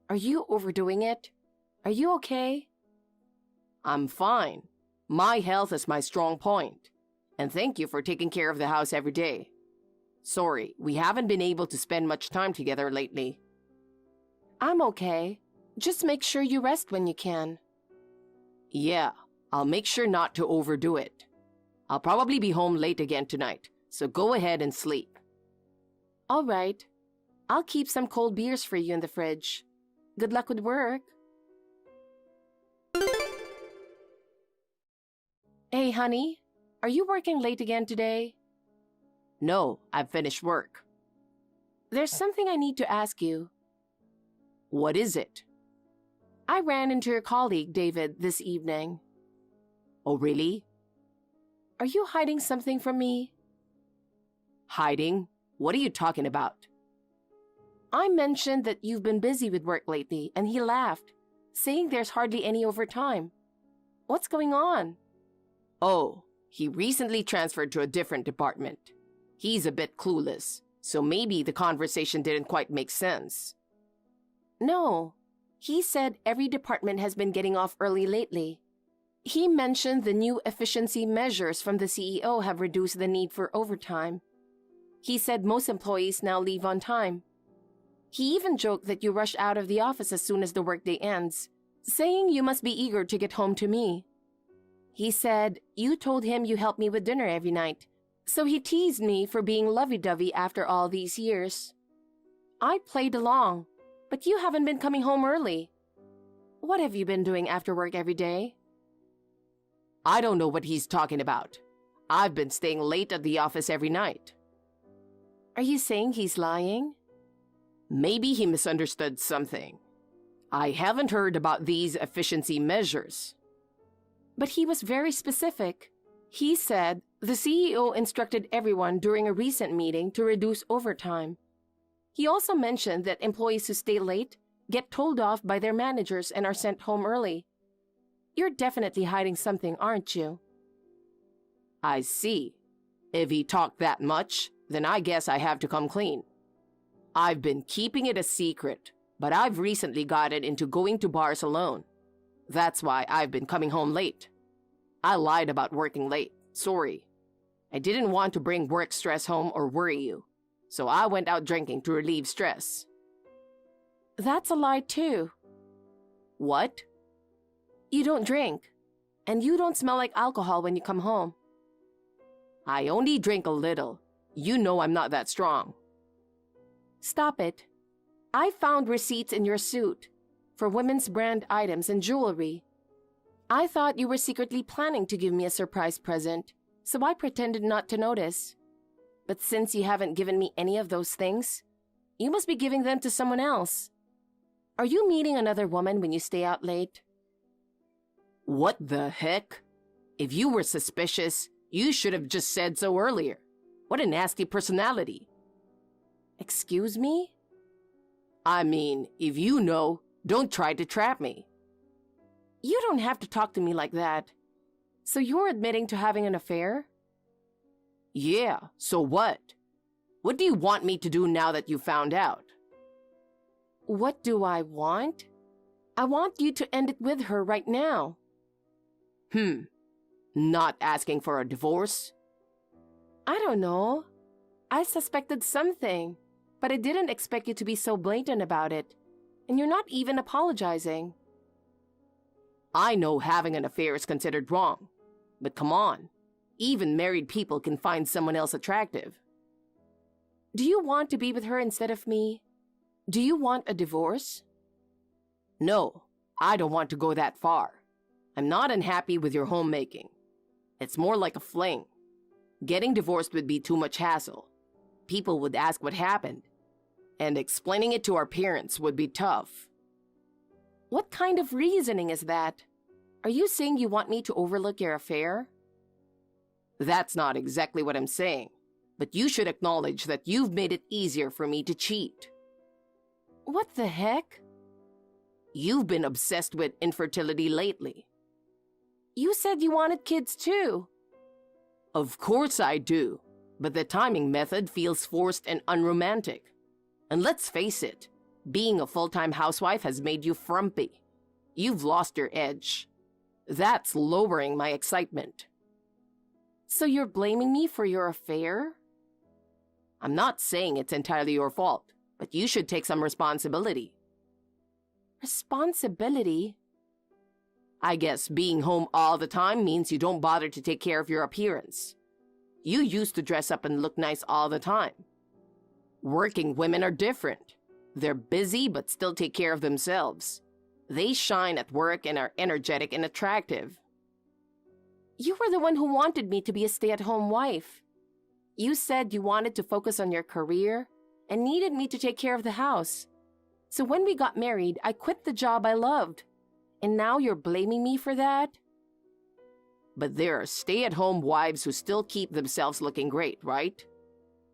S3: Are you overdoing it? Are you okay?
S8: I'm fine. My health is my strong point. And thank you for taking care of the house every day. Sorry, we haven't been able to spend much time together lately.
S3: I'm okay. Just make sure you rest when you can.
S8: Yeah, I'll make sure not to overdo it. I'll probably be home late again tonight, so go ahead and sleep.
S3: All right. I'll keep some cold beers for you in the fridge. Good luck with work. Hey, honey, are you working late again today?
S8: No, I've finished work.
S3: There's something I need to ask you.
S8: What is it?
S3: I ran into your colleague, David, this evening.
S8: Oh, really?
S3: Are you hiding something from me?
S8: Hiding? What are you talking about?
S3: I mentioned that you've been busy with work lately, and he laughed, saying there's hardly any overtime. What's going on?
S8: Oh, he recently transferred to a different department. He's a bit clueless, so maybe the conversation didn't quite make sense.
S3: No, he said every department has been getting off early lately. He mentioned the new efficiency measures from the CEO have reduced the need for overtime. He said most employees now leave on time. He even joked that you rush out of the office as soon as the workday ends, saying you must be eager to get home to me. He said you told him you help me with dinner every night, so he teased me for being lovey-dovey after all these years. I played along, but you haven't been coming home early. What have you been doing after work every day?
S8: I don't know what he's talking about. I've been staying late at the office every night.
S3: Are you saying he's lying?
S8: Maybe he misunderstood something. I haven't heard about these efficiency measures.
S3: But he was very specific. He said the CEO instructed everyone during a recent meeting to reduce overtime. He also mentioned that employees who stay late get told off by their managers and are sent home early. You're definitely hiding something, aren't you?
S8: I see. If he talked that much, then I guess I have to come clean. I've been keeping it a secret, but I've recently gotten into going to bars alone. That's why I've been coming home late. I lied about working late. Sorry. I didn't want to bring work stress home or worry you, so I went out drinking to relieve stress.
S3: That's a lie too.
S8: What?
S3: You don't drink, and you don't smell like alcohol when you come home.
S8: I only drink a little. You know I'm not that strong.
S3: Stop it. I found receipts in your suit for women's brand items and jewelry. I thought you were secretly planning to give me a surprise present, so I pretended not to notice. But since you haven't given me any of those things, you must be giving them to someone else. Are you meeting another woman when you stay out late?
S8: What the heck? If you were suspicious, you should have just said so earlier. What a nasty personality.
S3: Excuse me?
S8: I mean, if you know, don't try to trap me. You don't have to talk to me like that. So you're admitting to having an affair? Yeah, so what? What do you want me to do now that you found out? What do I want? I want you to end it with her right now. Not asking for a divorce? I don't know. I suspected something, but I didn't expect you to be so blatant about it. And you're not even apologizing. I know having an affair is considered wrong, but come on. Even married people can find someone else attractive. Do you want to be with her instead of me? Do you want a divorce? No, I don't want to go that far. I'm not unhappy with your homemaking. It's more like a fling. Getting divorced would be too much hassle. People would ask what happened, and explaining it to our parents would be tough. What kind of reasoning is that? Are you saying you want me to overlook your affair? That's not exactly what I'm saying, but you should acknowledge that you've made it easier for me to cheat. What the heck? You've been obsessed with infertility lately. You said you wanted kids too. Of course I do, but the timing method feels forced and unromantic. And let's face it, being a full-time housewife has made you frumpy. You've lost your edge. That's lowering my excitement. So you're blaming me for your affair? I'm not saying it's entirely your fault, but you should take some responsibility. Responsibility? I guess being home all the time means you don't bother to take care of your appearance. You used to dress up and look nice all the time. Working women are different. They're busy but still take care of themselves. They shine at work and are energetic and attractive. You were the one who wanted me to be a stay-at-home wife. You said you wanted to focus on your career and needed me to take care of the house. So when we got married, I quit the job I loved. And now you're blaming me for that? But there are stay-at-home wives who still keep themselves looking great, right?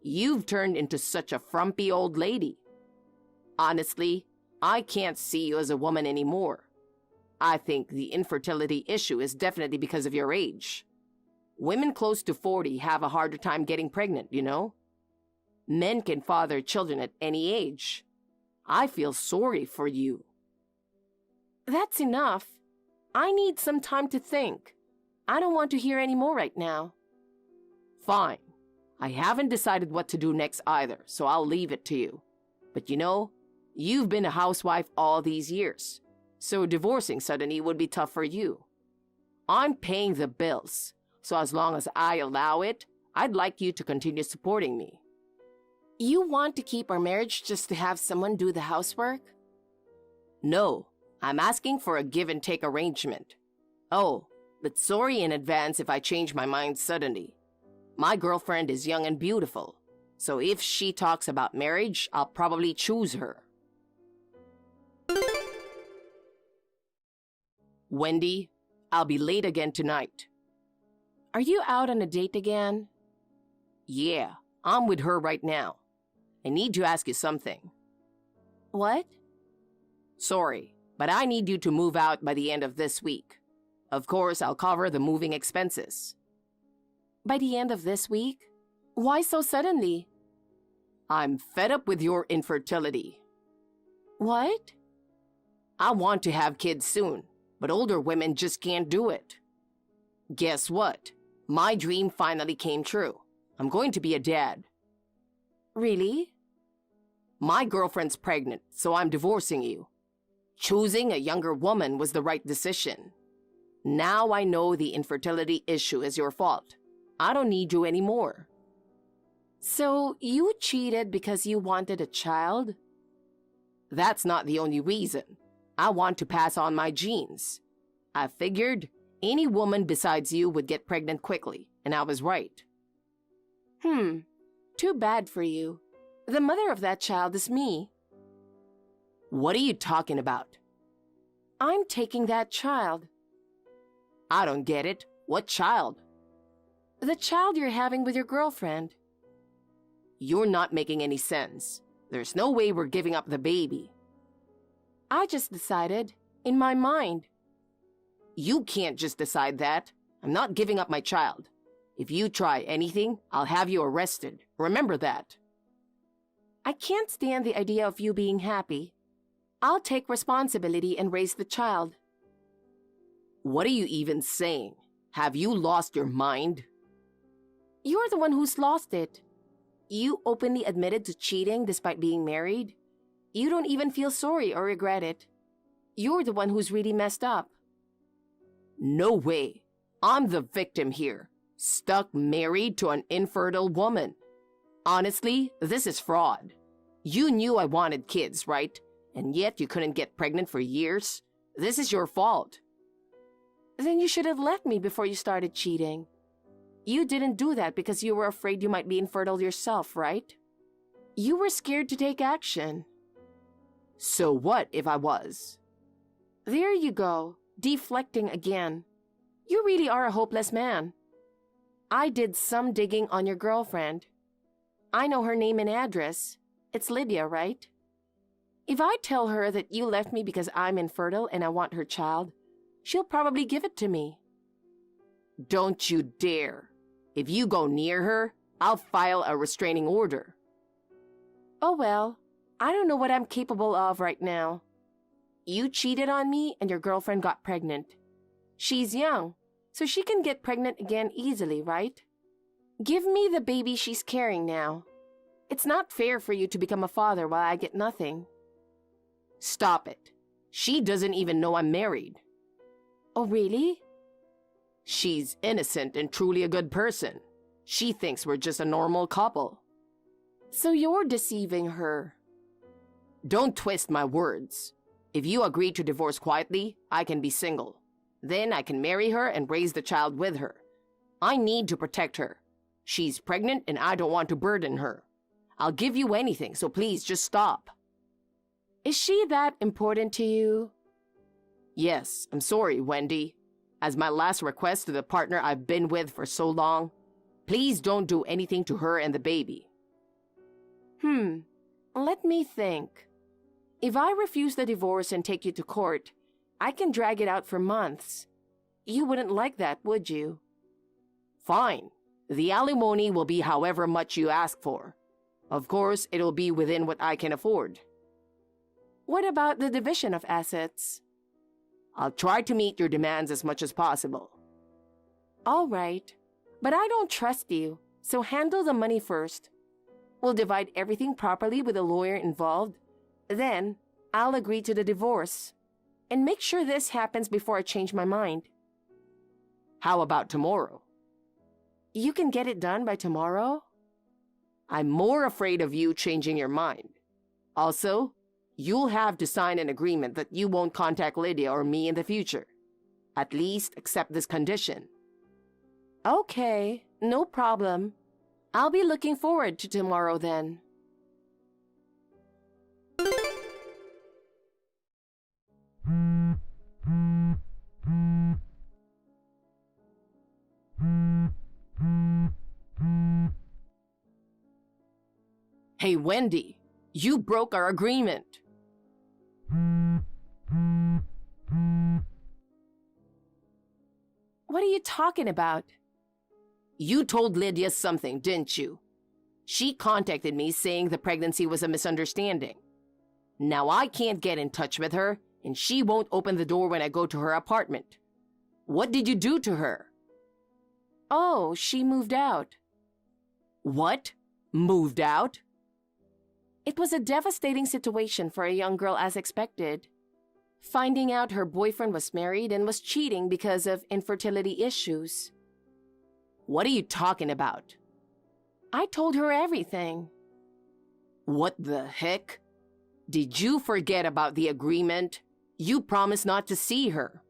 S8: You've turned into such a frumpy old lady. Honestly, I can't see you as a woman anymore. I think the infertility issue is definitely because of your age. Women close to 40 have a harder time getting pregnant, you know? Men can father children at any age. I feel sorry for you. That's enough. I need some time to think. I don't want to hear any more right now. Fine. I haven't decided what to do next either, so I'll leave it to you. But you know, you've been a housewife all these years, so divorcing suddenly would be tough for you. I'm paying the bills, so as long as I allow it, I'd like you to continue supporting me. You want to keep our marriage just to have someone do the housework? No, I'm asking for a give-and-take arrangement. Oh, but sorry in advance if I change my mind suddenly. My girlfriend is young and beautiful, so if she talks about marriage, I'll probably choose her. Wendy, I'll be late again tonight. Are you out on a date again? Yeah, I'm with her right now. I need to ask you something. What? Sorry, but I need you to move out by the end of this week. Of course, I'll cover the moving expenses. By the end of this week? Why so suddenly? I'm fed up with your infertility. What? I want to have kids soon, but older women just can't do it. Guess what? My dream finally came true. I'm going to be a dad. Really? My girlfriend's pregnant, so I'm divorcing you. Choosing a younger woman was the right decision. Now I know the infertility issue is your fault. I don't need you anymore. So you cheated because you wanted a child? That's not the only reason. I want to pass on my genes. I figured any woman besides you would get pregnant quickly, and I was right. Too bad for you. The mother of that child is me. What are you talking about? I'm taking that child. I don't get it. What child? The child you're having with your girlfriend. You're not making any sense. There's no way we're giving up the baby. I just decided, in my mind. You can't just decide that. I'm not giving up my child. If you try anything, I'll have you arrested. Remember that. I can't stand the idea of you being happy. I'll take responsibility and raise the child. What are you even saying? Have you lost your mind? You're the one who's lost it. You openly admitted to cheating despite being married. You don't even feel sorry or regret it. You're the one who's really messed up. No way. I'm the victim here. Stuck married to an infertile woman. Honestly, this is fraud. You knew I wanted kids, right? And yet you couldn't get pregnant for years? This is your fault. Then you should have left me before you started cheating. You didn't do that because you were afraid you might be infertile yourself, right? You were scared to take action. So what if I was? There you go, deflecting again. You really are a hopeless man. I did some digging on your girlfriend. I know her name and address. It's Lydia, right? If I tell her that you left me because I'm infertile and I want her child, she'll probably give it to me. Don't you dare. If you go near her, I'll file a restraining order. Oh well, I don't know what I'm capable of right now. You cheated on me and your girlfriend got pregnant. She's young, so she can get pregnant again easily, right? Give me the baby she's carrying now. It's not fair for you to become a father while I get nothing. Stop it. She doesn't even know I'm married. Oh, really? She's innocent and truly a good person. She thinks we're just a normal couple. So you're deceiving her. Don't twist my words. If you agree to divorce quietly, I can be single. Then I can marry her and raise the child with her. I need to protect her. She's pregnant and I don't want to burden her. I'll give you anything, so please just stop. Is she that important to you? Yes, I'm sorry, Wendy. As my last request to the partner I've been with for so long, please don't do anything to her and the baby. Let me think. If I refuse the divorce and take you to court, I can drag it out for months. You wouldn't like that, would you? Fine. The alimony will be however much you ask for. Of course, it'll be within what I can afford. What about the division of assets? I'll try to meet your demands as much as possible. All right, but I don't trust you, so handle the money first. We'll divide everything properly with a lawyer involved. Then, I'll agree to the divorce. And make sure this happens before I change my mind. How about tomorrow? You can get it done by tomorrow? I'm more afraid of you changing your mind. Also, you'll have to sign an agreement that you won't contact Lydia or me in the future. At least accept this condition. Okay, no problem. I'll be looking forward to tomorrow then. Hey, Wendy, you broke our agreement. What are you talking about? You told Lydia something, didn't you? She contacted me saying the pregnancy was a misunderstanding. Now I can't get in touch with her, and she won't open the door when I go to her apartment. What did you do to her? Oh, she moved out. What? Moved out? It was a devastating situation for a young girl as expected. Finding out her boyfriend was married and was cheating because of infertility issues. What are you talking about? I told her everything. What the heck? Did you forget about the agreement? You promised not to see her.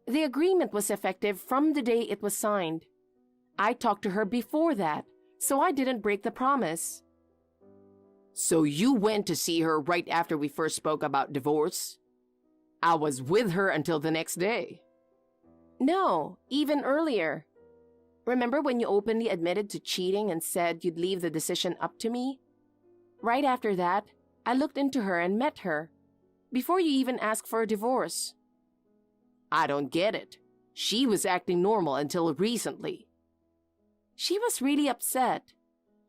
S8: The agreement was effective from the day it was signed. I talked to her before that, so I didn't break the promise. So you went to see her right after we first spoke about divorce? I was with her until the next day. No, even earlier. Remember when you openly admitted to cheating and said you'd leave the decision up to me? Right after that, I looked into her and met her, before you even asked for a divorce. I don't get it. She was acting normal until recently. She was really upset.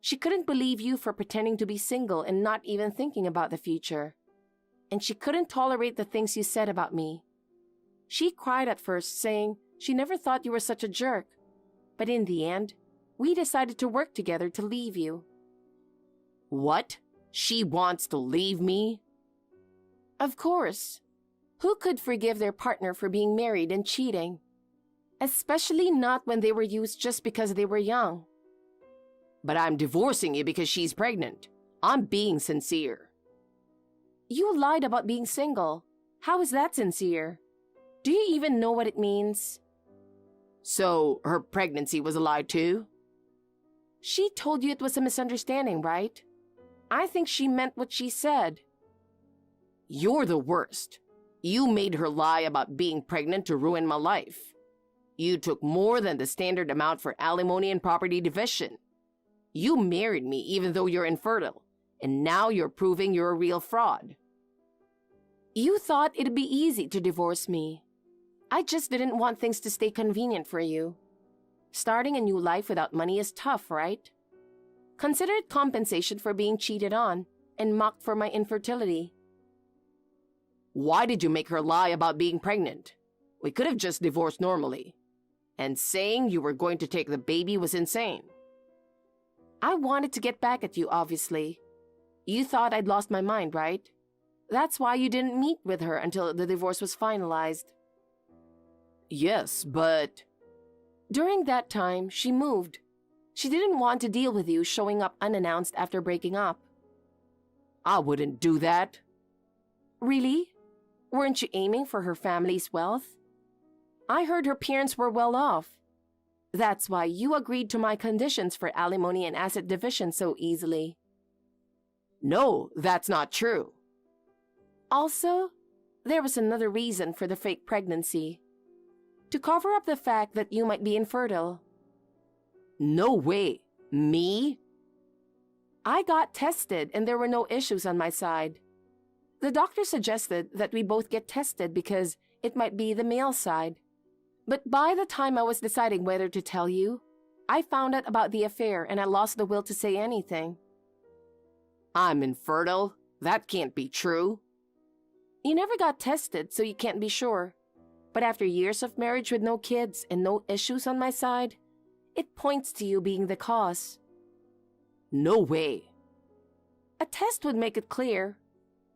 S8: She couldn't believe you for pretending to be single and not even thinking about the future. And she couldn't tolerate the things you said about me. She cried at first, saying she never thought you were such a jerk. But in the end, we decided to work together to leave you. What? She wants to leave me? Of course. Who could forgive their partner for being married and cheating? Especially not when they were used just because they were young. But I'm divorcing you because she's pregnant. I'm being sincere. You lied about being single. How is that sincere? Do you even know what it means? So, her pregnancy was a lie too? She told you it was a misunderstanding, right? I think she meant what she said. You're the worst. You made her lie about being pregnant to ruin my life. You took more than the standard amount for alimony and property division. You married me even though you're infertile, and now you're proving you're a real fraud. You thought it'd be easy to divorce me. I just didn't want things to stay convenient for you. Starting a new life without money is tough, right? Consider it compensation for being cheated on and mocked for my infertility. Why did you make her lie about being pregnant? We could have just divorced normally. And saying you were going to take the baby was insane. I wanted to get back at you, obviously. You thought I'd lost my mind, right? That's why you didn't meet with her until the divorce was finalized. Yes, but... During that time, she moved. She didn't want to deal with you showing up unannounced after breaking up. I wouldn't do that. Really? Weren't you aiming for her family's wealth? I heard her parents were well off. That's why you agreed to my conditions for alimony and asset division so easily. No, that's not true. Also, there was another reason for the fake pregnancy. To cover up the fact that you might be infertile. No way. Me? I got tested and there were no issues on my side. The doctor suggested that we both get tested because it might be the male side. But by the time I was deciding whether to tell you, I found out about the affair and I lost the will to say anything. I'm infertile? That can't be true. You never got tested, so you can't be sure. But after years of marriage with no kids and no issues on my side, it points to you being the cause. No way. A test would make it clear.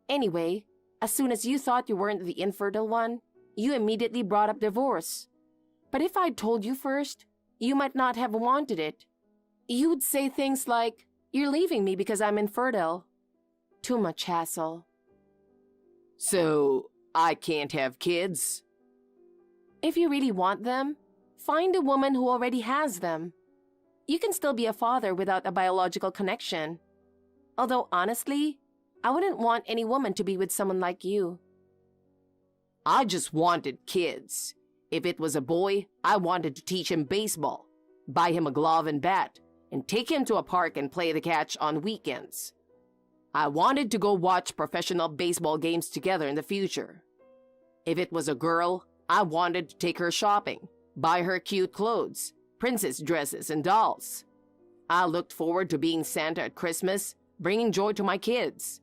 S8: Anyway, as soon as you thought you weren't the infertile one, you immediately brought up divorce. But if I'd told you first, you might not have wanted it. You'd say things like, "You're leaving me because I'm infertile." Too much hassle. So, I can't have kids? If you really want them, find a woman who already has them. You can still be a father without a biological connection. Although honestly, I wouldn't want any woman to be with someone like you. I just wanted kids. If it was a boy, I wanted to teach him baseball, buy him a glove and bat, and take him to a park and play the catch on weekends. I wanted to go watch professional baseball games together in the future. If it was a girl, I wanted to take her shopping, buy her cute clothes, princess dresses, and dolls. I looked forward to being Santa at Christmas, bringing joy to my kids.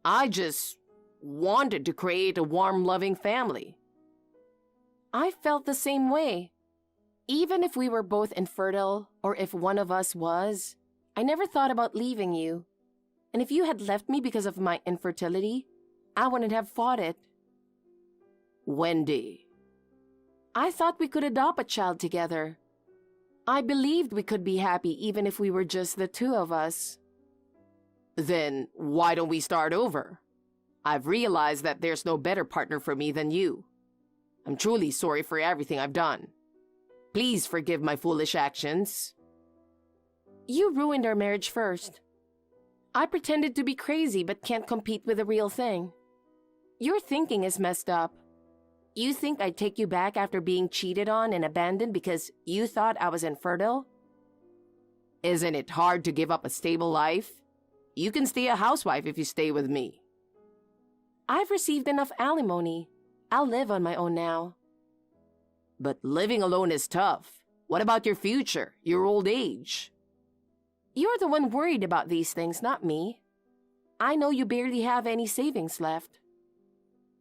S8: I just wanted to create a warm, loving family. I felt the same way. Even if we were both infertile, or if one of us was, I never thought about leaving you. And if you had left me because of my infertility, I wouldn't have fought it. Wendy. I thought we could adopt a child together. I believed we could be happy even if we were just the two of us. Then why don't we start over? I've realized that there's no better partner for me than you. I'm truly sorry for everything I've done. Please forgive my foolish actions. You ruined our marriage first. I pretended to be crazy but can't compete with the real thing. Your thinking is messed up. You think I'd take you back after being cheated on and abandoned because you thought I was infertile? Isn't it hard to give up a stable life? You can stay a housewife if you stay with me. I've received enough alimony. I'll live on my own now. But living alone is tough. What about your future, your old age? You're the one worried about these things, not me. I know you barely have any savings left.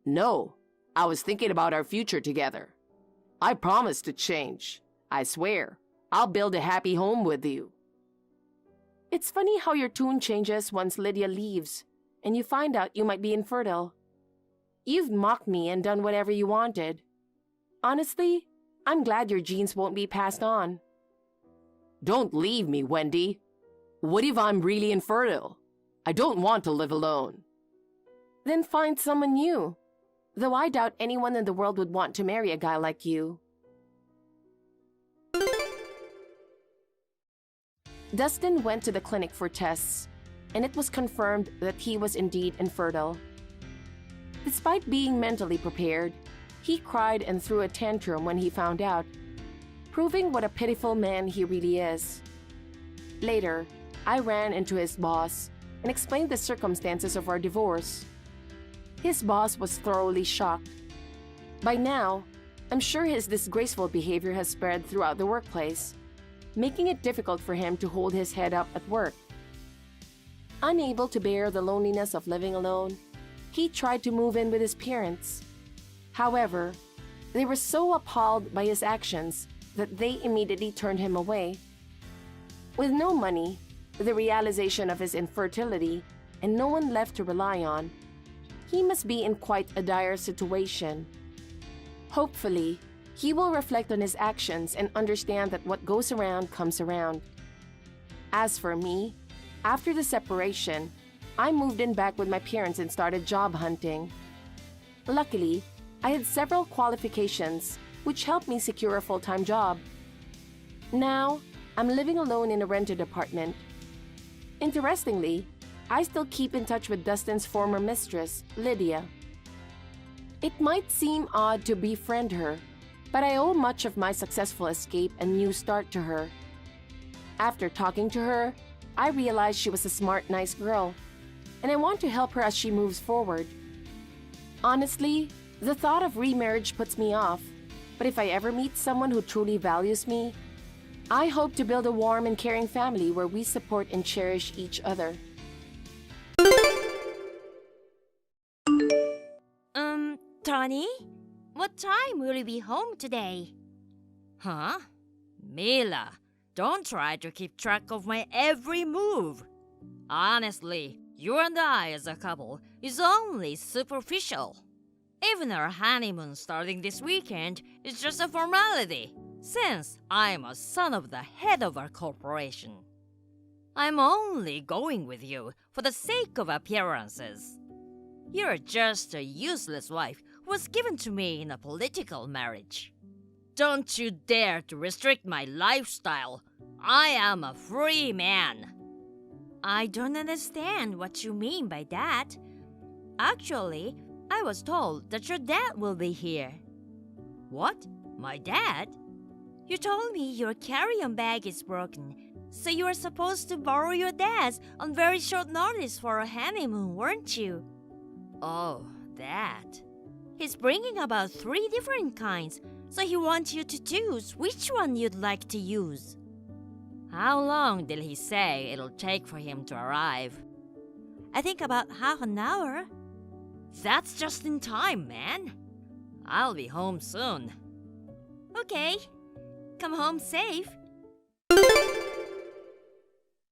S8: No, I was thinking about our future together. I promise to change. I swear, I'll build a happy home with you. It's funny how your tune changes once Lydia leaves, and you find out you might be infertile. You've mocked me and done whatever you wanted. Honestly, I'm glad your genes won't be passed on. Don't leave me, Wendy. What if I'm really infertile? I don't want to live alone. Then find someone new. Though I doubt anyone in the world would want to marry a guy like you. Dustin went to the clinic for tests, and it was confirmed that he was indeed infertile. Despite being mentally prepared, he cried and threw a tantrum when he found out, proving what a pitiful man he really is. Later, I ran into his boss and explained the circumstances of our divorce. His boss was thoroughly shocked. By now, I'm sure his disgraceful behavior has spread throughout the workplace, making it difficult for him to hold his head up at work. Unable to bear the loneliness of living alone, he tried to move in with his parents. However, they were so appalled by his actions that they immediately turned him away. With no money, the realization of his infertility, and no one left to rely on, he must be in quite a dire situation. Hopefully, he will reflect on his actions and understand that what goes around comes around. As for me, after the separation, I moved in back with my parents and started job hunting. Luckily, I had several qualifications which helped me secure a full-time job. Now, I'm living alone in a rented apartment. Interestingly, I still keep in touch with Dustin's former mistress, Lydia. It might seem odd to befriend her, but I owe much of my successful escape and new start to her. After talking to her, I realized she was a smart, nice girl, and I want to help her as she moves forward. Honestly, the thought of remarriage puts me off, but if I ever meet someone who truly values me, I hope to build a warm and caring family where we support and cherish each other.
S7: Tony? What time will you be home today? Huh? Mila, don't try to keep track of my every move. Honestly, you and I as a couple is only superficial. Even our honeymoon starting this weekend is just a formality, since I'm a son of the head of our corporation. I'm only going with you for the sake of appearances. You're just a useless wife who was given to me in a political marriage. Don't you dare to restrict my lifestyle. I am a free man. I don't understand what you mean by that. Actually, I was told that your dad will be here. What? My dad? You told me your carry-on bag is broken, so you were supposed to borrow your dad's on very short notice for a honeymoon, weren't you? Oh, that. He's bringing about 3 different kinds, so he wants you to choose which one you'd like to use. How long did he say it'll take for him to arrive? I think about half an hour. That's just in time, man. I'll be home soon. Okay. Come home safe.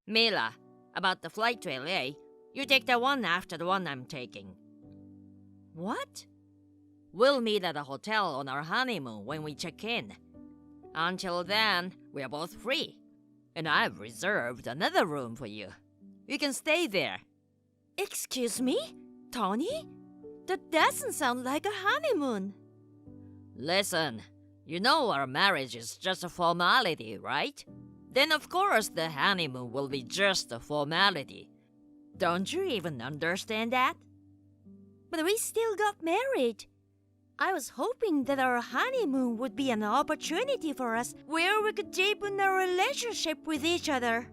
S7: Mila, about the flight to LA, you take the one after the one I'm taking. What? We'll meet at a hotel on our honeymoon when we check in. Until then, we're both free. And I've reserved another room for you. You can stay there. Excuse me? Tony? That doesn't sound like a honeymoon. Listen, you know our marriage is just a formality, right? Then of course the honeymoon will be just a formality. Don't you even understand that? But we still got married. I was hoping that our honeymoon would be an opportunity for us where we could deepen our relationship with each other.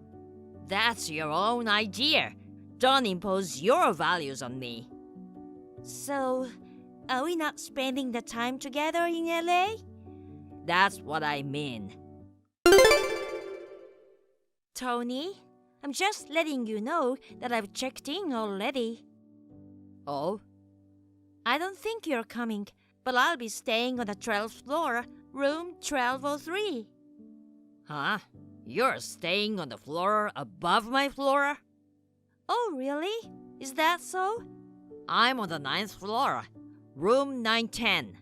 S7: That's your own idea. don't impose your values on me. So, are we not spending the time together in LA? That's what I mean. Tony, I'm just letting you know that I've checked in already. Oh? I don't think you're coming, but I'll be staying on the 12th floor, room 1203. Huh? You're staying on the floor above my floor? Oh, really? Is that so? I'm on the 9th floor, room 910.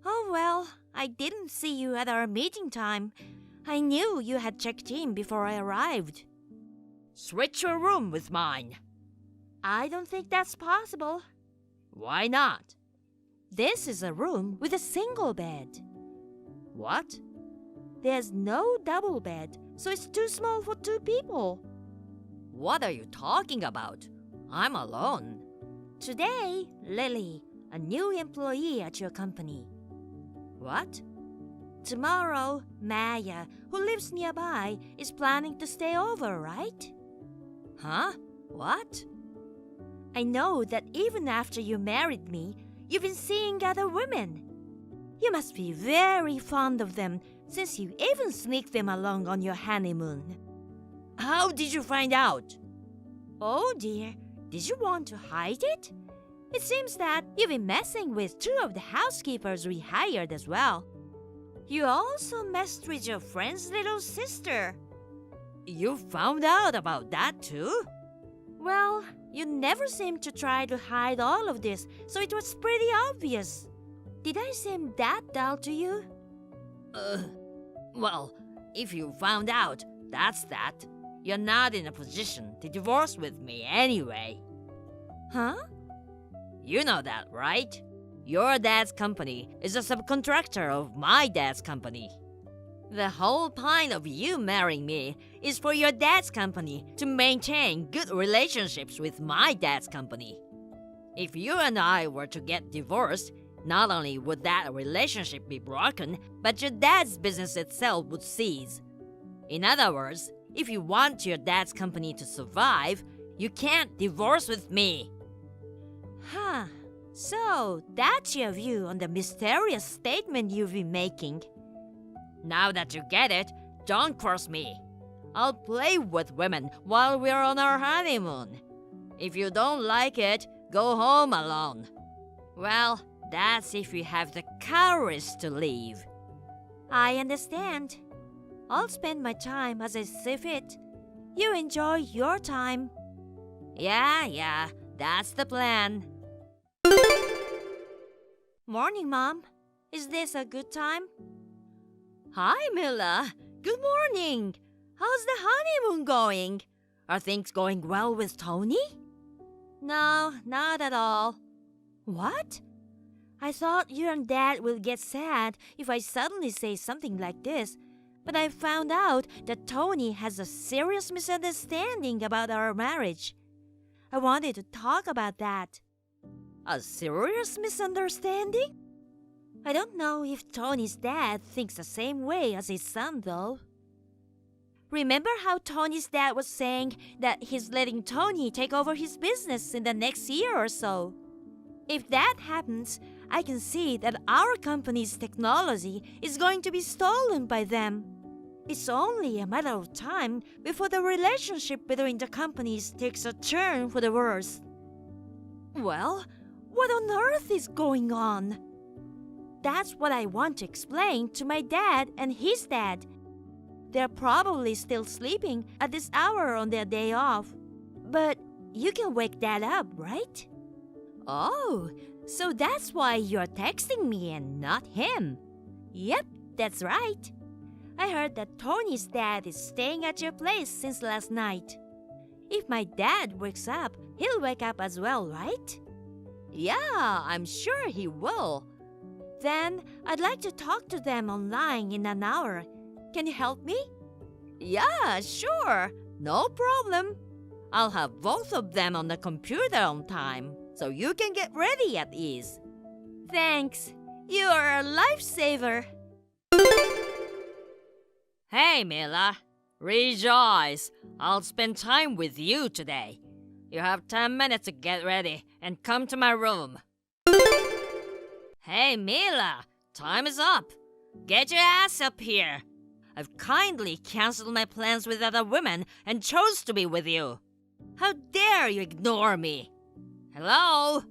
S7: Oh, well, I didn't see you at our meeting time. I knew you had checked in before I arrived. Switch your room with mine. I don't think that's possible. Why not? This is a room with a single bed. What? There's no double bed, so it's too small for 2 people. What are you talking about? I'm alone. Today, Lily, a new employee at your company. What? Tomorrow, Maya, who lives nearby, is planning to stay over, right? Huh? What? I know that even after you married me, you've been seeing other women. You must be very fond of them, since you even sneaked them along on your honeymoon. How did you find out? Oh dear, did you want to hide it? It seems that you've been messing with 2 of the housekeepers we hired as well. You also messed with your friend's little sister. You found out about that too? Well, you never seemed to try to hide all of this, so it was pretty obvious. Did I seem that dull to you? Well, if you found out, that's that. You're not in a position to divorce with me anyway. Huh? You know that, right? Your dad's company is a subcontractor of my dad's company. The whole point of you marrying me is for your dad's company to maintain good relationships with my dad's company. If you and I were to get divorced, not only would that relationship be broken, but your dad's business itself would cease. In other words, if you want your dad's company to survive, you can't divorce with me. Huh. So, that's your view on the mysterious statement you've been making. Now that you get it, don't cross me. I'll play with women while we're on our honeymoon. If you don't like it, go home alone. Well, that's if you have the courage to leave. I understand. I'll spend my time as I see fit. You enjoy your time. Yeah, that's the plan. Morning, Mom. Is this a good time? Hi, Mila. Good morning. How's the honeymoon going? Are things going well with Tony? No, not at all. What? I thought you and Dad will get sad if I suddenly say something like this, but I found out that Tony has a serious misunderstanding about our marriage. I wanted to talk about that. A serious misunderstanding? I don't know if Tony's dad thinks the same way as his son, though. Remember how Tony's dad was saying that he's letting Tony take over his business in the next year or so? If that happens, I can see that our company's technology is going to be stolen by them. It's only a matter of time before the relationship between the companies takes a turn for the worse. Well, what on earth is going on? That's what I want to explain to my dad and his dad. They're probably still sleeping at this hour on their day off. But you can wake Dad up, right? Oh, so that's why you're texting me and not him. Yep, that's right. I heard that Tony's dad is staying at your place since last night. If my dad wakes up, he'll wake up as well, right? Yeah, I'm sure he will. Then I'd like to talk to them online in an hour. Can you help me? Yeah, sure. No problem. I'll have both of them on the computer on time, so you can get ready at ease. Thanks. You are a lifesaver. Hey, Mila. Rejoice. I'll spend time with you today. You have 10 minutes to get ready and come to my room. Hey, Mila, time is up. Get your ass up here. I've kindly cancelled my plans with other women and chose to be with you. How dare you ignore me? Hello?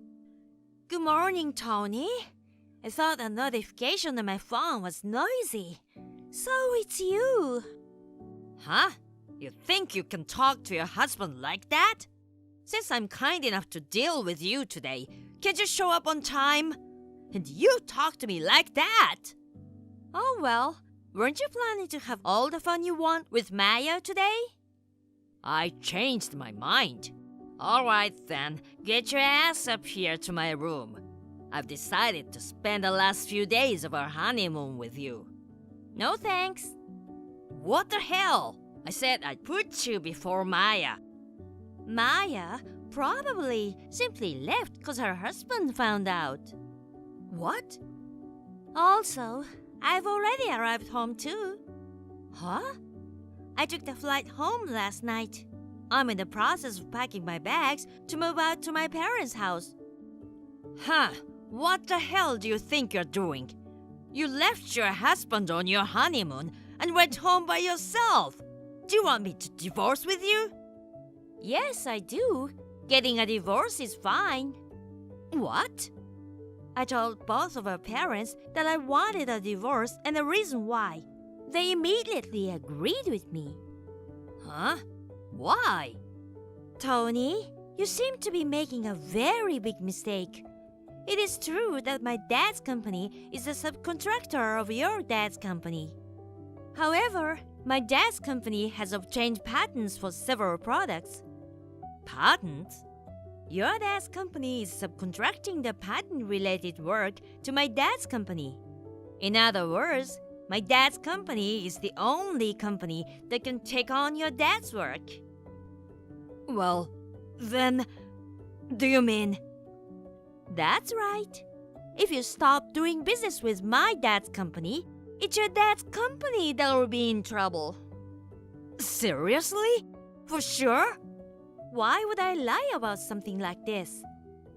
S2: Good morning, Tony. I thought a notification on my phone was noisy. So it's you.
S7: Huh? You think you can talk to your husband like that? Since I'm kind enough to deal with you today, can't you show up on time? And you talk to me like that?
S2: Oh well, weren't you planning to have all the fun you want with Maya today?
S7: I changed my mind. Alright then, get your ass up here to my room. I've decided to spend the last few days of our honeymoon with you.
S2: No thanks.
S7: What the hell? I said I'd put you before Maya.
S2: Maya probably simply left because her husband found out.
S7: What?
S2: Also, I've already arrived home too.
S7: Huh?
S2: I took the flight home last night. I'm in the process of packing my bags to move out to my parents' house.
S7: Huh? What the hell do you think you're doing? You left your husband on your honeymoon and went home by yourself. Do you want me to divorce with you?
S2: Yes, I do. Getting a divorce is fine.
S7: What?
S2: I told both of her parents that I wanted a divorce and the reason why. They immediately agreed with me.
S7: Huh? Why?
S2: Tony, you seem to be making a very big mistake. It is true that my dad's company is a subcontractor of your dad's company. However, my dad's company has obtained patents for several products.
S7: Patents?
S2: Your dad's company is subcontracting the patent-related work to my dad's company. In other words, my dad's company is the only company that can take on your dad's work.
S7: Well, then, do you mean...
S2: That's right. If you stop doing business with my dad's company, it's your dad's company that will be in trouble.
S7: Seriously? For sure?
S2: Why would I lie about something like this?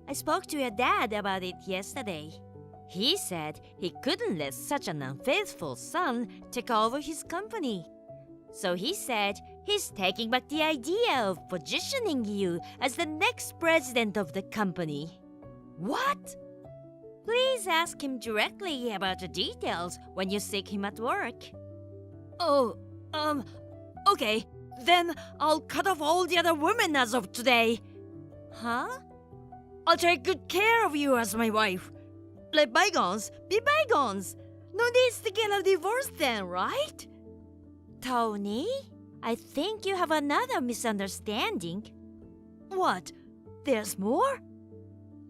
S2: I spoke to your dad about it yesterday. He said he couldn't let such an unfaithful son take over his company. So he said he's taking back the idea of positioning you as the next president of the company.
S7: What?
S2: Please ask him directly about the details when you seek him at work.
S7: Oh, okay. Then I'll cut off all the other women as of today.
S2: Huh?
S7: I'll take good care of you as my wife. Let bygones be bygones. No needs to get a divorce then, right?
S2: Tony, I think you have another misunderstanding.
S7: What? There's more?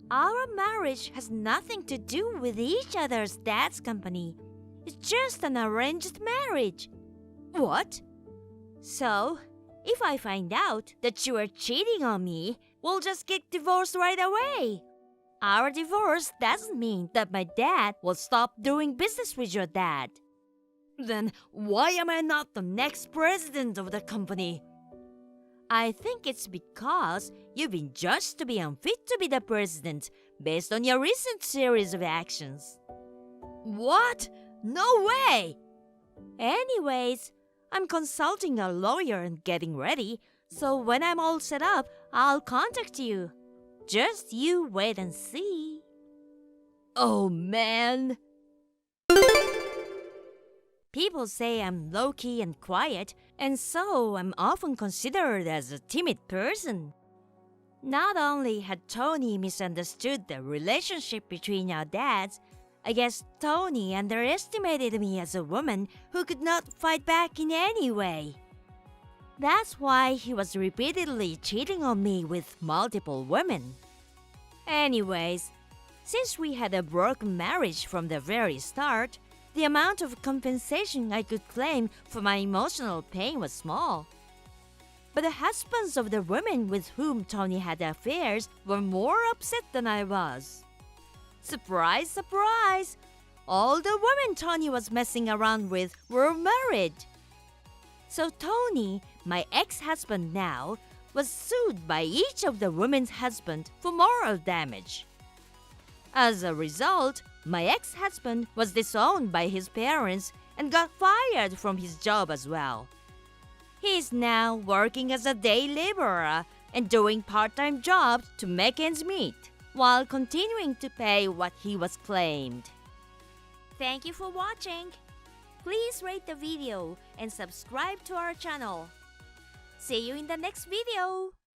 S2: Our marriage has nothing to do with each other's dad's company. It's just an arranged marriage.
S7: What?
S2: So, if I find out that you are cheating on me, we'll just get divorced right away. Our divorce doesn't mean that my dad will stop doing business with your dad.
S7: Then why am I not the next president of the company?
S2: I think it's because you've been judged to be unfit to be the president based on your recent series of actions.
S7: What? No way!
S2: Anyways, I'm consulting a lawyer and getting ready, so when I'm all set up, I'll contact you. Just you wait and see.
S7: Oh man!
S2: People say I'm low-key and quiet, and so I'm often considered as a timid person. Not only had Tony misunderstood the relationship between our dads, I guess Tony underestimated me as a woman who could not fight back in any way. That's why he was repeatedly cheating on me with multiple women. Anyways, since we had a broken marriage from the very start, the amount of compensation I could claim for my emotional pain was small. But the husbands of the women with whom Tony had affairs were more upset than I was. Surprise, surprise! All the women Tony was messing around with were married. So Tony, my ex-husband now,
S7: was sued by each of the women's husband for moral damage. As a result, my ex-husband was disowned by his parents and got fired from his job as well. He is now working as a day laborer and doing part-time jobs to make ends meet, while continuing to pay what he was claimed.
S2: Thank you for watching. Please rate the video and subscribe to our channel. See you in the next video.